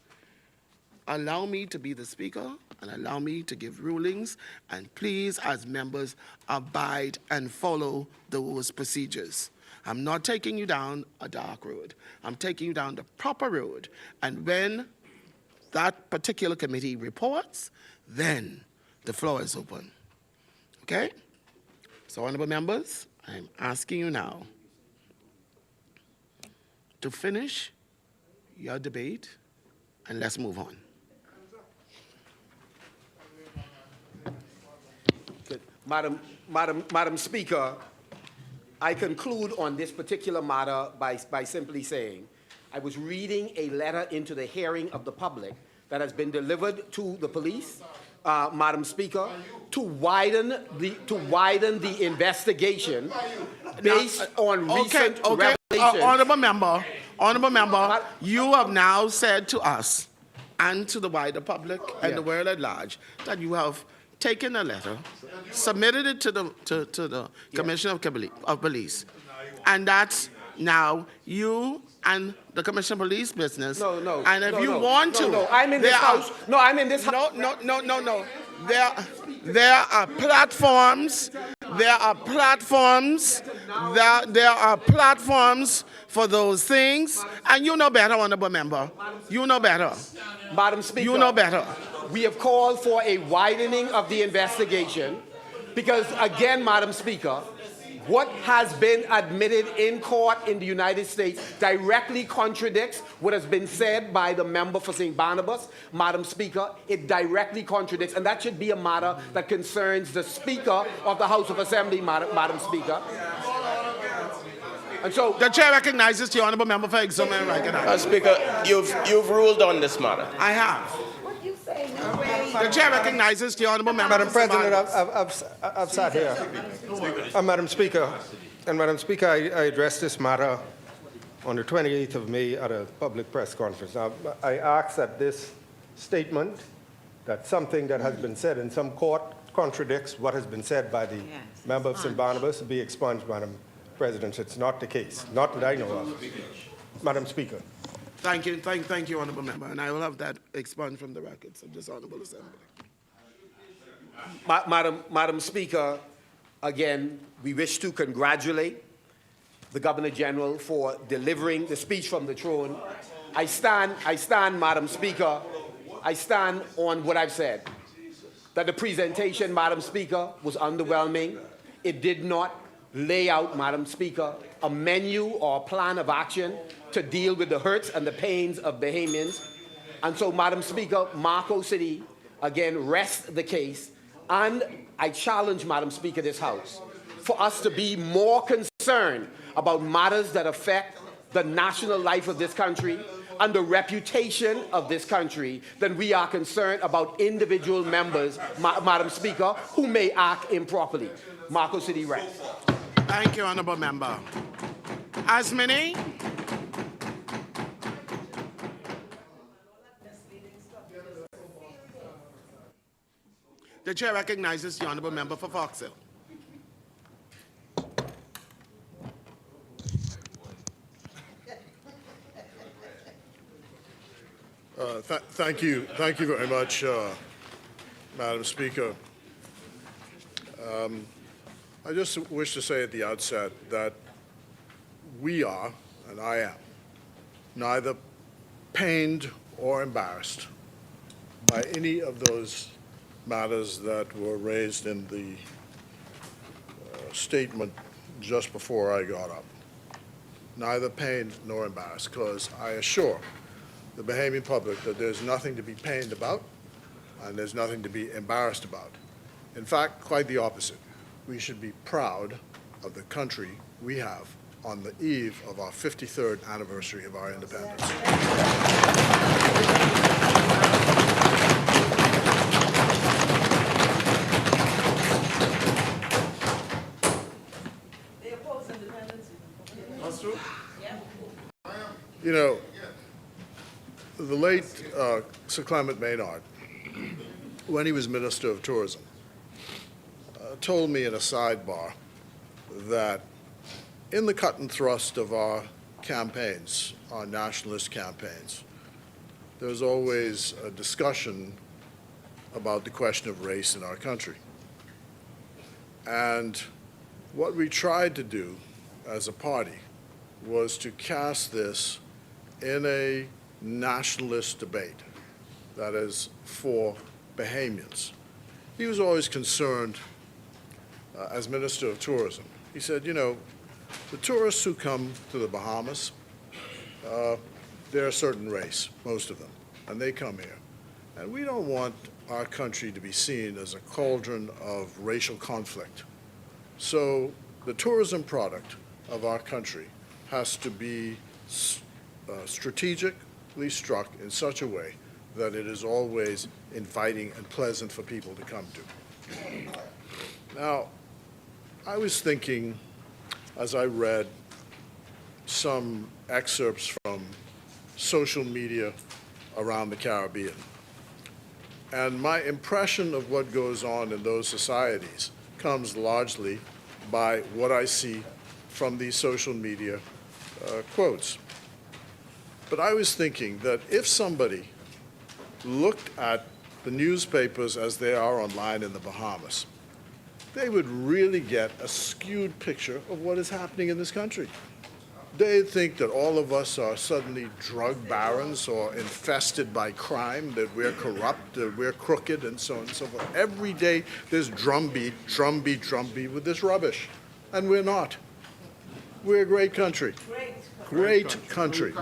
Allow me to be the Speaker and allow me to give rulings, and please, as members, abide and follow those procedures. I'm not taking you down a dark road. I'm taking you down the proper road. And when that particular committee reports, then the floor is open. Okay? So, honorable members, I'm asking you now to finish your debate and let's move on. Good. Madam Speaker, I conclude on this particular matter by simply saying I was reading a letter into the hearing of the public that has been delivered to the police, Madam Speaker, to widen the investigation based on recent revelations. Honorable member, you have now said to us and to the wider public and the world at large that you have taken a letter, submitted it to the Commissioner of Police, and that's now you and the Commissioner of Police business. No. And if you want to, No, I'm in this house. No, I'm in this house. No. There are platforms. There are platforms for those things, and you know better, honorable member. You know better. Madam Speaker, you know better. We have called for a widening of the investigation because, again, Madam Speaker, what has been admitted in court in the United States directly contradicts what has been said by the member for St. Barnabas. Madam Speaker, it directly contradicts, and that should be a matter that concerns the Speaker of the House of Assembly, Madam Speaker. And so the chair recognizes the honorable member for examining and recognizes. Speaker, you've ruled on this matter. I have. The chair recognizes the honorable member. Madam President, I've sat here. Madam Speaker, I addressed this matter on the 28th of May at a public press conference. Now, I ask that this statement, that something that has been said in some court contradicts what has been said by the member of St. Barnabas, be expunged, Madam President. It's not the case, not that I know of. Madam Speaker. Thank you, honorable member, and I will have that expunged from the records of this honorable assembly. Madam Speaker, again, we wish to congratulate the Governor General for delivering the speech from the throne. I stand, Madam Speaker, I stand on what I've said, that the presentation, Madam Speaker, was underwhelming. It did not lay out, Madam Speaker, a menu or a plan of action to deal with the hurts and the pains of Bahamians. And so, Madam Speaker, Marco City, again, rests the case. And I challenge, Madam Speaker, this House, for us to be more concerned about matters that affect the national life of this country and the reputation of this country than we are concerned about individual members, Madam Speaker, who may act improperly. Marco City rests. Thank you, honorable member. As many. The chair recognizes the honorable member for Fox Hill. Thank you very much, Madam Speaker. I just wish to say at the outset that we are, and I am, neither pained or embarrassed by any of those matters that were raised in the statement just before I got up. Neither pained nor embarrassed, because I assure the Bahamian public that there's nothing to be pained about and there's nothing to be embarrassed about. In fact, quite the opposite. We should be proud of the country we have on the eve of our 53rd anniversary of our independence. They oppose independence. That's true. You know, the late Sir Clement Maynard when he was Minister of Tourism, told me in a sidebar that in the cut and thrust of our campaigns, our nationalist campaigns, there's always a discussion about the question of race in our country. And what we tried to do as a party was to cast this in a nationalist debate, that is, for Bahamians. He was always concerned, as Minister of Tourism, he said, you know, the tourists who come to the Bahamas, they're a certain race, most of them, and they come here. And we don't want our country to be seen as a cauldron of racial conflict. So the tourism product of our country has to be strategically struck in such a way that it is always inviting and pleasant for people to come to. Now, I was thinking, as I read some excerpts from social media around the Caribbean, and my impression of what goes on in those societies comes largely by what I see from these social media quotes. But I was thinking that if somebody looked at the newspapers as they are online in the Bahamas, they would really get a skewed picture of what is happening in this country. They'd think that all of us are suddenly drug barons or infested by crime, that we're corrupt, that we're crooked, and so on and so forth. Every day there's drumbeat with this rubbish. And we're not. We're a great country. Great country.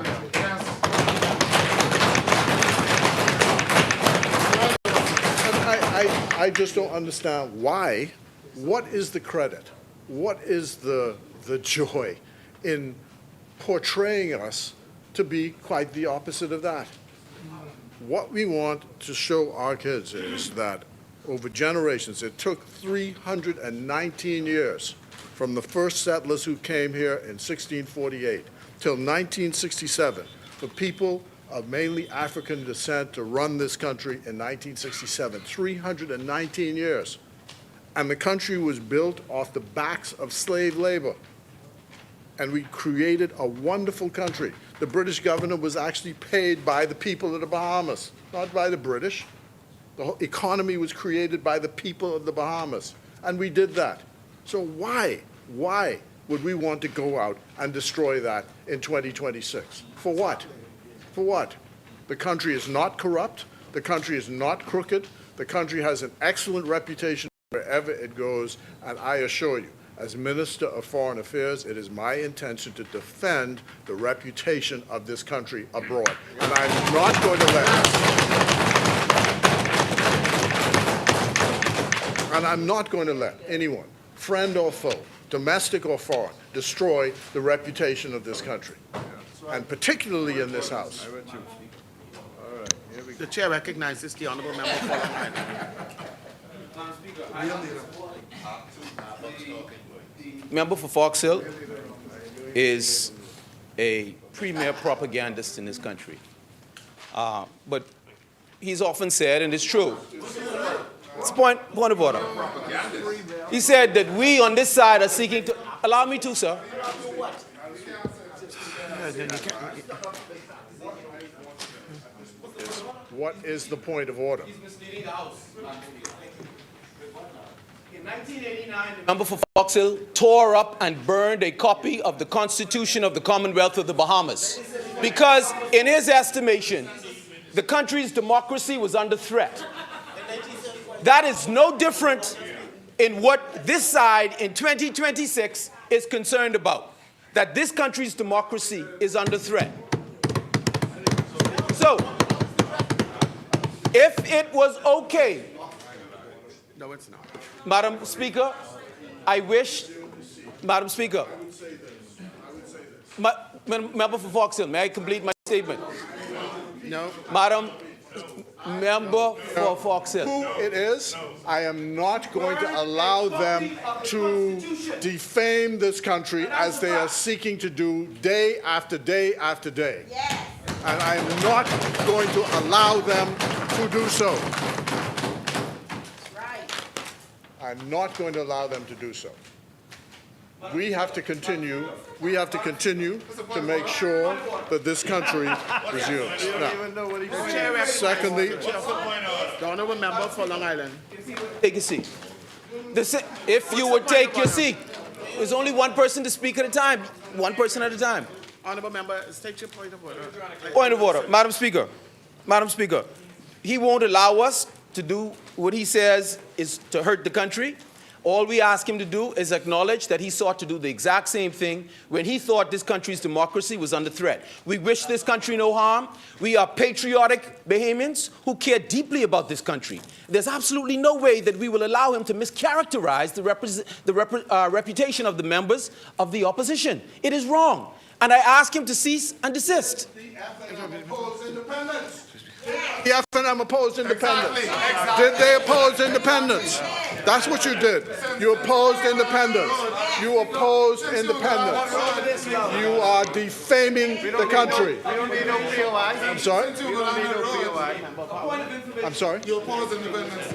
I just don't understand why. What is the credit? What is the joy in portraying us to be quite the opposite of that? What we want to show our kids is that over generations, it took 319 years from the first settlers who came here in 1648 till 1967 for people of mainly African descent to run this country in 1967, 319 years. And the country was built off the backs of slave labor. And we created a wonderful country. The British governor was actually paid by the people of the Bahamas, not by the British. The whole economy was created by the people of the Bahamas. And we did that. So why would we want to go out and destroy that in 2026? For what? For what? The country is not corrupt. The country is not crooked. The country has an excellent reputation wherever it goes. And I assure you, as Minister of Foreign Affairs, it is my intention to defend the reputation of this country abroad. And I'm not going to let anyone, friend or foe, domestic or foreign, destroy the reputation of this country, and particularly in this House. The chair recognizes the honourable member following. Member for Fox Hill is a premier propagandist in this country. But he's often said, and it's true, it's point of order. He said that we on this side are seeking to, allow me to, sir. What is the point of order? He's misleading the House. In 1989, the member for Fox Hill tore up and burned a copy of the Constitution of the Commonwealth of the Bahamas because, in his estimation, the country's democracy was under threat. That is no different in what this side in 2026 is concerned about, that this country's democracy is under threat. So, if it was okay, No, it's not. Madam Speaker, I wish, Madam Speaker, member for Fox Hill, may I complete my statement? No. Madam Member for Fox Hill. Who it is, I am not going to allow them to defame this country as they are seeking to do day after day after day. And I am not going to allow them to do so. I'm not going to allow them to do so. We have to continue to make sure that this country resumes. Now, secondly, The honorable member for Long Island. Take a seat. If you would take your seat, there's only one person to speak at a time. One person at a time. Honorable member, state your point of order. Point of order. Madam Speaker. Madam Speaker. He won't allow us to do what he says is to hurt the country. All we ask him to do is acknowledge that he sought to do the exact same thing when he thought this country's democracy was under threat. We wish this country no harm. We are patriotic Bahamians who care deeply about this country. There's absolutely no way that we will allow him to mischaracterize the reputation of the members of the opposition. It is wrong. And I ask him to cease and desist. The FNM opposed independence. Exactly. Did they oppose independence? That's what you did. You opposed independence. You opposed independence. You are defaming the country. I'm sorry? I'm sorry? You oppose independence.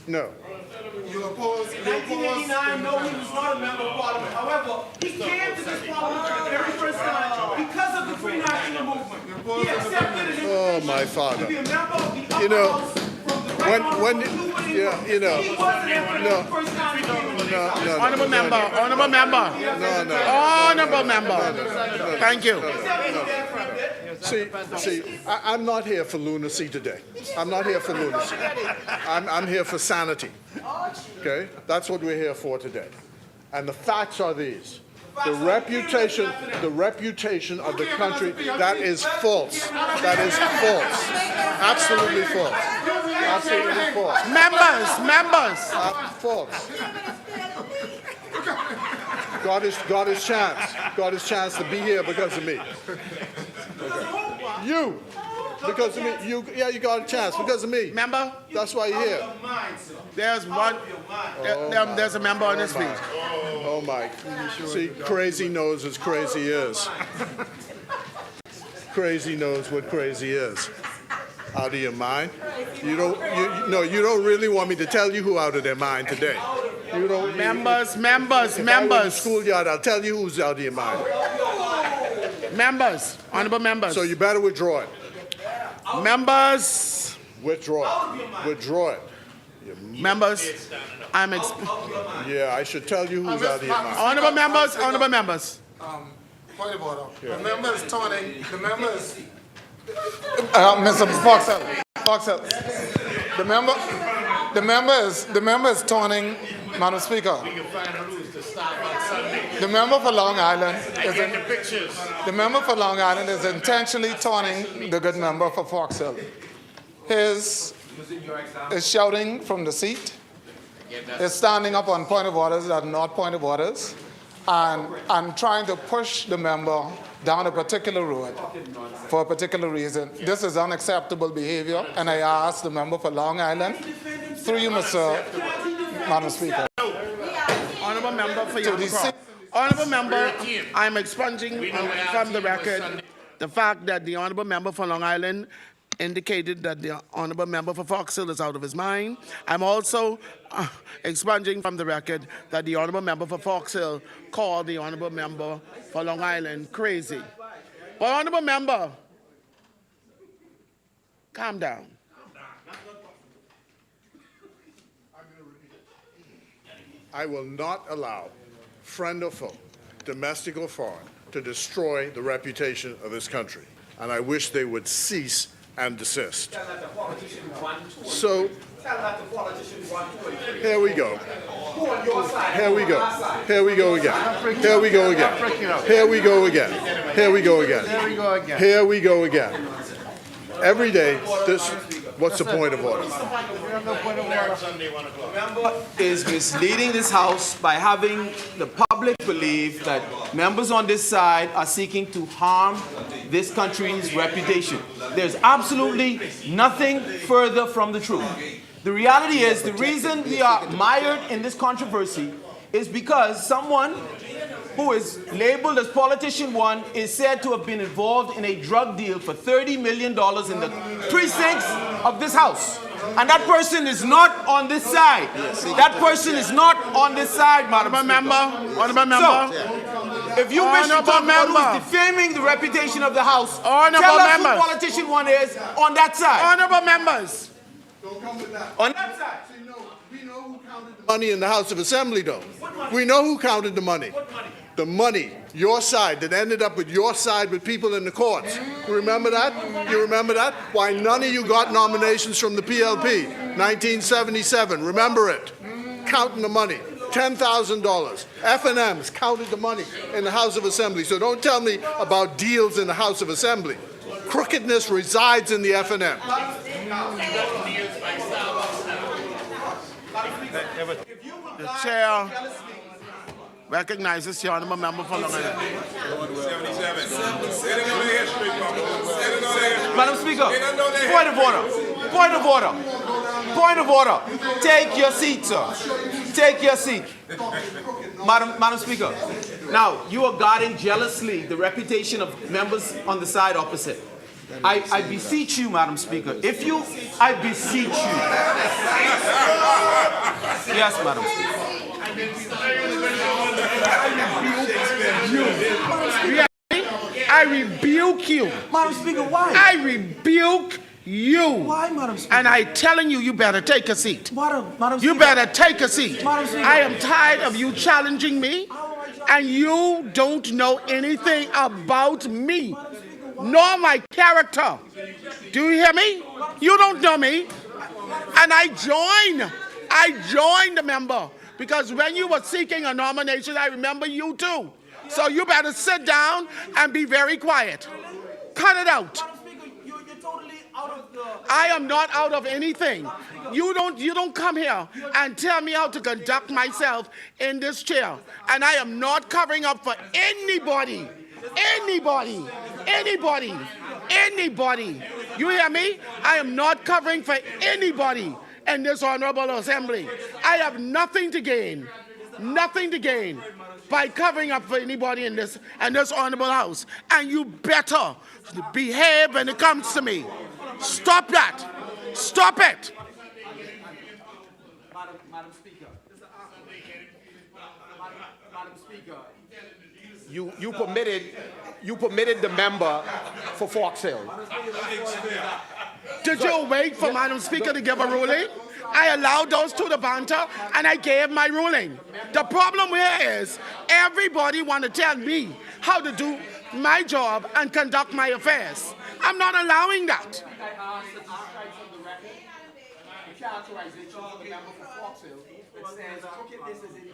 No. You oppose. 1989, no, he was not a member of Parliament. However, he came to this Parliament for the very first time because of the Free National Movement. He accepted it. Oh, my father. To be a member of the You know, House from the when yeah, you know, he wasn't ever no, the first time he came in. no, Honorable member, honorable member. Honorable member. Thank you. See, I'm not here for lunacy today. I'm not here for lunacy. I'm here for sanity. Okay? That's what we're here for today. And the facts are these. The reputation of the country, that is false. That is false. Absolutely false. Absolutely false. Members. False. Got his chance to be here because of me. Okay. You, because of me. You got a chance because of me. Member? That's why you're here. There's one. There's a member on this speech. Oh my. See, crazy knows what crazy is. Crazy knows what crazy is. Out of your mind? You don't really want me to tell you who out of their mind today. You don't. Members. If I were in the schoolyard, I'll tell you who's out of your mind. Members. Honorable members. So you better withdraw it. Members. Withdraw it. Withdraw it. Members. Yeah, I should tell you who's out of your mind. Honorable members. Honorable members. Point of order. The members turning. The members. Mr. Foxell. The member is turning, Madam Speaker. The member for Long Island is intentionally turning the good member for Foxhill. Is shouting from the seat, is standing up on point of orders that are not point of orders, and trying to push the member down a particular road for a particular reason. This is unacceptable behavior, and I ask the member for Long Island, through you, Madam Speaker. Honorable member for your Honorable member, I'm expunging from the record the fact that the honorable member for Long Island indicated that the honorable member for Foxhill is out of his mind. I'm also expunging from the record that the honorable member for Foxhill called the honorable member for Long Island crazy. But honorable member, calm down. I will not allow, friend or foe, domestic or foreign, to destroy the reputation of this country. And I wish they would cease and desist. So, here we go. Here we go. Here we go again. Here we go again. Here we go again. Here we go again. Here we go again. Every day, what's the point of order? The member is misleading this House by having the public believe that members on this side are seeking to harm this country's reputation. There's absolutely nothing further from the truth. The reality is, the reason we are mired in this controversy is because someone who is labeled as politician one, is said to have been involved in a drug deal for $30 million in the precincts of this house. And that person is not on this side. That person is not on this side, Madam Speaker. Honorable member. So, if you wish to talk about who is defaming the reputation of the House, tell us who politician one is on that side. Honorable members. On that side. We know who counted the money in the House of Assembly, though. We know who counted the money. What money? The money, your side, that ended up with your side with people in the courts. You remember that? You remember that? Why none of you got nominations from the PLP, 1977. Remember it. Counting the money. $10,000. F&Ms counted the money in the House of Assembly. So don't tell me about deals in the House of Assembly. Crookedness resides in the F&M. The chair recognizes the honorable member for Long Island. Madam Speaker, point of order. Point of order. Point of order. Take your seat, sir. Take your seat. Madam Speaker, now you are guarding jealously the reputation of members on the side opposite. I beseech you, Madam Speaker, I beseech you. Yes, Madam Speaker. I rebuke you. Madam Speaker, why? I rebuke you. Why, Madam Speaker? And I'm telling you, you better take a seat. Madam Speaker. You better take a seat. Madam Speaker. I am tired of you challenging me, and you don't know anything about me, nor my character. Do you hear me? You don't know me. And I joined the member, because when you were seeking a nomination, I remember you too. So you better sit down and be very quiet. Cut it out. You're totally out of the... I am not out of anything. You don't come here and tell me how to conduct myself in this chair. And I am not covering up for anybody. Anybody. Anybody. Anybody. You hear me? I am not covering for anybody in this honorable assembly. I have nothing to gain. Nothing to gain by covering up for anybody in this honorable house. And you better behave when it comes to me. Stop that. Stop it. Madam Speaker. Madam Speaker. You permitted the member for Fox Hill. Did you wait for Madam Speaker to give a ruling? I allowed those two to banter, and I gave my ruling. The problem here is everybody want to tell me how to do my job and conduct my affairs. I'm not allowing that. I asked the archives of the record, the characterization of the member for Fox Hill, which says crookedness is in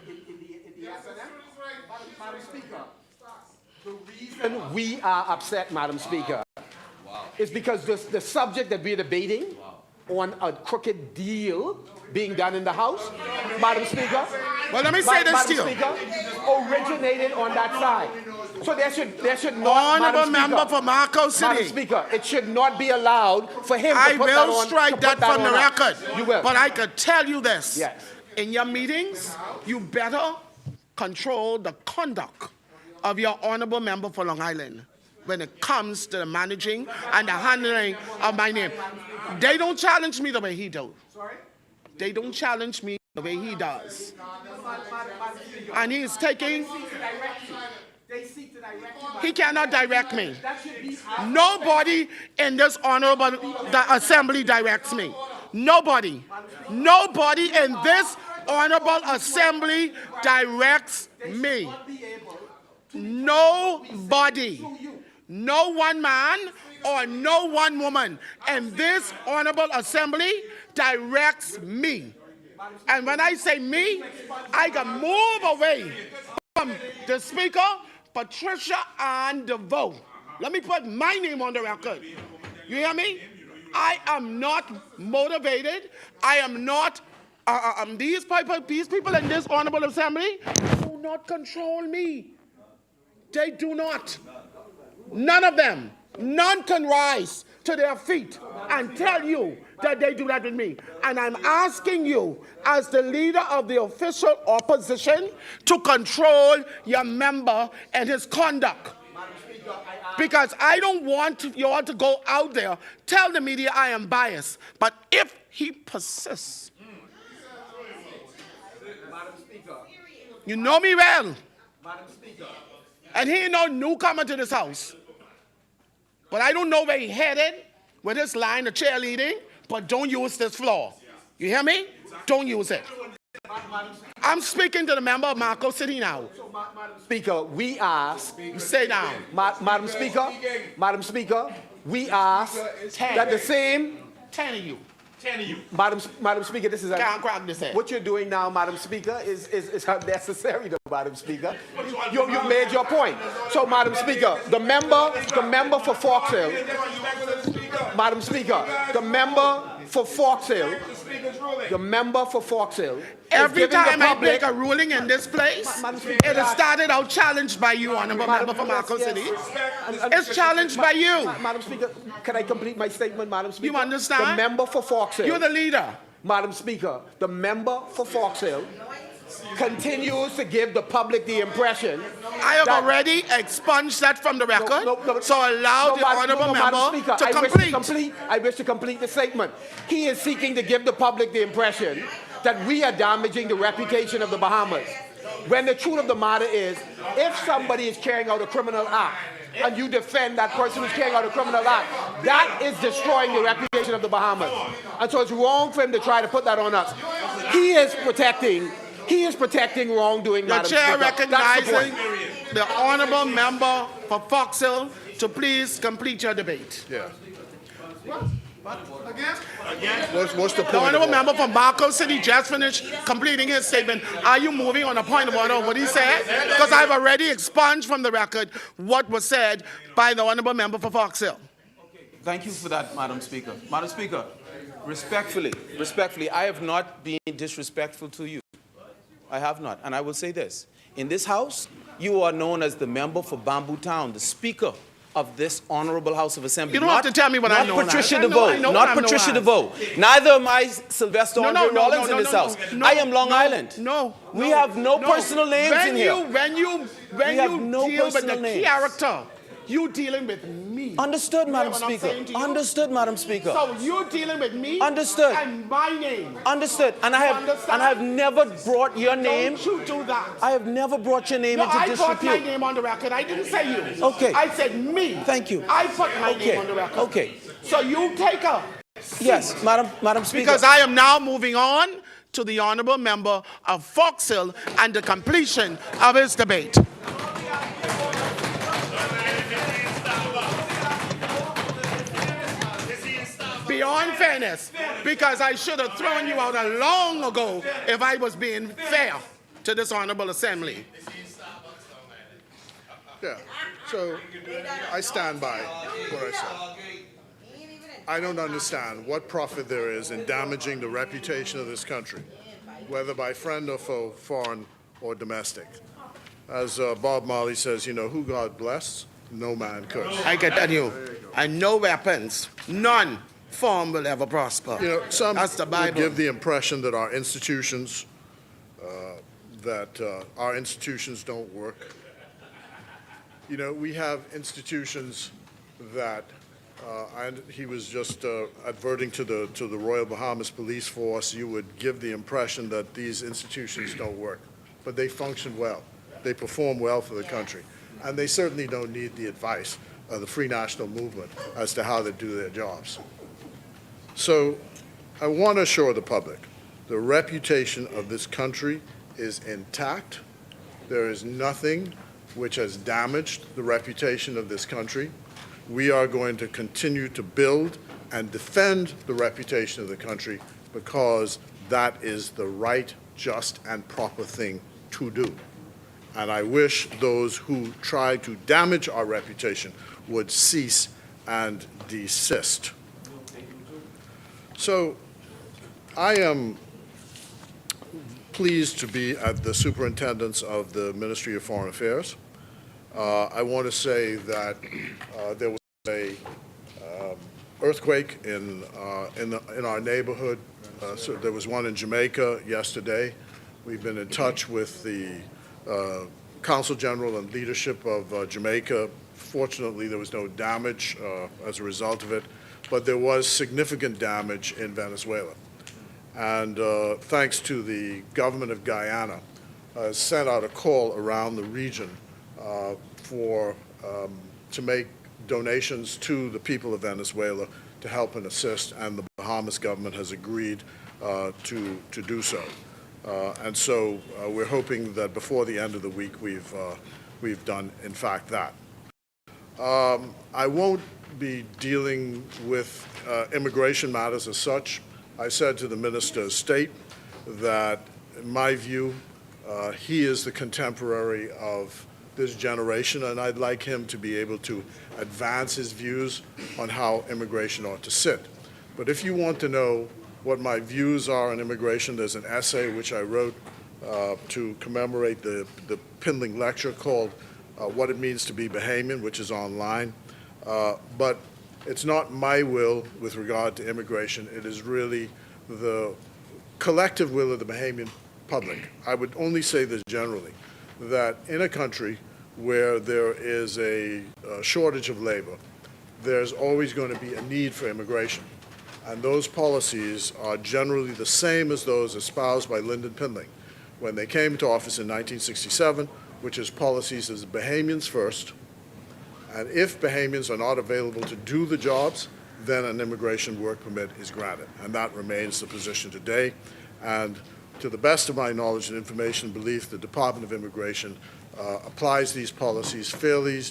the S&M. Madam Speaker, the reason we are upset, Madam Speaker, is because the subject that we're debating on a crooked deal being done in the House, Madam Speaker. Well, let me say this to you. Madam Speaker, originated on that side. So there should not, Honorable Madam Speaker, member for Marco City. Madam Speaker, it should not be allowed for him I to put will that on. strike that from the record. You will. But I could tell you this. Yes. In your meetings, you better control the conduct of your honorable member for Long Island when it comes to the managing and the handling of my name. They don't challenge me the way he does. They don't challenge me the way he does. And he is taking... He cannot direct me. Nobody in this honorable assembly directs me. Nobody. Nobody in this honorable assembly directs me. Nobody. No one man or no one woman in this honorable assembly directs me. And when I say me, I can move away from the Speaker, Patricia Ann DeVoe. Let me put my name on the record. You hear me? I am not motivated. I am not, these people in this honorable assembly do not control me. They do not. None of them. None can rise to their feet and tell you that they do that with me. And I'm asking you, as the leader of the official opposition, to control your member and his conduct. Because I don't want you all to go out there, tell the media I am biased. But if he persists, you know me well. And he ain't no newcomer to this house. But I don't know where he headed with his line of cheerleading, but don't use this floor. You hear me? Don't use it. I'm speaking to the member of Marco City now. Madam Speaker, we ask. You stay down. Madam Speaker, we ask that the same. 10 of you. 10 of you. Madam Speaker, this is Can't crack this head. what you're doing now, Madam Speaker, is unnecessary, though, Madam Speaker. You made your point. So, Madam Speaker, the member for Fox Hill, Madam Speaker, the member for Fox Hill, every time I make a ruling in this place, it has started out challenged by you, Honorable Member for Marco City. It's challenged by you. Madam Speaker, can I complete my statement, Madam Speaker? You understand? The member for Fox Hill. You're the leader. Madam Speaker, the member for Fox Hill continues to give the public the impression. I have already expunged that from the record, so allow the honourable member to complete. I wish to complete the statement. He is seeking to give the public the impression that we are damaging the reputation of the Bahamas. When the truth of the matter is, if somebody is carrying out a criminal act, and you defend that person who's carrying out a criminal act, that is destroying the reputation of the Bahamas. And so it's wrong for him to try to put that on us. He is protecting wrongdoing, The Madam chair Speaker. recognizing the honourable member for Fox Hill to please complete your debate. Yeah. What's the point? The honourable of order? member from Marco City just finished completing his statement. Are you moving on a point of order of what he said? Because I've already expunged from the record what was said by the honourable member for Fox Hill. Thank you for that, Madam Speaker. Madam Speaker, respectfully, I have not been disrespectful to you. I have not. And I will say this. In this House, you are known as the member for Bamboo Town, the Speaker of this Honorable House of Assembly. You don't have to tell me what I'm known as. Patricia I know DeVoe. Not what I'm Patricia known as. DeVoe. Neither am I Sylvester Andre Rollins in this House. I am Long Island. We have no personal names in here. When you deal with the character, you dealing with me. Understood, Madam Speaker. Understood, Madam Speaker. So you're dealing with me. Understood. And my name. Understood. And I have never brought your name. Don't you do that. I have never brought your name into disrepute. I put my name on the record. I didn't say you. Okay. I said me. Thank you. I put my name on the record. Okay. So you take a seat. Yes, Madam Speaker. Because I am now moving on to the honourable member of Fox Hill and the completion of his debate. Beyond fairness, because I should have thrown you out long ago if I was being fair to this honourable assembly. Yeah. So I stand by what I said. I don't understand what profit there is in damaging the reputation of this country, whether by friend or foe, foreign or domestic. As Bob Marley says, you know, who God bless, no man curse. I can tell you, and no weapons, none form will ever prosper. You know, some That's the Bible. would give the impression that our institutions don't work. You know, we have institutions that, and he was just adverting to the Royal Bahamas Police Force. You would give the impression that these institutions don't work, but they function well. They perform well for the country, and they certainly don't need the advice of the Free National Movement as to how they do their jobs. So I want to assure the public the reputation of this country is intact. There is nothing which has damaged the reputation of this country. We are going to continue to build and defend the reputation of the country because that is the right, just, and proper thing to do. And I wish those who try to damage our reputation would cease and desist. So I am pleased to be at the superintendence of the Ministry of Foreign Affairs. I want to say that there was a earthquake in our neighborhood. So there was one in Jamaica yesterday. We've been in touch with the Council General and leadership of Jamaica. Fortunately, there was no damage as a result of it, but there was significant damage in Venezuela. And thanks to the government of Guyana, sent out a call around the region to make donations to the people of Venezuela to help and assist, and the Bahamas government has agreed to do so. And so we're hoping that before the end of the week we've done, in fact, that. I won't be dealing with immigration matters as such. I said to the Minister of State that, in my view, he is the contemporary of this generation, and I'd like him to be able to advance his views on how immigration ought to sit. But if you want to know what my views are on immigration, there's an essay which I wrote to commemorate the Pindling Lecture called What It Means to be Bahamian, which is online. But it's not my will with regard to immigration. It is really the collective will of the Bahamian public. I would only say this generally, that in a country where there is a shortage of labor, there's always going to be a need for immigration. And those policies are generally the same as those espoused by Lyndon Pindling when they came to office in 1967, which is policies as Bahamians first, and if Bahamians are not available to do the jobs, then an immigration work permit is granted. And that remains the position today. And to the best of my knowledge and information and belief, the Department of Immigration applies these policies fairly,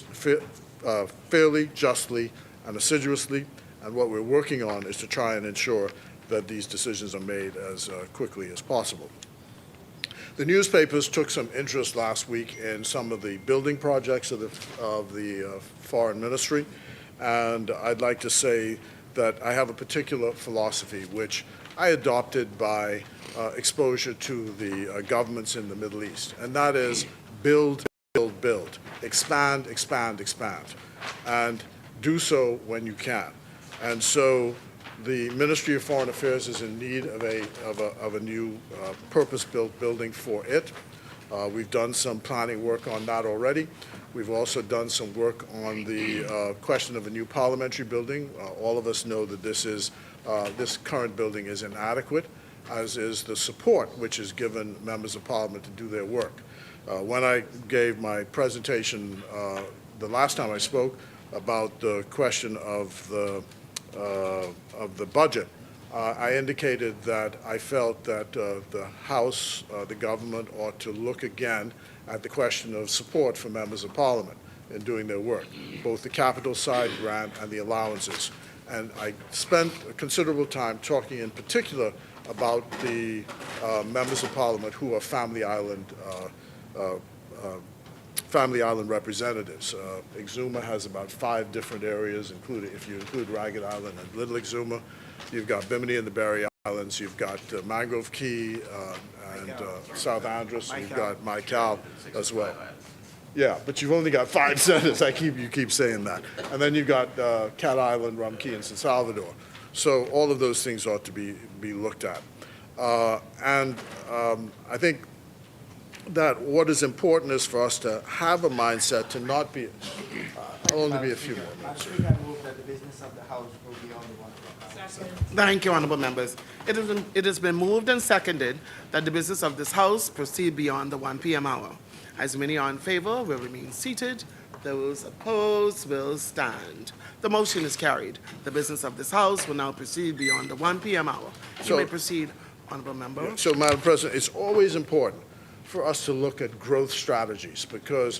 justly, and assiduously. And what we're working on is to try and ensure that these decisions are made as quickly as possible. The newspapers took some interest last week in some of the building projects of the Foreign Ministry, and I'd like to say that I have a particular philosophy which I adopted by exposure to the governments in the Middle East, and that is build, build, build, expand, expand, expand, and do so when you can. And so the Ministry of Foreign Affairs is in need of a new purpose-built building for it. We've done some planning work on that already. We've also done some work on the question of a new parliamentary building. All of us know that this current building is inadequate, as is the support which is given members of Parliament to do their work. When I gave my presentation the last time I spoke about the question of the budget, I indicated that I felt that the House, the government, ought to look again at the question of support for members of Parliament in doing their work, both the capital side grant and the allowances. And I spent a considerable time talking in particular about the members of Parliament who are Family Island representatives. Exuma has about 5 different areas, including, if you include Ragged Island and Little Exuma. You've got Bimini and the Berry Islands. You've got Mangrove Key and South Andros. And you've got Maikal as well. Yeah, but you've only got 5 centers. You keep saying that. And then you've got Cat Island, Rum Key, and San Salvador. So all of those things ought to be looked at. I think that what is important is for us to have a mindset to not be, I'll only be a few more minutes. Thank you, honorable members. It has been moved and seconded that the business of this House proceed beyond the 1 p.m. hour. As many are in favor will remain seated. Those opposed will stand. The motion is carried. The business of this House will now proceed beyond the 1 p.m. hour. You may proceed, honorable member. So, Madam President, it's always important for us to look at growth strategies, because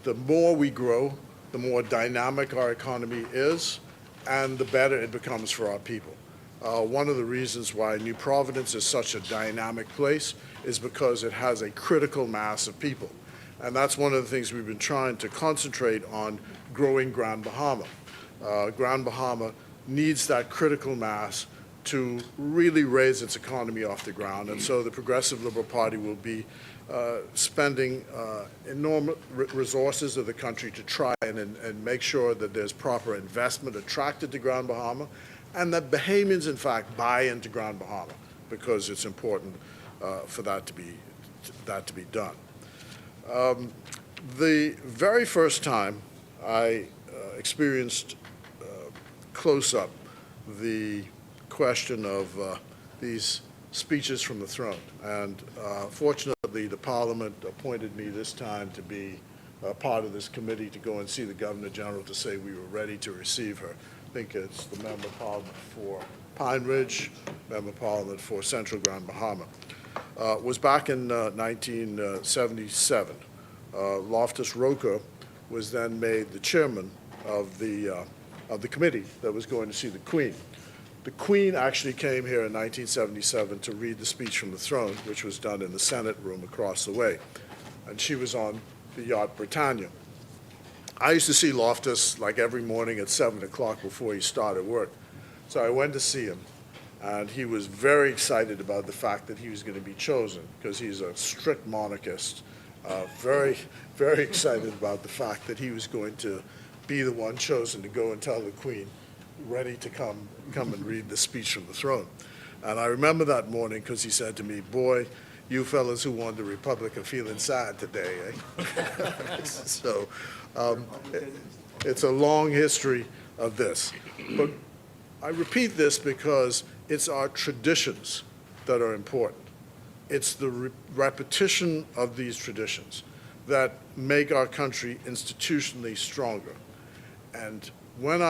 the more we grow, the more dynamic our economy is, and the better it becomes for our people. One of the reasons why New Providence is such a dynamic place is because it has a critical mass of people. And that's one of the things we've been trying to concentrate on, growing Grand Bahama. Grand Bahama needs that critical mass to really raise its economy off the ground. And so the Progressive Liberal Party will be spending enormous resources of the country to try and make sure that there's proper investment attracted to Grand Bahama, and that Bahamians, in fact, buy into Grand Bahama because it's important for that to be done. The very first time I experienced close up the question of these speeches from the throne, and fortunately the Parliament appointed me this time to be part of this committee to go and see the Governor General to say we were ready to receive her. I think it's the Member of Parliament for Pine Ridge, Member of Parliament for Central Grand Bahama. Was back in 1977. Loftus Roker was then made the chairman of the committee that was going to see the Queen. The Queen actually came here in 1977 to read the speech from the throne, which was done in the Senate room across the way, and she was on the yacht Britannia. I used to see Loftus like every morning at 7 o'clock before he started work. So I went to see him, and he was very excited about the fact that he was going to be chosen, because he's a strict monarchist, very, very excited about the fact that he was going to be the one chosen to go and tell the Queen, ready to come and read the speech from the throne. And I remember that morning because he said to me, "Boy, you fellas who won the Republic are feeling sad today, eh?" So it's a long history of this. But I repeat this because it's our traditions that are important. It's the repetition of these traditions that make our country institutionally stronger. And when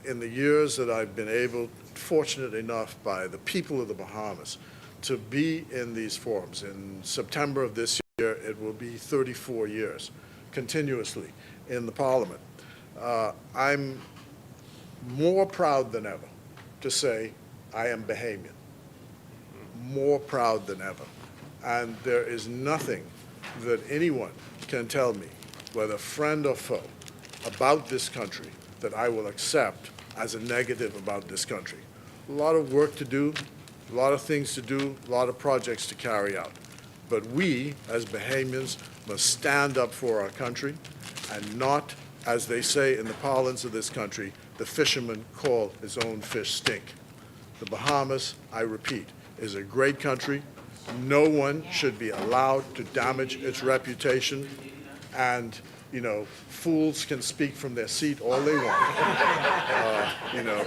in the years that I've been fortunate enough by the people of the Bahamas to be in these forums, in September of this year, it will be 34 years continuously in the Parliament. I'm more proud than ever to say I am Bahamian, more proud than ever. And there is nothing that anyone can tell me, whether friend or foe, about this country that I will accept as a negative about this country. A lot of work to do, a lot of things to do, a lot of projects to carry out. But we, as Bahamians, must stand up for our country and not, as they say in the parlance of this country, the fisherman call his own fish stink. The Bahamas, I repeat, is a great country. No one should be allowed to damage its reputation. And, you know, fools can speak from their seat all they want. You know,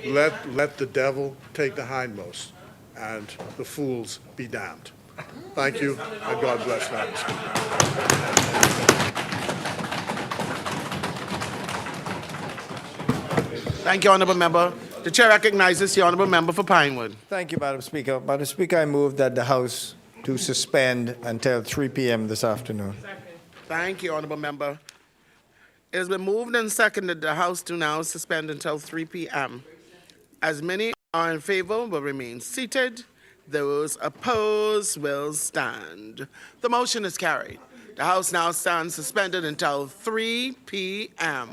let the devil take the hindmost and the fools be damned. Thank you, and God bless Madam Speaker. Thank you, Honourable Member. The Chair recognizes the Honourable Member for Pinewood. Thank you, Madam Speaker. Madam Speaker, I move that the House to suspend until 3 p.m. this afternoon. Thank you, Honourable Member. It has been moved and seconded the House to now suspend until 3 p.m. As many are in favor will remain seated. Those opposed will stand. The motion is carried. The House now stands suspended until 3 p.m.